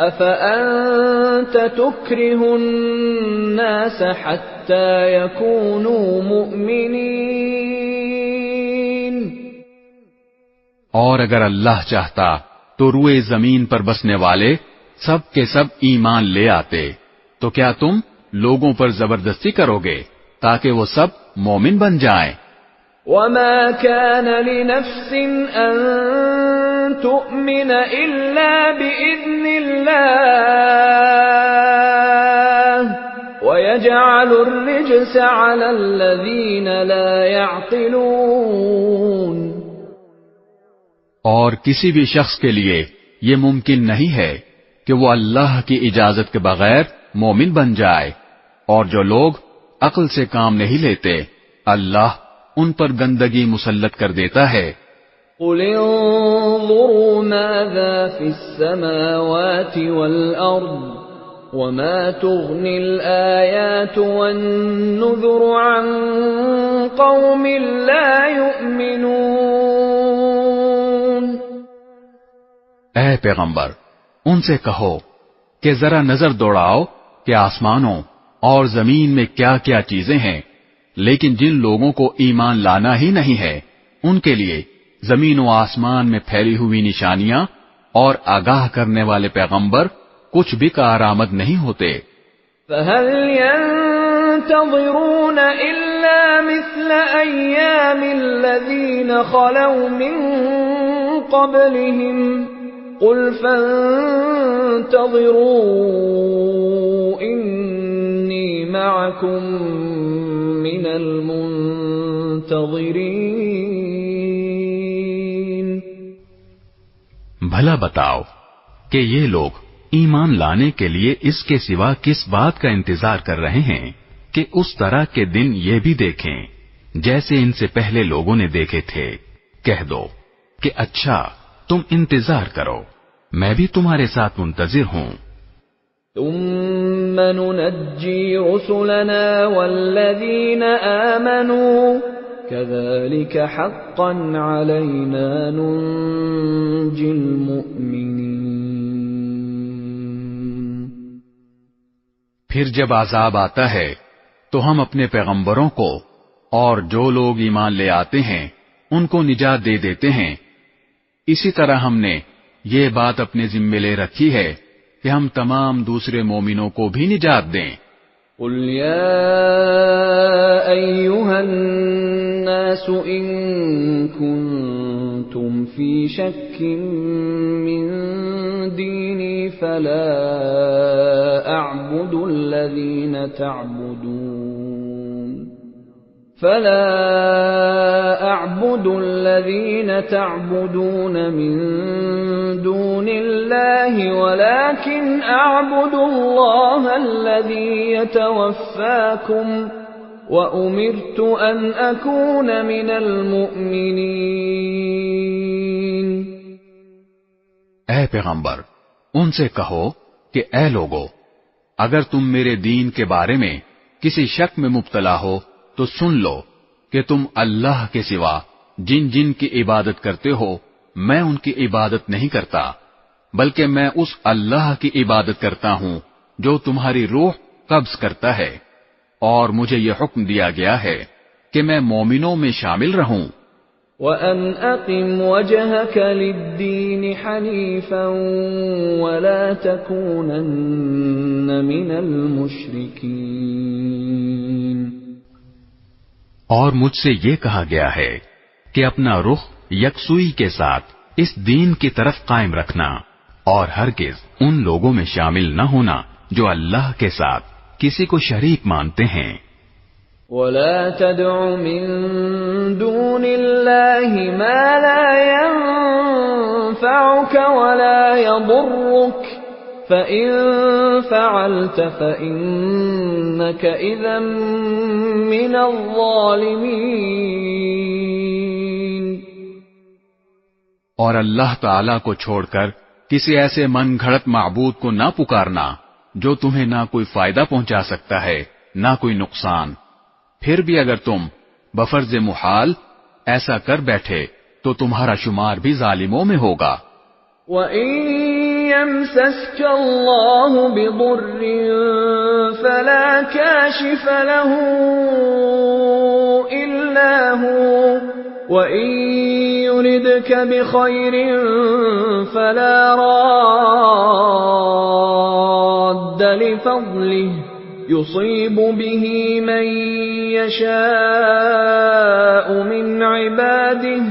أَفَأَنتَ تُكْرِهُ النَّاسَ حَتَّى يَكُونُوا مُؤْمِنِينَ۔ اور اگر اللہ چاہتا تو روئے زمین پر بسنے والے سب کے سب ایمان لے آتے، تو کیا تم لوگوں پر زبردستی کرو گے تاکہ وہ سب مومن بن جائیں؟ وَمَا كَانَ لِنَفْسٍ أَن تُؤْمِنَ إِلَّا بِإِذْنِ اللَّهِ وَيَجْعَلُ الرِّجْسَ عَلَى الَّذِينَ لَا يَعْقِلُونَ۔ اور کسی بھی شخص کے لیے یہ ممکن نہیں ہے کہ وہ اللہ کی اجازت کے بغیر مومن بن جائے، اور جو لوگ عقل سے کام نہیں لیتے اللہ ان پر گندگی مسلط کر دیتا ہے۔ قُلِ انظُرُوا مَاذَا فِي السَّمَاوَاتِ وَالْأَرْضِ وَمَا تُغْنِي الْآيَاتُ وَالنُّذُرُ عَن قَوْمٍ لَّا يُؤْمِنُونَ۔ پیغمبر ان سے کہو کہ ذرا نظر دوڑاؤ کہ آسمانوں اور زمین میں کیا کیا چیزیں ہیں، لیکن جن لوگوں کو ایمان لانا ہی نہیں ہے ان کے لیے زمین و آسمان میں پھیلی ہوئی نشانیاں اور آگاہ کرنے والے پیغمبر کچھ بھی کارآمد نہیں ہوتے۔ فَهَلْ يَنتَظِرُونَ إِلَّا مِثْلَ أَيَّامِ الَّذِينَ خَلَوْا مِن قَبْلِهِمْ قُلْ فَانتَظِرُوا إِنِّي مَعَكُمْ مِنَ الْمُنتَظِرِينَ۔ بھلا بتاؤ کہ یہ لوگ ایمان لانے کے لیے اس کے سوا کس بات کا انتظار کر رہے ہیں کہ اس طرح کے دن یہ بھی دیکھیں جیسے ان سے پہلے لوگوں نے دیکھے تھے۔ کہہ دو کہ اچھا تم انتظار کرو، میں بھی تمہارے ساتھ منتظر ہوں۔ ثم ننجي رسلنا والذين آمنوا كذلك حقا علينا ننجي المؤمنين۔ پھر جب عذاب آتا ہے تو ہم اپنے پیغمبروں کو اور جو لوگ ایمان لے آتے ہیں ان کو نجات دے دیتے ہیں۔ اسی طرح ہم نے یہ بات اپنے ذمے لے رکھی ہے کہ ہم تمام دوسرے مومنوں کو بھی نجات دیں۔ قل يا أيها الناس إن كنتم في شك من ديني فلا أعبد الذين تعبدون من دون الله ولكن أعبد الله الذي يتوفاكم وأمرت أن أكون من المؤمنين۔ اے پیغمبر ان سے کہو کہ اے لوگو، اگر تم میرے دین کے بارے میں کسی شک میں مبتلا ہو تو سن لو کہ تم اللہ کے سوا جن جن کی عبادت کرتے ہو میں ان کی عبادت نہیں کرتا، بلکہ میں اس اللہ کی عبادت کرتا ہوں جو تمہاری روح قبض کرتا ہے، اور مجھے یہ حکم دیا گیا ہے کہ میں مومنوں میں شامل رہوں۔ وَأَنْ أَقِمْ وَجْهَكَ لِلدِّينِ حَنِيفًا وَلَا تَكُونَنَّ مِنَ الْمُشْرِكِينَ۔ اور مجھ سے یہ کہا گیا ہے کہ اپنا رخ یکسوئی کے ساتھ اس دین کی طرف قائم رکھنا اور ہرگز ان لوگوں میں شامل نہ ہونا جو اللہ کے ساتھ کسی کو شریک مانتے ہیں۔ وَلَا تَدْعُ مِن دُونِ اللَّهِ مَا لَا يَنفَعُكَ وَلَا يَضُرُّكَ فَإِن فَعَلْتَ فَإِنَّكَ إِذًا مِّنَ الظَّالِمِينَ۔ اور اللہ تعالی کو چھوڑ کر کسی ایسے من گھڑت معبود کو نہ پکارنا جو تمہیں نہ کوئی فائدہ پہنچا سکتا ہے نہ کوئی نقصان۔ پھر بھی اگر تم بفرض محال ایسا کر بیٹھے تو تمہارا شمار بھی ظالموں میں ہوگا۔ وَإِن يَمْسَسْكَ اللَّهُ بِضُرٍّ فَلَا كَاشِفَ لَهُ إِلَّا هُوَ وَإِن يُرِدْكَ بِخَيْرٍ فَلَا رَادَّ لِفَضْلِهِ يُصِيبُ بِهِ مَن يَشَاءُ مِنْ عِبَادِهِ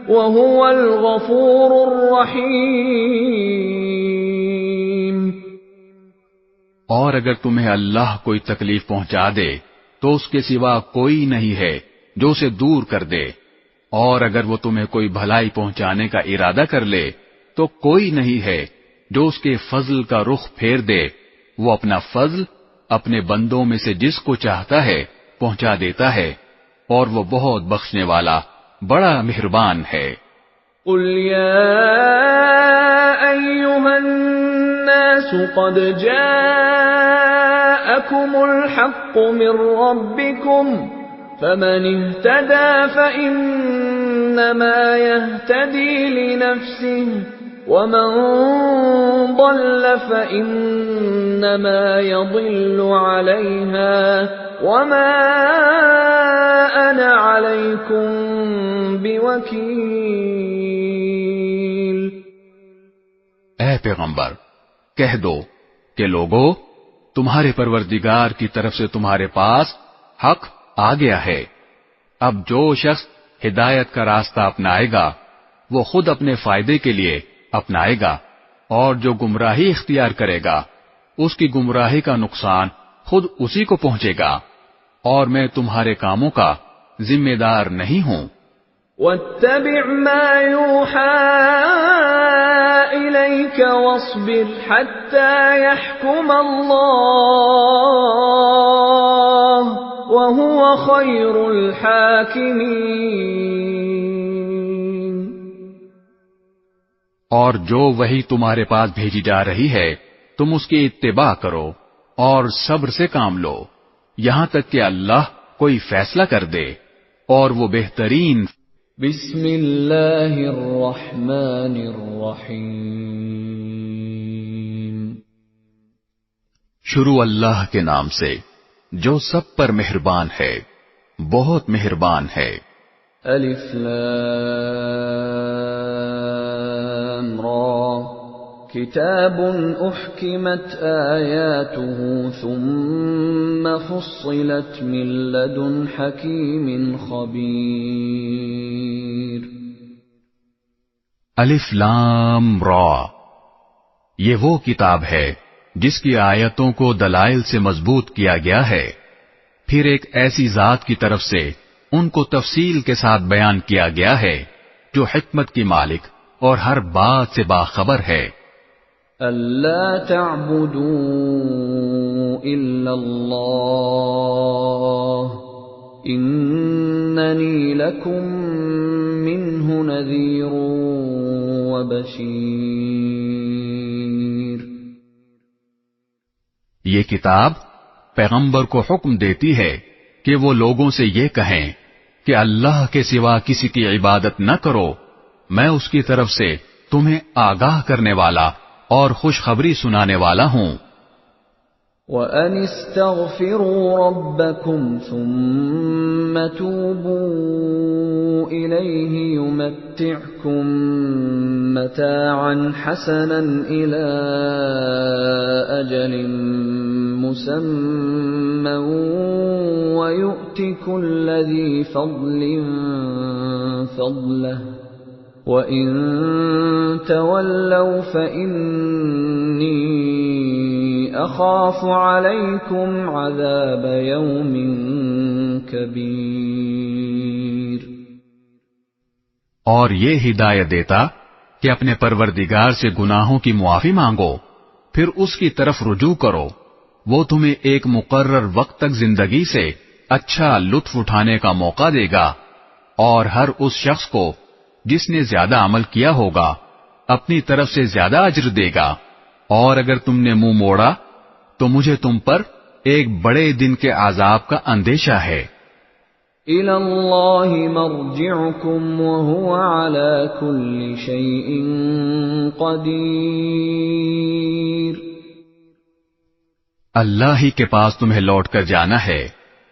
وَهُوَ الْغَفُورُ الرَّحِيمُ۔ اور اگر تمہیں اللہ کوئی تکلیف پہنچا دے تو اس کے سوا کوئی نہیں ہے جو اسے دور کر دے، اور اگر وہ تمہیں کوئی بھلائی پہنچانے کا ارادہ کر لے تو کوئی نہیں ہے جو اس کے فضل کا رخ پھیر دے۔ وہ اپنا فضل اپنے بندوں میں سے جس کو چاہتا ہے پہنچا دیتا ہے، اور وہ بہت بخشنے والا بڑا مہربان ہے۔ قل يا أيها الناس قد جاءكم الحق من ربكم فمن اهتدى فإنما يهتدي لنفسه ومن ضل فإنما يضل عليها وما أنا عليكم بوكيل۔ اے پیغمبر کہہ دو کہ لوگو تمہارے پروردگار کی طرف سے تمہارے پاس حق آ گیا ہے۔ اب جو شخص ہدایت کا راستہ اپنائے گا وہ خود اپنے فائدے کے لیے اپنائے گا، اور جو گمراہی اختیار کرے گا اس کی گمراہی کا نقصان خود اسی کو پہنچے گا، اور میں تمہارے کاموں کا ذمہ دار نہیں ہوں۔ واتبع ما يوحى إليك واصبر حتى يحكم الله وهو خير الحاكمين۔ اور جو وحی تمہارے پاس بھیجی جا رہی ہے تم اس کی اتباع کرو اور صبر سے کام لو یہاں تک کہ اللہ کوئی فیصلہ کر دے، اور وہ بہترین۔ بسم اللہ الرحمن الرحیم۔ شروع اللہ کے نام سے جو سب پر مہربان ہے، بہت مہربان ہے۔ الف لام را کتاب احکمت آیاته ثم فصلت من لدن حکیم خبیر۔ الف لام را، یہ وہ کتاب ہے جس کی آیتوں کو دلائل سے مضبوط کیا گیا ہے، پھر ایک ایسی ذات کی طرف سے ان کو تفصیل کے ساتھ بیان کیا گیا ہے جو حکمت کی مالک اور ہر بات سے باخبر ہے۔ الا تعبدوا الا اللہ اننی لکم منہ نذیر وبشیر۔ یہ کتاب پیغمبر کو حکم دیتی ہے کہ وہ لوگوں سے یہ کہیں کہ اللہ کے سوا کسی کی عبادت نہ کرو، میں اس کی طرف سے تمہیں آگاہ کرنے والا اور خوشخبری سنانے والا ہوں۔ وَأَنِ اسْتَغْفِرُوا رَبَّكُمْ ثُمَّ تُوبُوا إِلَيْهِ يُمَتِّعْكُمْ مَتَاعًا حَسَنًا إِلَى أَجَلٍ مُّسَمًّى وَيُؤْتِ كُلَّ ذِي فَضْلٍ فَضْلَهُ وَإِن تَوَلَّوْا فَإِنِّي أَخَافُ عَلَيْكُمْ عَذَابَ يَوْمٍ كَبِيرٍ۔ اور یہ ہدایت دیتا کہ اپنے پروردگار سے گناہوں کی معافی مانگو، پھر اس کی طرف رجوع کرو، وہ تمہیں ایک مقرر وقت تک زندگی سے اچھا لطف اٹھانے کا موقع دے گا، اور ہر اس شخص کو جس نے زیادہ عمل کیا ہوگا اپنی طرف سے زیادہ اجر دے گا، اور اگر تم نے منہ موڑا تو مجھے تم پر ایک بڑے دن کے عذاب کا اندیشہ ہے۔ إِلَى اللَّهِ مَرْجِعُكُمْ وَهُوَ عَلَى كُلِّ شَيْءٍ قَدِيرٌ۔ اللہ ہی کے پاس تمہیں لوٹ کر جانا ہے،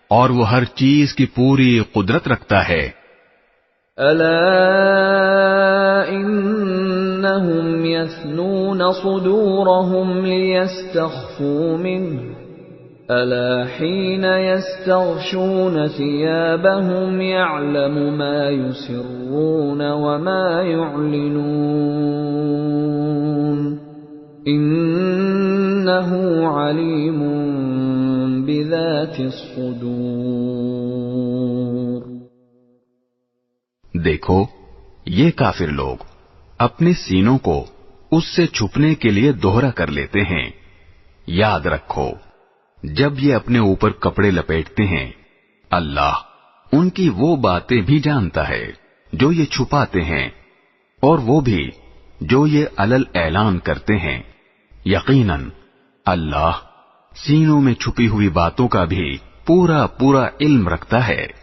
اور وہ ہر چیز کی پوری قدرت رکھتا ہے۔ أَلَا إِنَّهُمْ يَثْنُونَ صُدُورَهُمْ لِيَسْتَخْفُوا مِنْهُ أَلَا حِينَ يَسْتَغْشُونَ ثِيَابَهُمْ يَعْلَمُ مَا يُسِرُّونَ وَمَا يُعْلِنُونَ إِنَّهُ عَلِيمٌ بِذَاتِ الصُّدُورِ۔ دیکھو یہ کافر لوگ اپنے سینوں کو اس سے چھپنے کے لیے دوہرا کر لیتے ہیں۔ یاد رکھو جب یہ اپنے اوپر کپڑے لپیٹتے ہیں اللہ ان کی وہ باتیں بھی جانتا ہے جو یہ چھپاتے ہیں، اور وہ بھی جو یہ علل اعلان کرتے ہیں۔ یقیناً اللہ سینوں میں چھپی ہوئی باتوں کا بھی پورا علم رکھتا ہے۔